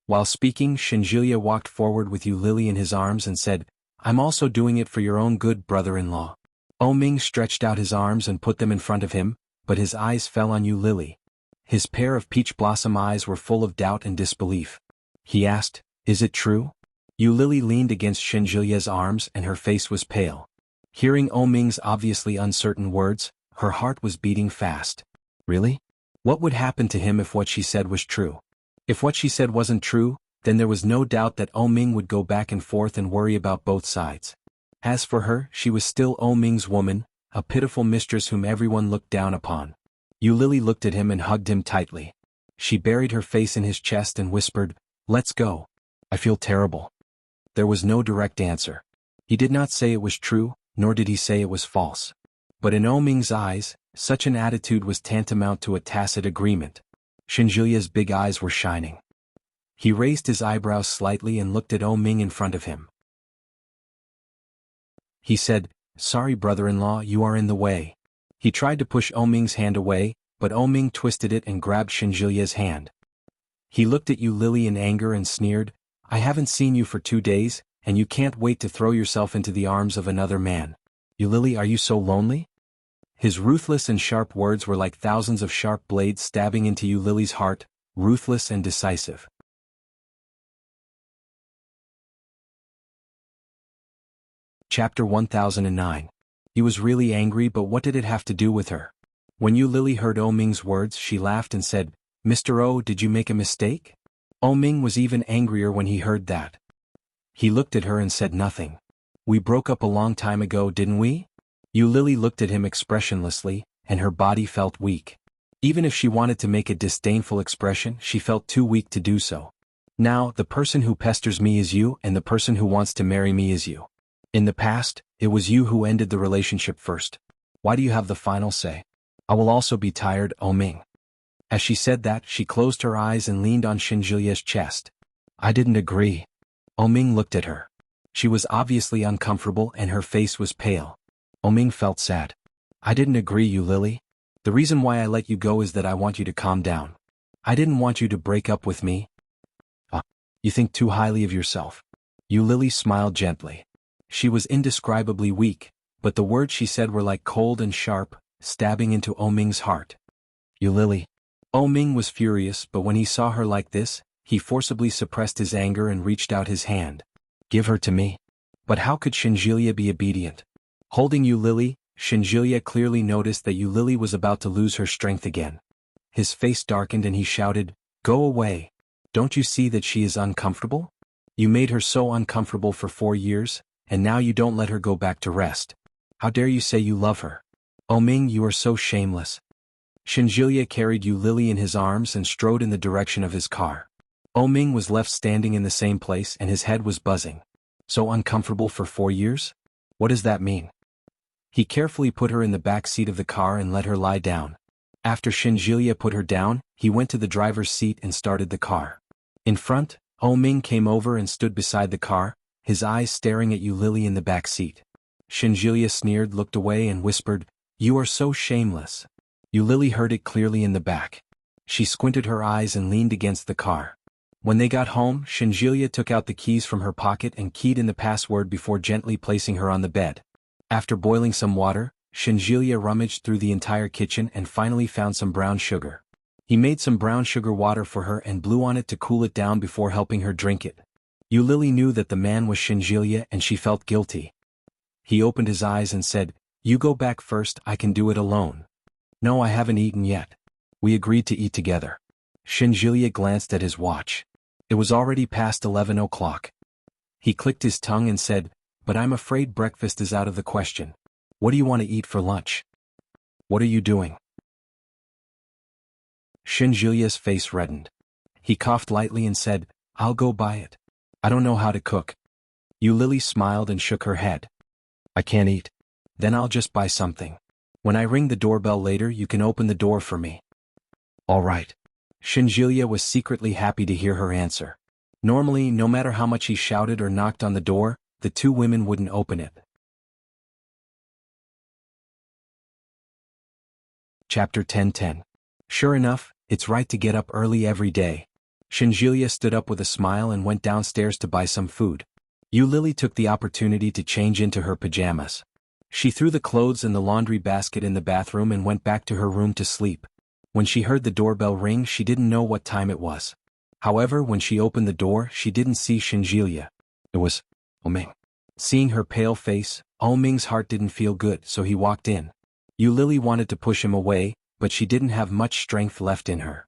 While speaking, Shinjilia walked forward with Yu Lily in his arms and said, I'm also doing it for your own good, brother-in-law. Oming stretched out his arms and put them in front of him, but his eyes fell on Yu Lily. His pair of peach blossom eyes were full of doubt and disbelief. He asked, Is it true? Yu Lily leaned against Shinjilia's arms and her face was pale. Hearing Oming's obviously uncertain words, her heart was beating fast. Really? What would happen to him if what she said was true? If what she said wasn't true, then there was no doubt that Ming would go back and forth and worry about both sides. As for her, she was still Ming's woman, a pitiful mistress whom everyone looked down upon. Lily looked at him and hugged him tightly. She buried her face in his chest and whispered, "Let's go. I feel terrible." There was no direct answer. He did not say it was true, nor did he say it was false. But in Ming's eyes, such an attitude was tantamount to a tacit agreement. Shenjulia's big eyes were shining. He raised his eyebrows slightly and looked at Ming in front of him. He said, "Sorry, brother-in-law, you are in the way." He tried to push Ming's hand away, but Ming twisted it and grabbed Shenjulia's hand. He looked at Lily in anger and sneered, "I haven't seen you for 2 days, and you can't wait to throw yourself into the arms of another man. Lily, are you so lonely?" His ruthless and sharp words were like thousands of sharp blades stabbing into Lily's heart, ruthless and decisive. Chapter 1009. He was really angry, but what did it have to do with her? When Lily heard Ming's words, she laughed and said, "Mr. O, did you make a mistake?" Ming was even angrier when he heard that. He looked at her and said nothing. "We broke up a long time ago, didn't we?" Lily looked at him expressionlessly, and her body felt weak. Even if she wanted to make a disdainful expression, she felt too weak to do so. "Now, the person who pesters me is you, and the person who wants to marry me is you. In the past, it was you who ended the relationship first. Why do you have the final say? I will also be tired, Ming." As she said that, she closed her eyes and leaned on Shenjulia's chest. "I didn't agree." Ming looked at her. She was obviously uncomfortable and her face was pale. Ming felt sad. "I didn't agree, Lily. The reason why I let you go is that I want you to calm down. I didn't want you to break up with me." You think too highly of yourself." Lily smiled gently. She was indescribably weak, but the words she said were like cold and sharp, stabbing into Ming's heart. "Lily." Ming was furious, but when he saw her like this, he forcibly suppressed his anger and reached out his hand. "Give her to me." But how could Shenjulia be obedient? Holding Lily, Shenjulia clearly noticed that Lily was about to lose her strength again. His face darkened and he shouted, "Go away. Don't you see that she is uncomfortable? You made her so uncomfortable for 4 years, and now you don't let her go back to rest. How dare you say you love her? Ming, you are so shameless." Shenjulia carried Lily in his arms and strode in the direction of his car. Ming was left standing in the same place and his head was buzzing. So uncomfortable for 4 years? What does that mean? He carefully put her in the back seat of the car and let her lie down. After Shenjulia put her down, he went to the driver's seat and started the car. In front, Ming came over and stood beside the car, his eyes staring at Lily in the back seat. Shenjulia sneered, looked away and whispered, "You are so shameless." Lily heard it clearly in the back. She squinted her eyes and leaned against the car. When they got home, Shenjulia took out the keys from her pocket and keyed in the password before gently placing her on the bed. After boiling some water, Shenjulia rummaged through the entire kitchen and finally found some brown sugar. He made some brown sugar water for her and blew on it to cool it down before helping her drink it. Lily knew that the man was Shenjulia and she felt guilty. He opened his eyes and said, "You go back first, I can do it alone." "No, I haven't eaten yet. We agreed to eat together." Shenjulia glanced at his watch. It was already past 11 o'clock. He clicked his tongue and said, "But I'm afraid breakfast is out of the question. What do you want to eat for lunch?" "What are you doing?" Shenjulia's face reddened. He coughed lightly and said, "I'll go buy it. I don't know how to cook." Lily smiled and shook her head. "I can't eat." "Then I'll just buy something. When I ring the doorbell later, you can open the door for me." "All right." Shenjulia was secretly happy to hear her answer. Normally, no matter how much he shouted or knocked on the door, the two women wouldn't open it. Chapter 10:10. Sure enough, it's right to get up early every day. Shenjulia stood up with a smile and went downstairs to buy some food. Lily took the opportunity to change into her pajamas. She threw the clothes in the laundry basket in the bathroom and went back to her room to sleep. When she heard the doorbell ring, she didn't know what time it was. However, when she opened the door, she didn't see Shenjulia. It was Ming. Seeing her pale face, Ming's heart didn't feel good, so he walked in. Lily wanted to push him away, but she didn't have much strength left in her.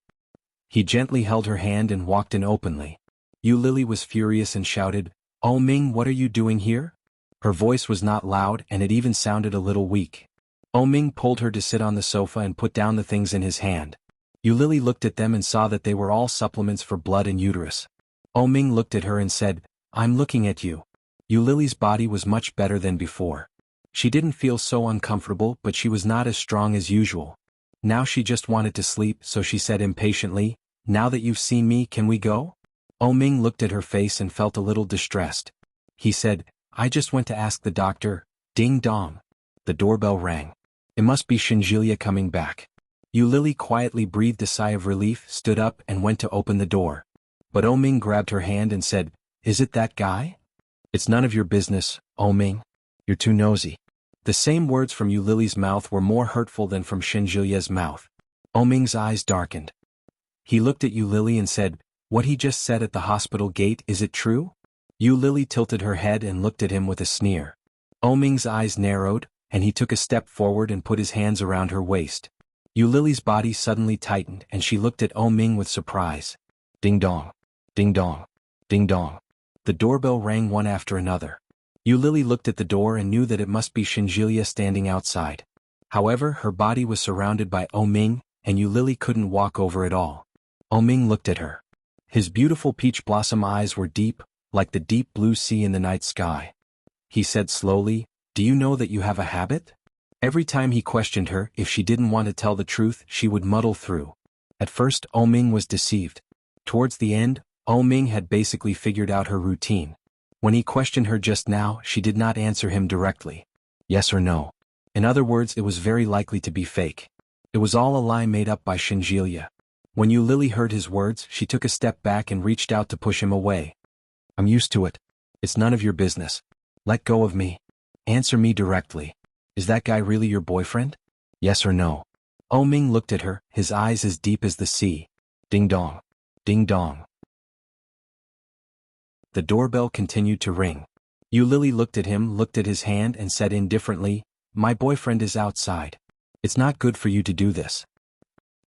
He gently held her hand and walked in openly. Yu Lily was furious and shouted, "Oh Ming, what are you doing here?" Her voice was not loud and it even sounded a little weak. Oh Ming pulled her to sit on the sofa and put down the things in his hand. Yu Lily looked at them and saw that they were all supplements for blood and uterus. Oh Ming looked at her and said, "I'm looking at you." Yu Lily's body was much better than before. She didn't feel so uncomfortable, but she was not as strong as usual. Now she just wanted to sleep, so she said impatiently, "Now that you've seen me, can we go?" Oh Ming looked at her face and felt a little distressed. He said, "I just went to ask the doctor." Ding dong. The doorbell rang. It must be Shinjilia coming back. Yu Lily quietly breathed a sigh of relief, stood up and went to open the door. But Oh Ming grabbed her hand and said, "Is it that guy?" "It's none of your business, Oh Ming. You're too nosy." The same words from Yu Lily's mouth were more hurtful than from Shinjilia's mouth. Oh Ming's eyes darkened. He looked at Yu Lily and said, "What he just said at the hospital gate, is it true?" Yu Lily tilted her head and looked at him with a sneer. Oh Ming's eyes narrowed, and he took a step forward and put his hands around her waist. Yu Lily's body suddenly tightened and she looked at Oh Ming with surprise. Ding dong. Ding dong. Ding dong. The doorbell rang one after another. Yu Lily looked at the door and knew that it must be Shinjilia standing outside. However, her body was surrounded by Oh Ming, and Yu Lily couldn't walk over it all. Oh Ming looked at her. His beautiful peach blossom eyes were deep, like the deep blue sea in the night sky. He said slowly, "Do you know that you have a habit?" Every time he questioned her, if she didn't want to tell the truth, she would muddle through. At first, Oh Ming was deceived. Towards the end, Oh Ming had basically figured out her routine. When he questioned her just now, she did not answer him directly. Yes or no. In other words, it was very likely to be fake. It was all a lie made up by Shinjilia. When Yu Lily heard his words, she took a step back and reached out to push him away. "I'm used to it. It's none of your business. Let go of me. Answer me directly. Is that guy really your boyfriend? Yes or no?" Oh Ming looked at her, his eyes as deep as the sea. Ding dong. Ding dong. The doorbell continued to ring. Yu Lily looked at him, looked at his hand and said indifferently, "My boyfriend is outside. It's not good for you to do this.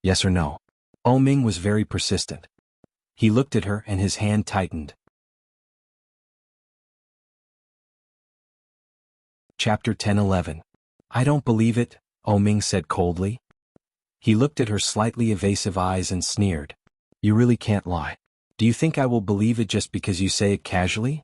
Yes or no?" Oh Ming was very persistent. He looked at her and his hand tightened. Chapter 10-11. "I don't believe it," Oh Ming said coldly. He looked at her slightly evasive eyes and sneered. "You really can't lie. Do you think I will believe it just because you say it casually?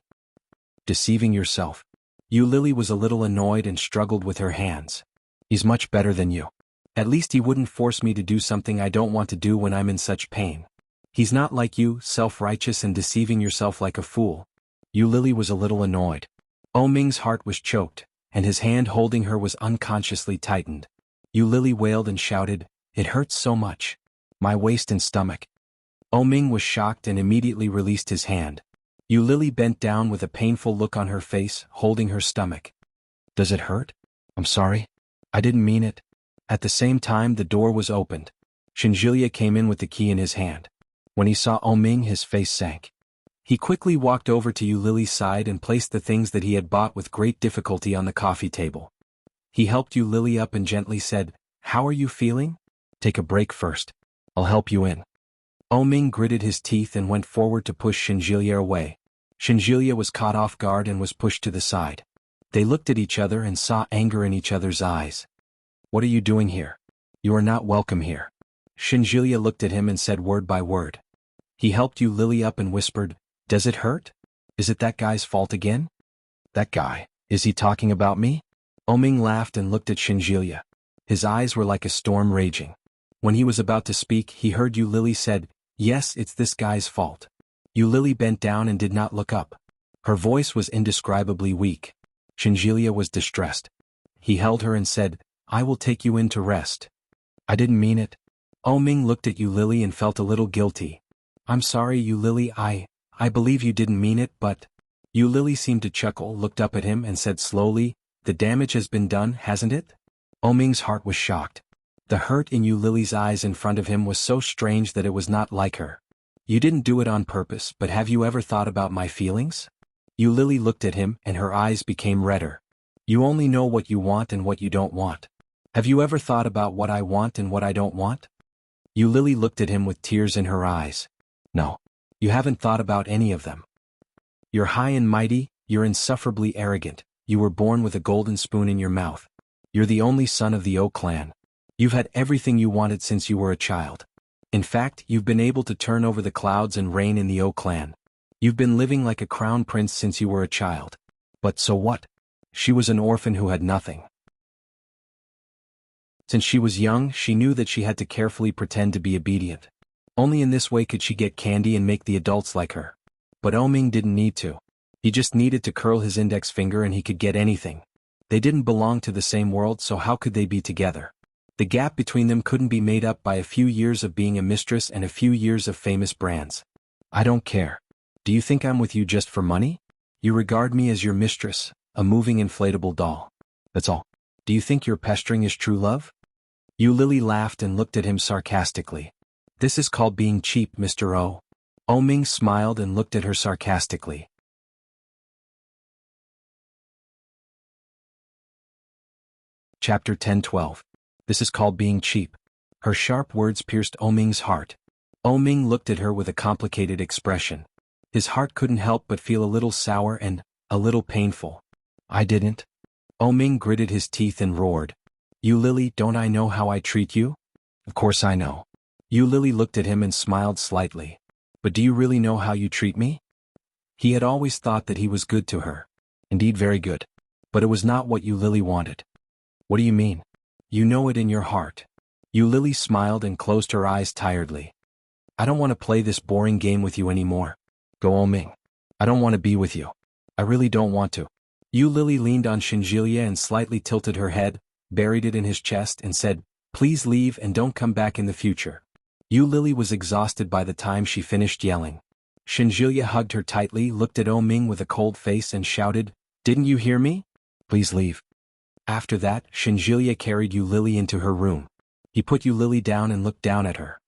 Deceiving yourself." Yu Lily was a little annoyed and struggled with her hands. "He's much better than you. At least he wouldn't force me to do something I don't want to do when I'm in such pain. He's not like you, self-righteous and deceiving yourself like a fool." Yu Lily was a little annoyed. Oh Ming's heart was choked, and his hand holding her was unconsciously tightened. Yu Lily wailed and shouted, "It hurts so much. My waist and stomach." Oh Ming was shocked and immediately released his hand. Yu Lily bent down with a painful look on her face, holding her stomach. "Does it hurt? I'm sorry. I didn't mean it." At the same time, the door was opened. Shinjilia came in with the key in his hand. When he saw Oh Ming, his face sank. He quickly walked over to Yu Lily's side and placed the things that he had bought with great difficulty on the coffee table. He helped Yu Lily up and gently said, "How are you feeling? Take a break first. I'll help you in." Oh Ming gritted his teeth and went forward to push Shinjilia away. Shinjilia was caught off guard and was pushed to the side. They looked at each other and saw anger in each other's eyes. "What are you doing here? You are not welcome here." Shinjilia looked at him and said word by word. He helped Yu Lily up and whispered, "Does it hurt? Is it that guy's fault again?" "That guy? Is he talking about me?" Oh Ming laughed and looked at Shinjilia. His eyes were like a storm raging. When he was about to speak, he heard Yu Lily said, "Yes, it's this guy's fault." Yu Lily bent down and did not look up. Her voice was indescribably weak. Shinjilia was distressed. He held her and said, "I will take you in to rest." "I didn't mean it." Oh Ming looked at Yu Lily and felt a little guilty. "I'm sorry, Yu Lily, I believe you didn't mean it, but..." Yu Lily seemed to chuckle, looked up at him and said slowly, "The damage has been done, hasn't it?" Oh Ming's heart was shocked. The hurt in Yu Lily's eyes in front of him was so strange that it was not like her. "You didn't do it on purpose, but have you ever thought about my feelings?" Yu Lily looked at him and her eyes became redder. "You only know what you want and what you don't want. Have you ever thought about what I want and what I don't want? Yu Lily looked at him with tears in her eyes. No. You haven't thought about any of them. You're high and mighty, you're insufferably arrogant, you were born with a golden spoon in your mouth. You're the only son of the O clan. You've had everything you wanted since you were a child. In fact, you've been able to turn over the clouds and reign in the O clan. You've been living like a crown prince since you were a child. But so what? She was an orphan who had nothing. Since she was young, she knew that she had to carefully pretend to be obedient. Only in this way could she get candy and make the adults like her. But Oming didn't need to. He just needed to curl his index finger and he could get anything. They didn't belong to the same world, so how could they be together? The gap between them couldn't be made up by a few years of being a mistress and a few years of famous brands. I don't care. Do you think I'm with you just for money? You regard me as your mistress, a moving inflatable doll. That's all. Do you think your pestering is true love? Yu Lily laughed and looked at him sarcastically. This is called being cheap, Mr. O. Oming smiled and looked at her sarcastically. Chapter 10:12. This is called being cheap. Her sharp words pierced Oming's heart. Oming looked at her with a complicated expression. His heart couldn't help but feel a little sour and a little painful. I didn't. Oming gritted his teeth and roared. You Lily, don't I know how I treat you? Of course I know. Yu Lily looked at him and smiled slightly. But do you really know how you treat me? He had always thought that he was good to her. Indeed very good. But it was not what Yu Lily wanted. What do you mean? You know it in your heart. Yu Lily smiled and closed her eyes tiredly. I don't want to play this boring game with you anymore. Go Oming. I don't want to be with you. I really don't want to. Yu Lily leaned on Shinjilia and slightly tilted her head, buried it in his chest and said, Please leave and don't come back in the future. Yu Lily was exhausted by the time she finished yelling. Shinjilia hugged her tightly, looked at Oming with a cold face and shouted, Didn't you hear me? Please leave. After that, Shinjilia carried Yu Lily into her room. He put Yu Lily down and looked down at her.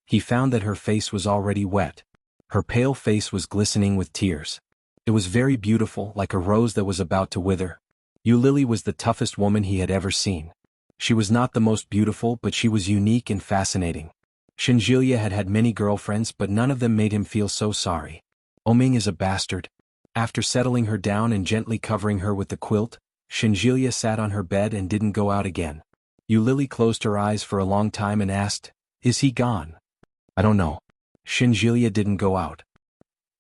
He found that her face was already wet. Her pale face was glistening with tears. It was very beautiful, like a rose that was about to wither. Yu Lily was the toughest woman he had ever seen. She was not the most beautiful, but she was unique and fascinating. Shinjilia had had many girlfriends, but none of them made him feel so sorry. Oming is a bastard. After settling her down and gently covering her with the quilt, Shinjilia sat on her bed and didn't go out again. Yu Lily closed her eyes for a long time and asked, Is he gone? I don't know. Shinjilia didn't go out.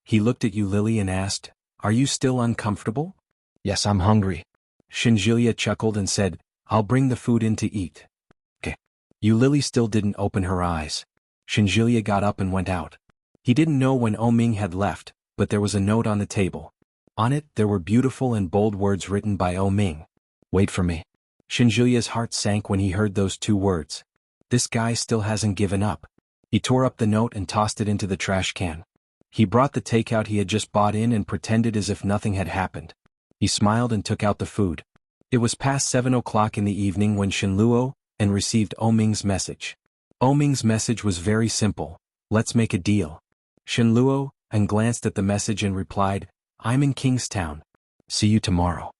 He looked at Yu Lily and asked, Are you still uncomfortable? Yes, I'm hungry. Shinjilia chuckled and said, I'll bring the food in to eat. Okay. Yu Lily still didn't open her eyes. Shinjilia got up and went out. He didn't know when Oming had left, but there was a note on the table. On it, there were beautiful and bold words written by Oming. Wait for me. Shinjilia's heart sank when he heard those two words. This guy still hasn't given up. He tore up the note and tossed it into the trash can. He brought the takeout he had just bought in and pretended as if nothing had happened. He smiled and took out the food. It was past 7 o'clock in the evening when Shinluo and received Oming's message. Oming's message was very simple. Let's make a deal. Shinluo and glanced at the message and replied, I'm in Kingstown. See you tomorrow.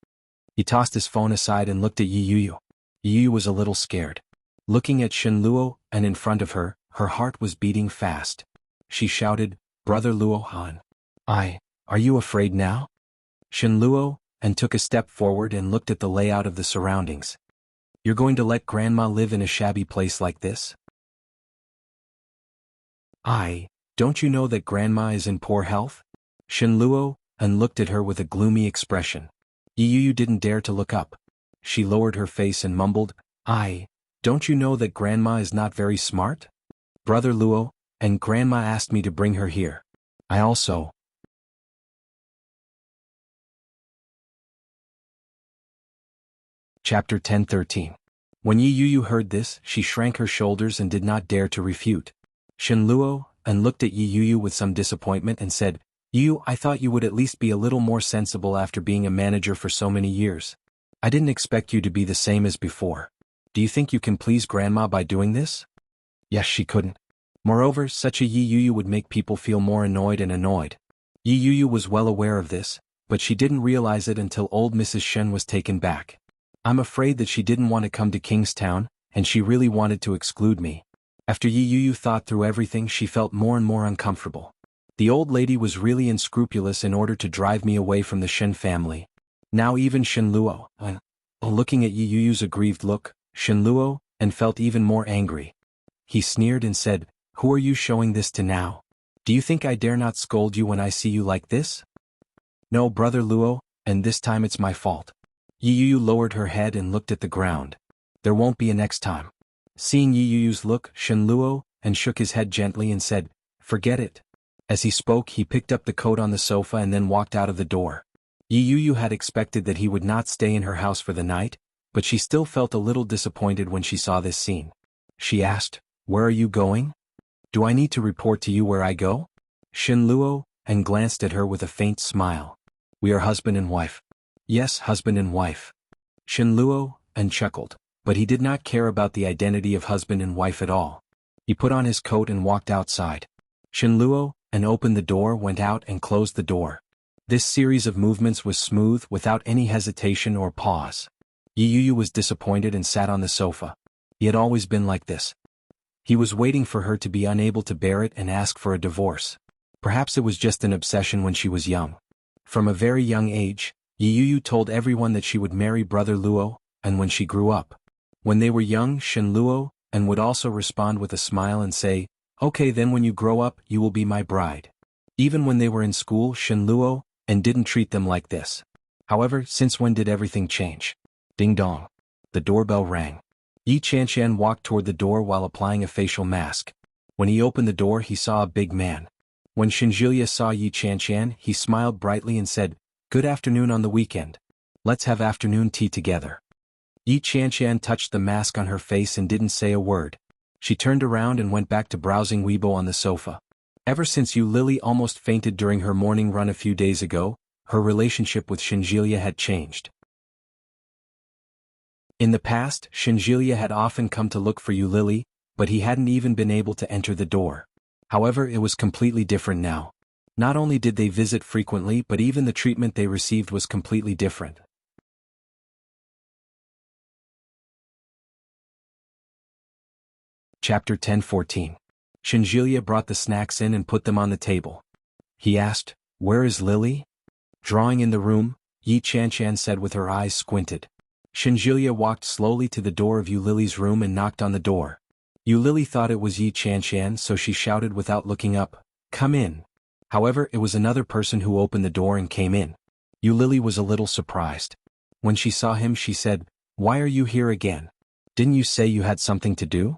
He tossed his phone aside and looked at Yi Yu. Yi Yu was a little scared. Looking at Shinluo and in front of her, her heart was beating fast. She shouted, Brother Luo Han. Are you afraid now? Shinluo and took a step forward and looked at the layout of the surroundings. You're going to let Grandma live in a shabby place like this? Don't you know that Grandma is in poor health? Shinluo and looked at her with a gloomy expression. Yi Yu didn't dare to look up. She lowered her face and mumbled, Don't you know that Grandma is not very smart? Brother Luo, and Grandma asked me to bring her here. I also. Chapter 10:13. When Yi Yu heard this, she shrank her shoulders and did not dare to refute. Shinluo and looked at Yi Yu with some disappointment and said, I thought you would at least be a little more sensible after being a manager for so many years. I didn't expect you to be the same as before. Do you think you can please Grandma by doing this? Yes, she couldn't. Moreover, such a Yi Yu would make people feel more annoyed and annoyed. Yi Yu was well aware of this, but she didn't realize it until old Mrs. Shen was taken back. I'm afraid that she didn't want to come to Kingstown, and she really wanted to exclude me. After Yi Yu thought through everything, she felt more and more uncomfortable. The old lady was really unscrupulous in order to drive me away from the Shen family. Now even Shen Luo, looking at Yi Yu's aggrieved look, Shen Luo, and felt even more angry. He sneered and said, "Who are you showing this to now? Do you think I dare not scold you when I see you like this?" "No, brother Luo, and this time it's my fault." Yi Yu lowered her head and looked at the ground. "There won't be a next time." Seeing Yi Yu's look, Shen Luo, and shook his head gently and said, "Forget it." As he spoke, he picked up the coat on the sofa and then walked out of the door. Yi Yu had expected that he would not stay in her house for the night, but she still felt a little disappointed when she saw this scene. She asked, "Where are you going? Do I need to report to you where I go?" Shen Luo, and glanced at her with a faint smile. "We are husband and wife." "Yes, husband and wife." Shen Luo, and chuckled, but he did not care about the identity of husband and wife at all. He put on his coat and walked outside. Shen Luo, and opened the door, went out and closed the door. This series of movements was smooth, without any hesitation or pause. Yi Yu was disappointed and sat on the sofa. He had always been like this. He was waiting for her to be unable to bear it and ask for a divorce. Perhaps it was just an obsession when she was young. From a very young age, Yi Yu told everyone that she would marry brother Luo, and when she grew up. When they were young, Shen Luo, and would also respond with a smile and say, "Okay, then when you grow up, you will be my bride." Even when they were in school, Shen Luo, and didn't treat them like this. However, since when did everything change? Ding dong. The doorbell rang. Yi Qianshan walked toward the door while applying a facial mask. When he opened the door, he saw a big man. When Shinjilia saw Yi Qianshan, he smiled brightly and said, "Good afternoon on the weekend. Let's have afternoon tea together." Yi Qianshan touched the mask on her face and didn't say a word. She turned around and went back to browsing Weibo on the sofa. Ever since Yu Lily almost fainted during her morning run a few days ago, her relationship with Shinjilia had changed. In the past, Shinjilia had often come to look for Yu Lily, but he hadn't even been able to enter the door. However, it was completely different now. Not only did they visit frequently, but even the treatment they received was completely different. Chapter 10:14. Shinjilia brought the snacks in and put them on the table. He asked, "Where is Lily?" Drawing in the room, Yi Qianshan said with her eyes squinted. Shinjilia walked slowly to the door of Yu Lily's room and knocked on the door. Yu Lily thought it was Yi Qianshan, so she shouted without looking up, "Come in." However, it was another person who opened the door and came in. Yu Lily was a little surprised. When she saw him, she said, "Why are you here again? Didn't you say you had something to do?"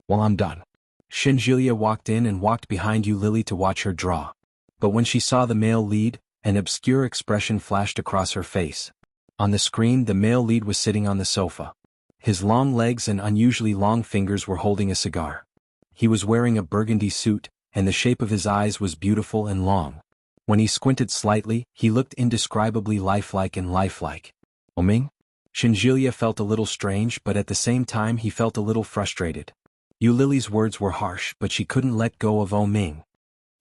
"Well, I'm done." Shinjilia walked in and walked behind Yu Lily to watch her draw. But when she saw the male lead, an obscure expression flashed across her face. On the screen, the male lead was sitting on the sofa. His long legs and unusually long fingers were holding a cigar. He was wearing a burgundy suit, and the shape of his eyes was beautiful and long. When he squinted slightly, he looked indescribably lifelike and lifelike. "Oming?" Shinjilia felt a little strange, but at the same time he felt a little frustrated. Yu Lily's words were harsh, but she couldn't let go of Ming.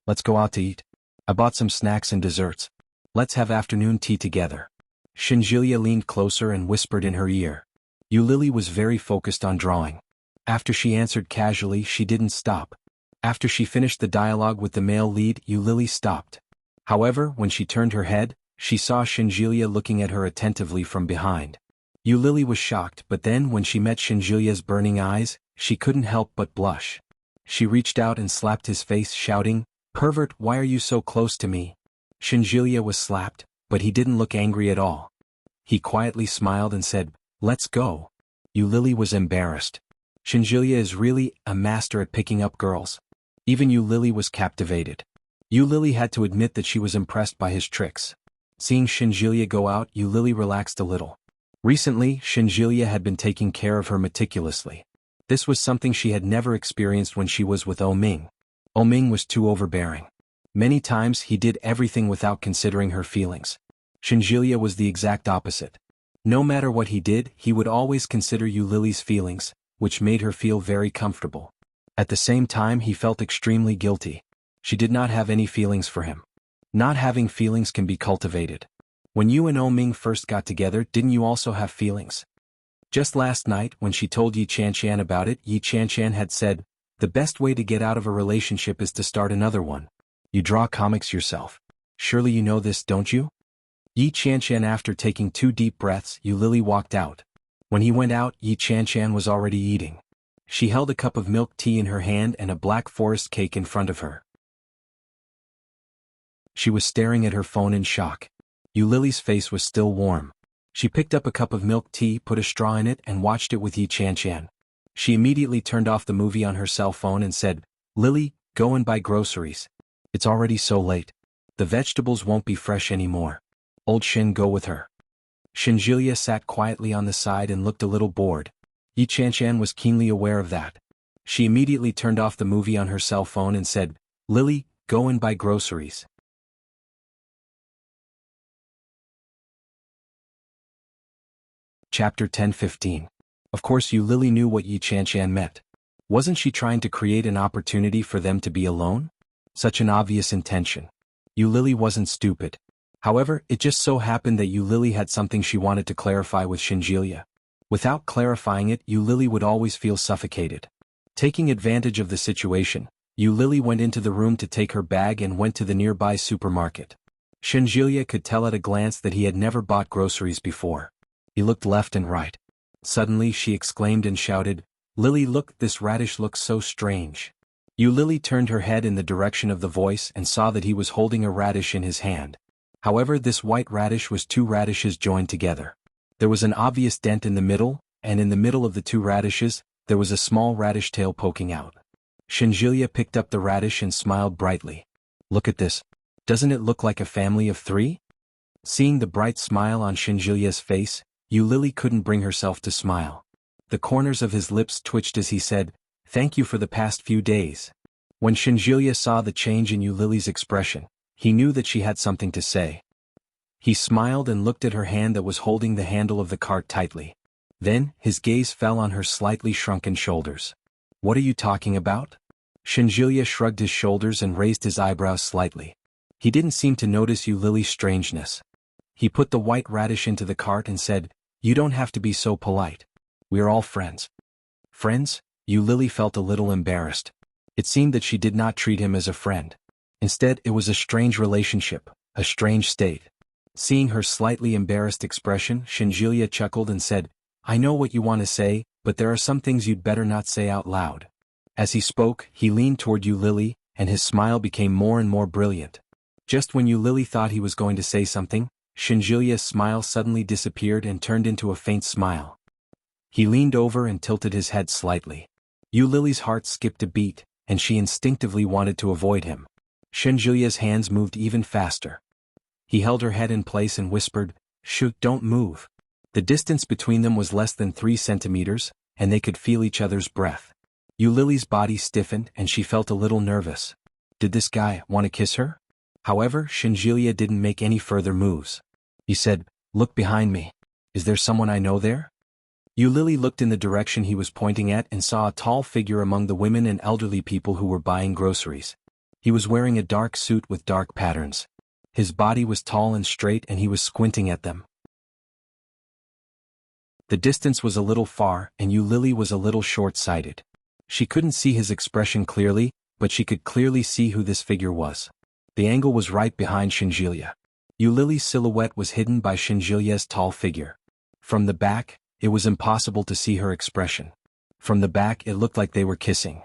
"Let's go out to eat. I bought some snacks and desserts. Let's have afternoon tea together." Shinjilia leaned closer and whispered in her ear. Yu Lily was very focused on drawing. After she answered casually, she didn't stop. After she finished the dialogue with the male lead, Yu Lily stopped. However, when she turned her head, she saw Shinjilia looking at her attentively from behind. Yu Lily was shocked, but then when she met Shinjilia's burning eyes, she couldn't help but blush. She reached out and slapped his face, shouting, "Pervert, why are you so close to me?" Shinjilia was slapped, but he didn't look angry at all. He quietly smiled and said, "Let's go." Yu Lily was embarrassed. Shinjilia is really a master at picking up girls. Even Yu Lily was captivated. Yu Lily had to admit that she was impressed by his tricks. Seeing Shinjilia go out, Yu Lily relaxed a little. Recently, Shinjilia had been taking care of her meticulously. This was something she had never experienced when she was with Ming. Ming was too overbearing. Many times he did everything without considering her feelings. Shinjilia was the exact opposite. No matter what he did, he would always consider Yu Lily's feelings, which made her feel very comfortable. At the same time, he felt extremely guilty. She did not have any feelings for him. Not having feelings can be cultivated. When you and O Ming first got together, didn't you also have feelings? Just last night, when she told Yi Chanshan about it, Yi Chanshan had said, the best way to get out of a relationship is to start another one. You draw comics yourself. Surely you know this, don't you? Yi Chanshan, after taking 2 deep breaths, Yu Lily walked out. When he went out, Yi Chanshan was already eating. She held a cup of milk tea in her hand and a black forest cake in front of her. She was staring at her phone in shock. Yu Lily's face was still warm. She picked up a cup of milk tea, put a straw in it, and watched it with Yi Chanshan. She immediately turned off the movie on her cell phone and said, Lily, go and buy groceries. It's already so late. The vegetables won't be fresh anymore. Old Shin, go with her. Shinjilia sat quietly on the side and looked a little bored. Yi Chanshan was keenly aware of that. She immediately turned off the movie on her cell phone and said, Lily, go and buy groceries. Chapter 10-15. Of course Yu Lily knew what Yi Chanshan meant. Wasn't she trying to create an opportunity for them to be alone? Such an obvious intention. Yu Lily wasn't stupid. However, it just so happened that Yu Lily had something she wanted to clarify with Shinjilia. Without clarifying it, Yu Lily would always feel suffocated. Taking advantage of the situation, Yu Lily went into the room to take her bag and went to the nearby supermarket. Shinjilia could tell at a glance that he had never bought groceries before. He looked left and right. Suddenly she exclaimed and shouted, Lily, look, this radish looks so strange. Yu Lily turned her head in the direction of the voice and saw that he was holding a radish in his hand. However, this white radish was 2 radishes joined together. There was an obvious dent in the middle, and in the middle of the 2 radishes, there was a small radish tail poking out. Shinjilia picked up the radish and smiled brightly. Look at this. Doesn't it look like a family of 3? Seeing the bright smile on Shinjilia's face, Yu Lily couldn't bring herself to smile. The corners of his lips twitched as he said, Thank you for the past few days. When Shinjilia saw the change in Yu Lily's expression, he knew that she had something to say. He smiled and looked at her hand that was holding the handle of the cart tightly. Then, his gaze fell on her slightly shrunken shoulders. What are you talking about? Shinjilia shrugged his shoulders and raised his eyebrows slightly. He didn't seem to notice Yu Lily's strangeness. He put the white radish into the cart and said, You don't have to be so polite. We're all friends. Friends? Yu Lily felt a little embarrassed. It seemed that she did not treat him as a friend. Instead, it was a strange relationship, a strange state. Seeing her slightly embarrassed expression, Shinjilia chuckled and said, I know what you want to say, but there are some things you'd better not say out loud. As he spoke, he leaned toward Yu Lily, and his smile became more and more brilliant. Just when Yu Lily thought he was going to say something, Shinjilia's smile suddenly disappeared and turned into a faint smile. He leaned over and tilted his head slightly. Yu Lily's heart skipped a beat, and she instinctively wanted to avoid him. Shinjilia's hands moved even faster. He held her head in place and whispered, Shoot, don't move. The distance between them was less than 3 centimeters, and they could feel each other's breath. Yu Lily's body stiffened and she felt a little nervous. Did this guy want to kiss her? However, Shinjilia didn't make any further moves. He said, Look behind me. Is there someone I know there? Yu Lily looked in the direction he was pointing at and saw a tall figure among the women and elderly people who were buying groceries. He was wearing a dark suit with dark patterns. His body was tall and straight and he was squinting at them. The distance was a little far and Yu Lily was a little short-sighted. She couldn't see his expression clearly, but she could clearly see who this figure was. The angle was right behind Shinjilia. Yu Lily's silhouette was hidden by Shinjilia's tall figure. From the back, it was impossible to see her expression. From the back it looked like they were kissing.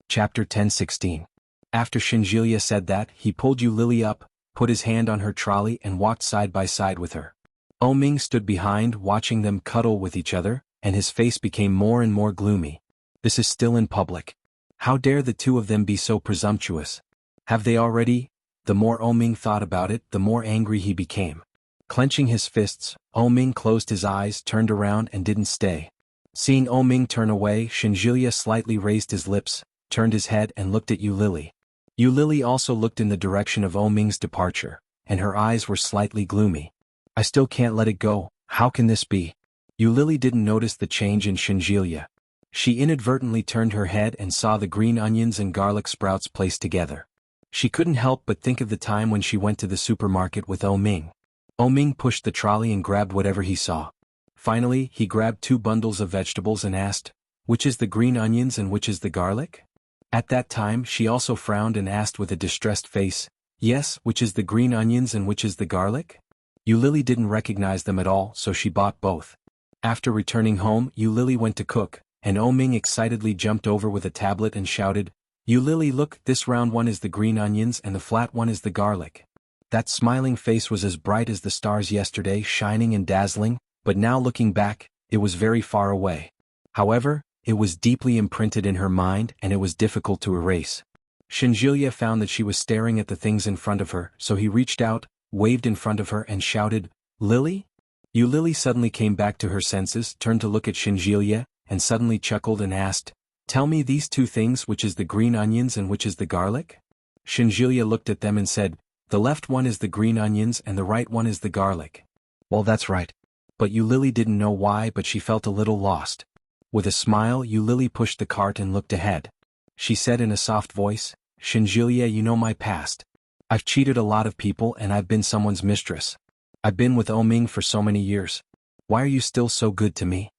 Chapter 10-16. After Shinjilia said that, he pulled Yu Lily up, put his hand on her trolley and walked side by side with her. O Ming stood behind watching them cuddle with each other, and his face became more and more gloomy. This is still in public. How dare the 2 of them be so presumptuous? Have they already? The more O Ming thought about it, the more angry he became. Clenching his fists, O Ming closed his eyes, turned around and didn't stay. Seeing O Ming turn away, Shinjilia slightly raised his lips, turned his head and looked at Yu Lily. Yu Lily also looked in the direction of O Ming's departure, and her eyes were slightly gloomy. I still can't let it go, how can this be? Yu Lily didn't notice the change in Shinjilia. She inadvertently turned her head and saw the green onions and garlic sprouts placed together. She couldn't help but think of the time when she went to the supermarket with Oh Ming. Oh Ming pushed the trolley and grabbed whatever he saw. Finally, he grabbed 2 bundles of vegetables and asked, "Which is the green onions and which is the garlic?" At that time she also frowned and asked with a distressed face, "Yes, which is the green onions and which is the garlic?" Lily didn't recognize them at all, so she bought both. After returning home, Lily went to cook, and Oh Ming excitedly jumped over with a tablet and shouted, "Lily, look, this round one is the green onions and the flat one is the garlic." That smiling face was as bright as the stars yesterday, shining and dazzling, but now looking back, it was very far away. However, it was deeply imprinted in her mind and it was difficult to erase. Shinjilia found that she was staring at the things in front of her, so he reached out, waved in front of her and shouted, "Lily?" Lily suddenly came back to her senses, turned to look at Shinjilia, and suddenly chuckled and asked, "Tell me these 2 things, which is the green onions and which is the garlic?" Shinjilia looked at them and said, "The left one is the green onions and the right one is the garlic." "Well, that's right." But Lily didn't know why, but she felt a little lost. With a smile, Lily pushed the cart and looked ahead. She said in a soft voice, "Shinjilia, you know my past. I've cheated a lot of people and I've been someone's mistress. I've been with Oh Ming for so many years. Why are you still so good to me?"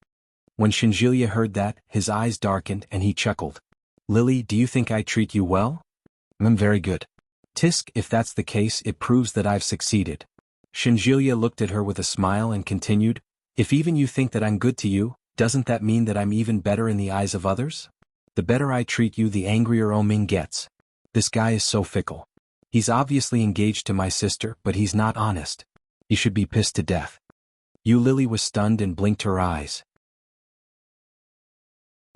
When Shinjilia heard that, his eyes darkened and he chuckled. "Lily, do you think I treat you well?" "I'm very good." "Tisk, if that's the case, it proves that I've succeeded." Shinjilia looked at her with a smile and continued, "If even you think that I'm good to you, doesn't that mean that I'm even better in the eyes of others? The better I treat you, the angrier Oh Ming gets. This guy is so fickle. He's obviously engaged to my sister, but he's not honest. He should be pissed to death." Lily was stunned and blinked her eyes.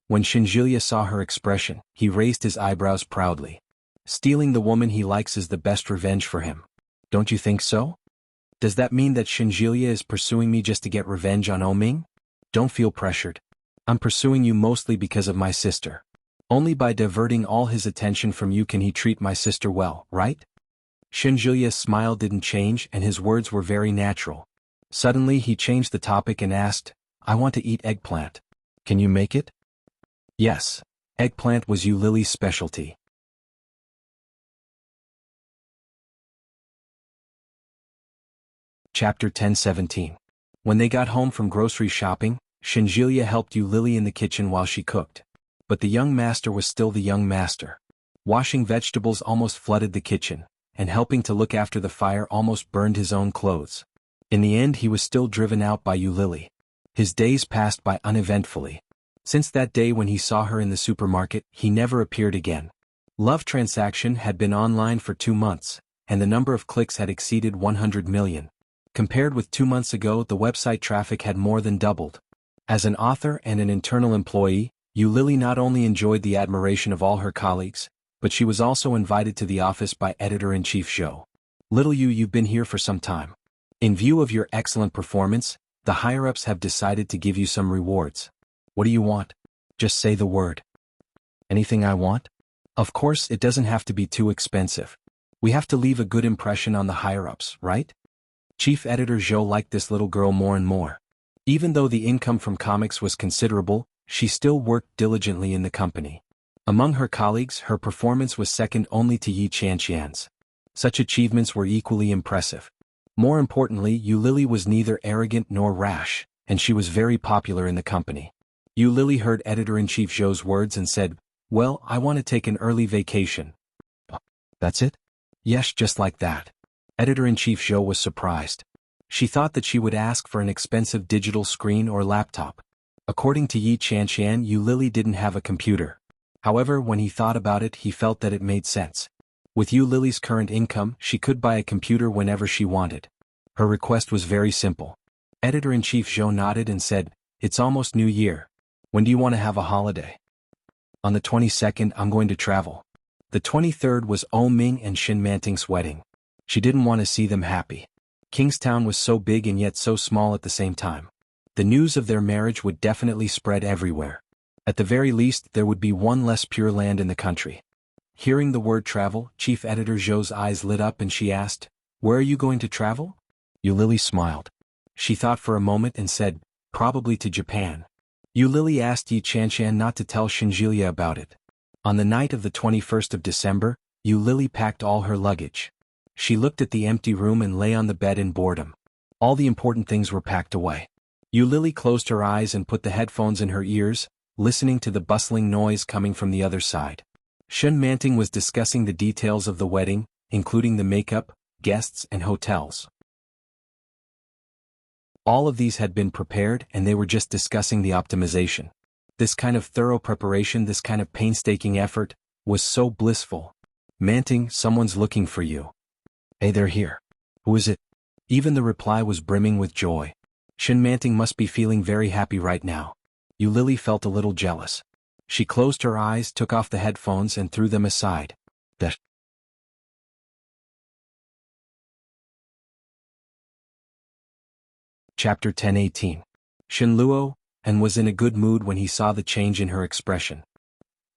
When Shinjilia saw her expression, he raised his eyebrows proudly. "Stealing the woman he likes is the best revenge for him. Don't you think so? Does that mean that Shinjilia is pursuing me just to get revenge on Oh Ming? Don't feel pressured. I'm pursuing you mostly because of my sister. Only by diverting all his attention from you can he treat my sister well, right?" Shinjilia's smile didn't change and his words were very natural. Suddenly he changed the topic and asked, "I want to eat eggplant. Can you make it?" Yes. Eggplant was Lily's specialty. Chapter 10:17. When they got home from grocery shopping, Shinjilia helped Lily in the kitchen while she cooked. But the young master was still the young master. Washing vegetables almost flooded the kitchen, and helping to look after the fire almost burned his own clothes. In the end he was still driven out by Lily. His days passed by uneventfully. Since that day when he saw her in the supermarket, he never appeared again. Love Transaction had been online for 2 months, and the number of clicks had exceeded 100 million. Compared with 2 months ago, the website traffic had more than doubled. As an author and an internal employee, Lily not only enjoyed the admiration of all her colleagues, but she was also invited to the office by Editor-in-Chief Zhou. "Little you've been here for some time. In view of your excellent performance, the higher-ups have decided to give you some rewards. What do you want? Just say the word." "Anything I want? Of course, it doesn't have to be too expensive. We have to leave a good impression on the higher-ups, right?" Chief Editor Zhou liked this little girl more and more. Even though the income from comics was considerable, she still worked diligently in the company. Among her colleagues, her performance was second only to Yi Qianqian's. Such achievements were equally impressive. More importantly, Lily was neither arrogant nor rash, and she was very popular in the company. Lily heard Editor-in-Chief Zhou's words and said, "Well, I want to take an early vacation." "That's it?" "Yes, just like that." Editor-in-Chief Zhou was surprised. She thought that she would ask for an expensive digital screen or laptop. According to Yi Qianqian, Lily didn't have a computer. However, when he thought about it, he felt that it made sense. With Lily's current income, she could buy a computer whenever she wanted. Her request was very simple. Editor-in-Chief Zhou nodded and said, "It's almost New Year. When do you want to have a holiday?" "On the 22nd, I'm going to travel." The 23rd was Oh Ming and Shin Manting's wedding. She didn't want to see them happy. Kingstown was so big and yet so small at the same time. The news of their marriage would definitely spread everywhere. At the very least, there would be one less Pure Land in the country. Hearing the word travel, Chief Editor Zhou's eyes lit up and she asked, "Where are you going to travel?" Lily smiled. She thought for a moment and said, "Probably to Japan." Yu Lily asked Yi Chanshan not to tell Shinjilia about it. On the night of the 21st of December, Yu Lily packed all her luggage. She looked at the empty room and lay on the bed in boredom. All the important things were packed away. Yu Lily closed her eyes and put the headphones in her ears, listening to the bustling noise coming from the other side. Shen Manting was discussing the details of the wedding, including the makeup, guests and hotels. All of these had been prepared and they were just discussing the optimization. This kind of thorough preparation, this kind of painstaking effort, was so blissful. Manting, someone's looking for you. Hey, they're here. Who is it? Even the reply was brimming with joy. Shen Manting must be feeling very happy right now. Yu Lily felt a little jealous. She closed her eyes, took off the headphones and threw them aside. Chapter 10:18. Shen Luo, and was in a good mood when he saw the change in her expression.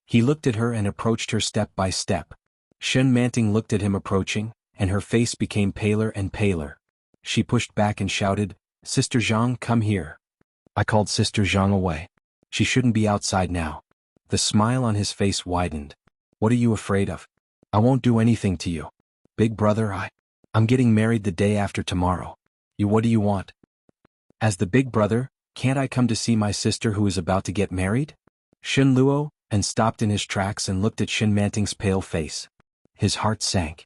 He looked at her and approached her step by step. Shen Manting looked at him approaching, and her face became paler and paler. She pushed back and shouted, "Sister Zhang, come here." I called Sister Zhang away. She shouldn't be outside now. The smile on his face widened. What are you afraid of? I won't do anything to you. Big brother, I'm getting married the day after tomorrow. What do you want? As the big brother, can't I come to see my sister who is about to get married? Shen Luo, and stopped in his tracks and looked at Shen Manting's pale face. His heart sank.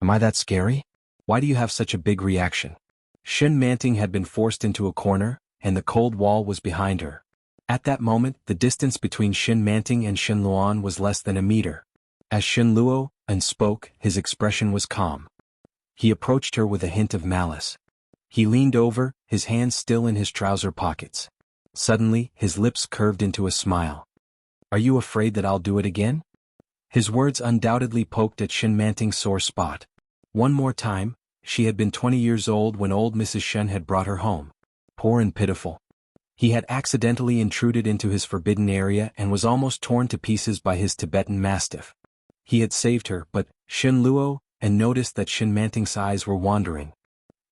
Am I that scary? Why do you have such a big reaction? Shen Manting had been forced into a corner, and the cold wall was behind her. At that moment, the distance between Shen Manting and Shen Luan was less than a meter. As Shen Luo and spoke, his expression was calm. He approached her with a hint of malice. He leaned over, his hands still in his trouser pockets. Suddenly, his lips curved into a smile. Are you afraid that I'll do it again? His words undoubtedly poked at Shen Manting's sore spot. One more time, she had been 20 years old when old Mrs. Shen had brought her home. Poor and pitiful. He had accidentally intruded into his forbidden area and was almost torn to pieces by his Tibetan Mastiff. He had saved her, but Shen Luo, and noticed that Shen Manting's eyes were wandering.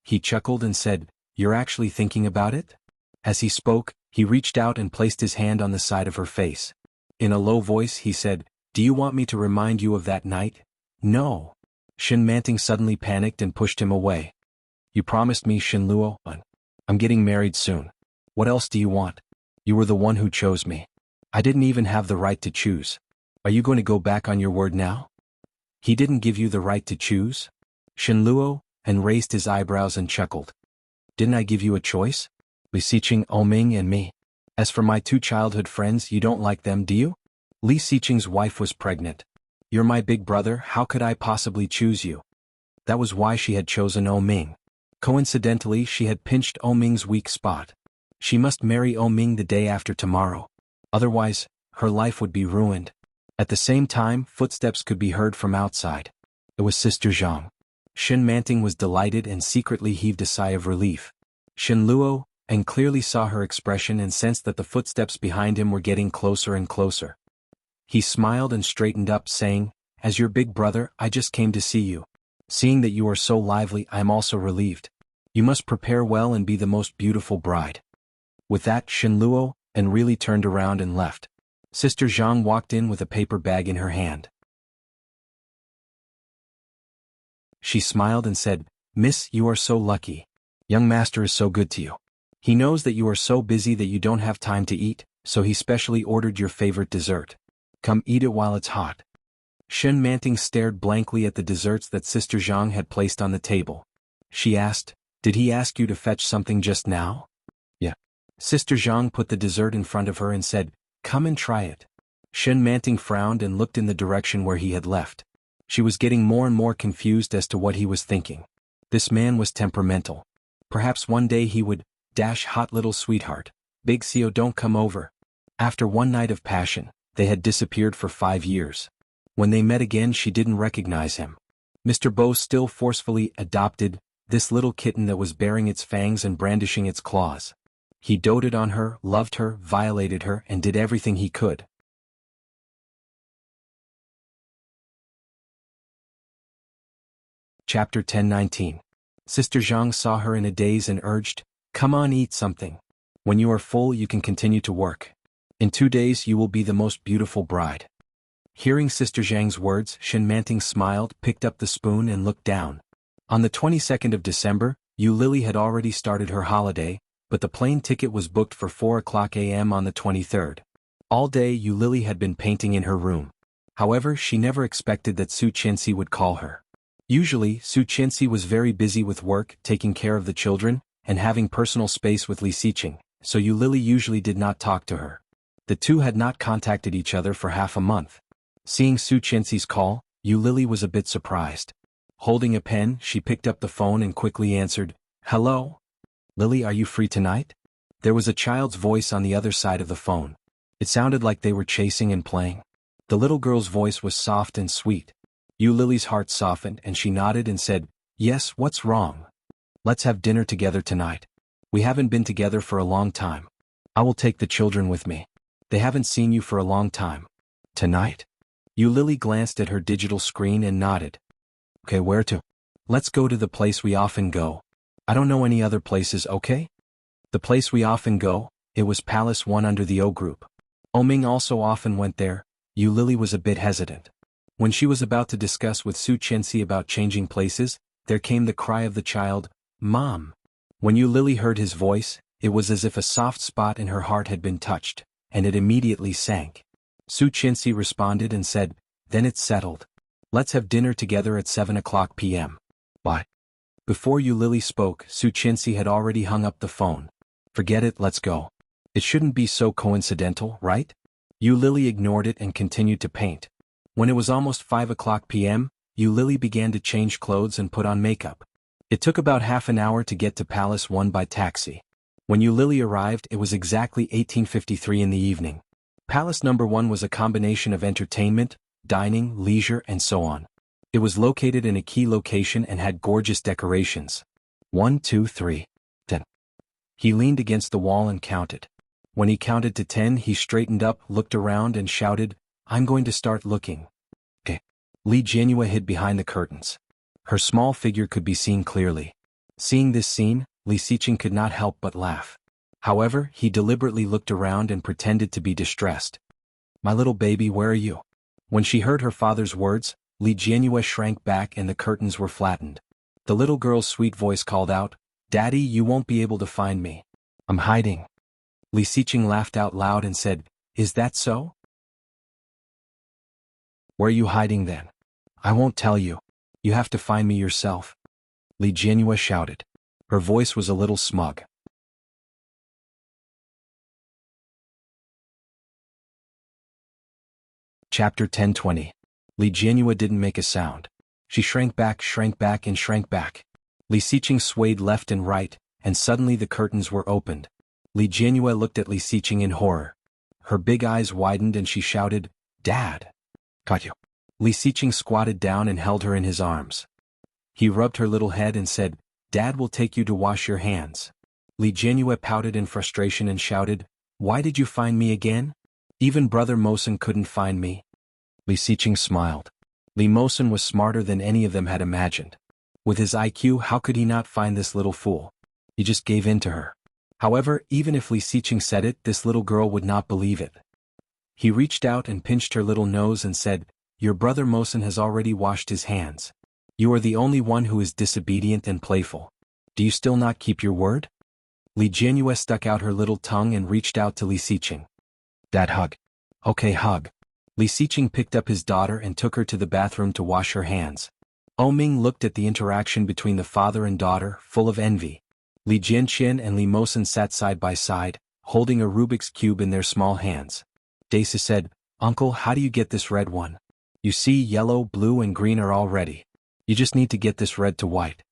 He chuckled and said, "You're actually thinking about it?" As he spoke, he reached out and placed his hand on the side of her face. In a low voice he said, "Do you want me to remind you of that night?" "No." Shen Manting suddenly panicked and pushed him away. "You promised me, Shen Luo. I'm getting married soon. What else do you want? You were the one who chose me. I didn't even have the right to choose. Are you going to go back on your word now?" "He didn't give you the right to choose?" Shen Luo, and raised his eyebrows and chuckled. "Didn't I give you a choice? Li Xiqing, Oming and me. As for my two childhood friends, you don't like them, do you? Li Xiqing's wife was pregnant. You're my big brother, how could I possibly choose you?" That was why she had chosen Oming. Coincidentally, she had pinched Oming's weak spot. She must marry Oming the day after tomorrow. Otherwise, her life would be ruined. At the same time, footsteps could be heard from outside. It was Sister Zhang. Shen Manting was delighted and secretly heaved a sigh of relief. Shen Luo, and clearly saw her expression and sensed that the footsteps behind him were getting closer and closer. He smiled and straightened up, saying, "As your big brother, I just came to see you. Seeing that you are so lively, I am also relieved. You must prepare well and be the most beautiful bride." With that, Shen Luo, and really turned around and left. Sister Zhang walked in with a paper bag in her hand. She smiled and said, "Miss, you are so lucky. Young master is so good to you. He knows that you are so busy that you don't have time to eat, so he specially ordered your favorite dessert. Come eat it while it's hot." Shen Manting stared blankly at the desserts that Sister Zhang had placed on the table. She asked, "Did he ask you to fetch something just now?" "Yeah." Sister Zhang put the dessert in front of her and said, "Come and try it." Shen Manting frowned and looked in the direction where he had left. She was getting more and more confused as to what he was thinking. This man was temperamental. Perhaps one day he would, hot little sweetheart, Big Seo, don't come over. After one night of passion, they had disappeared for 5 years. When they met again, she didn't recognize him. Mr. Bo still forcefully adopted this little kitten that was baring its fangs and brandishing its claws. He doted on her, loved her, violated her, and did everything he could. Chapter 10:19. Sister Zhang saw her in a daze and urged, "Come on, eat something." When you are full you can continue to work. In 2 days you will be the most beautiful bride. Hearing Sister Zhang's words, Shen Manting smiled, picked up the spoon and looked down. On the 22nd of December, Yu Lily had already started her holiday, but the plane ticket was booked for 4:00 a.m. on the 23rd. All day Yu Lily had been painting in her room. However, she never expected that Su Qianxi would call her. Usually, Su Qianxi was very busy with work, taking care of the children, and having personal space with Li Xiqing, so Yu Lily usually did not talk to her. The two had not contacted each other for half a month. Seeing Su Qianxi's call, Yu Lily was a bit surprised. Holding a pen, she picked up the phone and quickly answered, "Hello? Lily, are you free tonight?" There was a child's voice on the other side of the phone. It sounded like they were chasing and playing. The little girl's voice was soft and sweet. Yu Lily's heart softened and she nodded and said, "Yes, what's wrong? Let's have dinner together tonight. We haven't been together for a long time. I will take the children with me. They haven't seen you for a long time." "Tonight?" Yu Lily glanced at her digital screen and nodded. "Okay, where to?" "Let's go to the place we often go. I don't know any other places, okay?" The place we often go, it was Palace 1 under the O Group. Oming also often went there. Yu Lily was a bit hesitant. When she was about to discuss with Su Qianxi about changing places, there came the cry of the child, "Mom!" When Yu Lily heard his voice, it was as if a soft spot in her heart had been touched, and it immediately sank. Su Qianxi responded and said, "Then it's settled. Let's have dinner together at 7:00 p.m. What? Before Yu Lily spoke, Su Qianxi had already hung up the phone. "Forget it, let's go. It shouldn't be so coincidental, right?" Yu Lily ignored it and continued to paint. When it was almost 5:00 p.m., Yu Lily began to change clothes and put on makeup. It took about half an hour to get to Palace 1 by taxi. When Yu Lily arrived, it was exactly 18:53 in the evening. Palace number 1 was a combination of entertainment, dining, leisure, and so on. It was located in a key location and had gorgeous decorations. 1, 2, 3, 10. He leaned against the wall and counted. When he counted to 10, he straightened up, looked around and shouted, "I'm going to start looking." "Okay." Li Jianhua hid behind the curtains. Her small figure could be seen clearly. Seeing this scene, Li Xiqing could not help but laugh. However, he deliberately looked around and pretended to be distressed. "My little baby, where are you?" When she heard her father's words, Li Jianhua shrank back and the curtains were flattened. The little girl's sweet voice called out, "Daddy, you won't be able to find me. I'm hiding." Li Xiqing laughed out loud and said, "Is that so? Where are you hiding then?" "I won't tell you. You have to find me yourself," Li Jianhua shouted. Her voice was a little smug. Chapter 10:20. Li Jianhua didn't make a sound. She shrank back and shrank back. Li Xiqing swayed left and right, and suddenly the curtains were opened. Li Jianhua looked at Li Xiqing in horror. Her big eyes widened and she shouted, "Dad!" "Caught you." Li Xiqing squatted down and held her in his arms. He rubbed her little head and said, "Dad will take you to wash your hands." Li Jianhua pouted in frustration and shouted, "Why did you find me again? Even Brother Mosen couldn't find me." Li Xiqing smiled. Li Mosen was smarter than any of them had imagined. With his IQ, how could he not find this little fool? He just gave in to her. However, even if Li Xiqing said it, this little girl would not believe it. He reached out and pinched her little nose and said, "Your brother Mosen has already washed his hands. You are the only one who is disobedient and playful. Do you still not keep your word?" Li Jianhua stuck out her little tongue and reached out to Li Xiqing. "Dad, hug." "Okay, hug." Li Xiqing picked up his daughter and took her to the bathroom to wash her hands. Oming looked at the interaction between the father and daughter, full of envy. Li Jianqian and Li Mosen sat side by side, holding a Rubik's Cube in their small hands. Daisa said, "Uncle, how do you get this red one? You see, yellow, blue and green are all ready. You just need to get this red to white."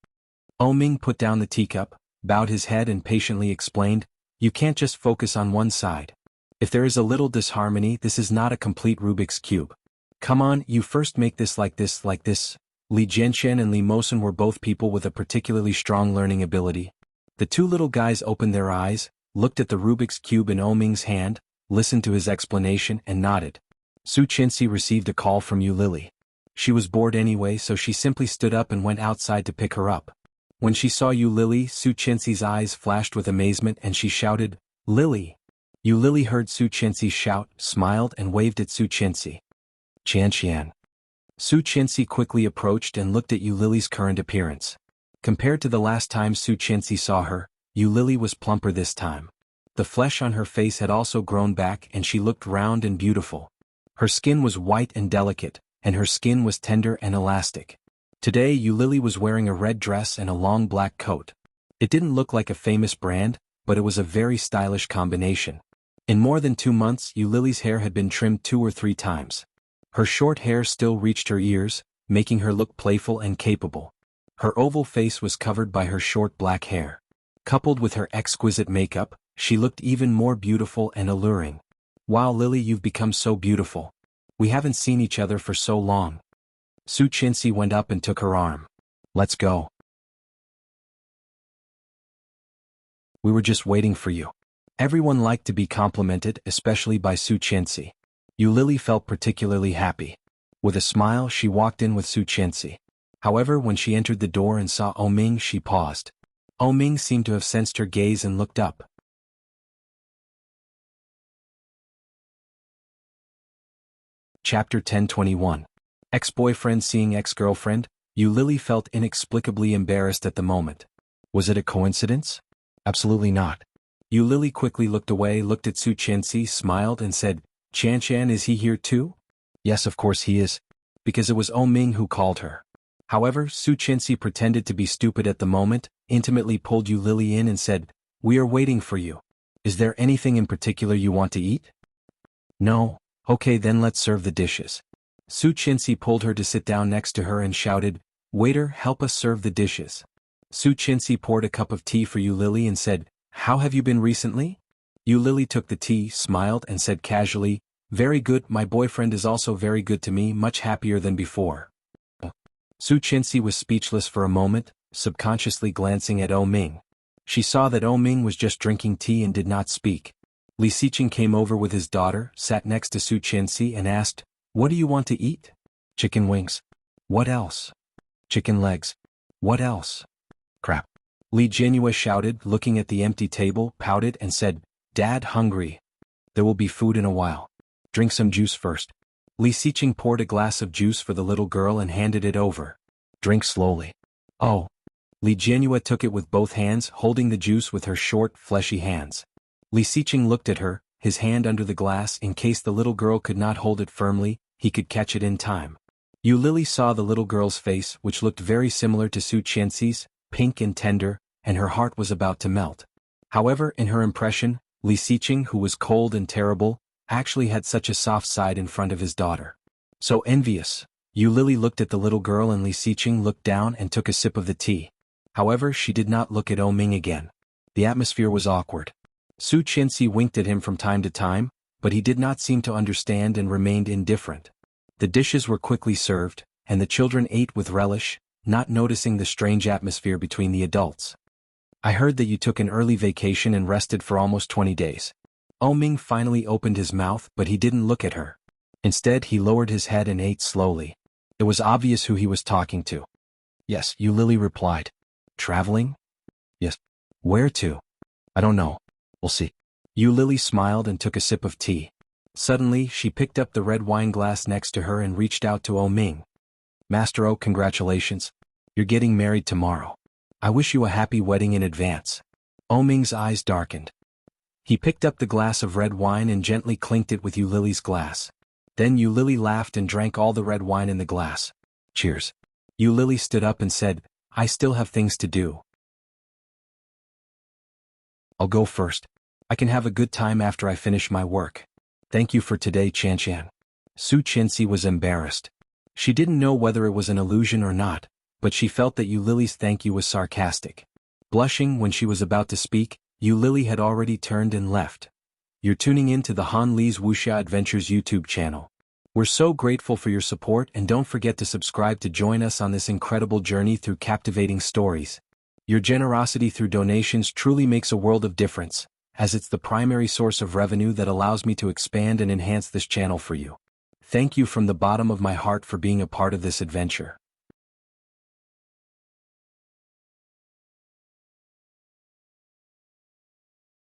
Oming put down the teacup, bowed his head and patiently explained, "You can't just focus on one side. If there is a little disharmony, this is not a complete Rubik's Cube. Come on, you first make this like this, like this." Li Jianqian and Li Mosen were both people with a particularly strong learning ability. The two little guys opened their eyes, looked at the Rubik's Cube in Oming's hand, listened to his explanation and nodded. Su Qianxi received a call from Yu Lily. She was bored anyway, so she simply stood up and went outside to pick her up. When she saw Yu Lily, Su Qianxi's eyes flashed with amazement and she shouted, Lily! Yu Lily heard Su Qianxi shout, smiled and waved at Su Qianxi. Qianxian. Su Qianxi quickly approached and looked at Yu Lily's current appearance. Compared to the last time Su Qianxi saw her, Yu Lily was plumper this time. The flesh on her face had also grown back and she looked round and beautiful. Her skin was white and delicate, and her skin was tender and elastic. Today Yu Lily was wearing a red dress and a long black coat. It didn't look like a famous brand, but it was a very stylish combination. In more than 2 months Yu Lily's hair had been trimmed 2 or 3 times. Her short hair still reached her ears, making her look playful and capable. Her oval face was covered by her short black hair. Coupled with her exquisite makeup, she looked even more beautiful and alluring. Wow, Lily, you've become so beautiful. We haven't seen each other for so long. Su Qianxi went up and took her arm. Let's go. We were just waiting for you. Everyone liked to be complimented, especially by Su Qianxi. Yu Lily felt particularly happy. With a smile she walked in with Su Qianxi. However, when she entered the door and saw Oming, she paused. Oming seemed to have sensed her gaze and looked up. Chapter 1021. Ex-boyfriend seeing ex-girlfriend. Yu Lily felt inexplicably embarrassed at the moment. Was it a coincidence? Absolutely not. Yu Lily quickly looked away, looked at Su Qianxi, smiled and said, Qianxian, is he here too? Yes, of course he is. Because it was Oming who called her. However, Su Qianxi pretended to be stupid at the moment, intimately pulled Yu Lily in and said, We are waiting for you. Is there anything in particular you want to eat? No. Okay, then let's serve the dishes. Su Qianxi pulled her to sit down next to her and shouted, Waiter, help us serve the dishes. Su Qianxi poured a cup of tea for Yu Lily and said, How have you been recently? Yu Lily took the tea, smiled and said casually, Very good, my boyfriend is also very good to me, much happier than before. Su Qianxi was speechless for a moment, subconsciously glancing at Oming. She saw that Oming was just drinking tea and did not speak. Li Xiqing came over with his daughter, sat next to Su Qianxi and asked, What do you want to eat? Chicken wings. What else? Chicken legs. What else? Crap. Li Jianhua shouted, looking at the empty table, pouted and said, Dad, hungry. There will be food in a while. Drink some juice first. Li Xiqing poured a glass of juice for the little girl and handed it over. Drink slowly. Oh. Li Jianhua took it with both hands, holding the juice with her short, fleshy hands. Li Xiqing looked at her, his hand under the glass in case the little girl could not hold it firmly, he could catch it in time. Yu Lily saw the little girl's face, which looked very similar to Su Qianxi's, pink and tender, and her heart was about to melt. However, in her impression, Li Xiqing, who was cold and terrible, actually had such a soft side in front of his daughter. So envious. Yu Lily looked at the little girl and Li Xiqing looked down and took a sip of the tea. However, she did not look at Oming again. The atmosphere was awkward. Su Qianxi winked at him from time to time, but he did not seem to understand and remained indifferent. The dishes were quickly served, and the children ate with relish, not noticing the strange atmosphere between the adults. I heard that you took an early vacation and rested for almost 20 days. Oming finally opened his mouth, but he didn't look at her. Instead, he lowered his head and ate slowly. It was obvious who he was talking to. Yes, Yu Lily replied. Traveling? Yes. Where to? I don't know. We'll see. Yu Lily smiled and took a sip of tea. Suddenly, she picked up the red wine glass next to her and reached out to Oming. Master O, congratulations. You're getting married tomorrow. I wish you a happy wedding in advance. Oming's eyes darkened. He picked up the glass of red wine and gently clinked it with Yu Lily's glass. Then Yu Lily laughed and drank all the red wine in the glass. Cheers. Yu Lily stood up and said, I still have things to do. I'll go first. I can have a good time after I finish my work. Thank you for today, Qianxian. Su Qianxi was embarrassed. She didn't know whether it was an illusion or not, but she felt that Yu Lily's thank you was sarcastic. Blushing when she was about to speak, Yu Lily had already turned and left. You're tuning in to the Han Li's Wuxia Adventures YouTube channel. We're so grateful for your support and don't forget to subscribe to join us on this incredible journey through captivating stories. Your generosity through donations truly makes a world of difference, as it's the primary source of revenue that allows me to expand and enhance this channel for you. Thank you from the bottom of my heart for being a part of this adventure.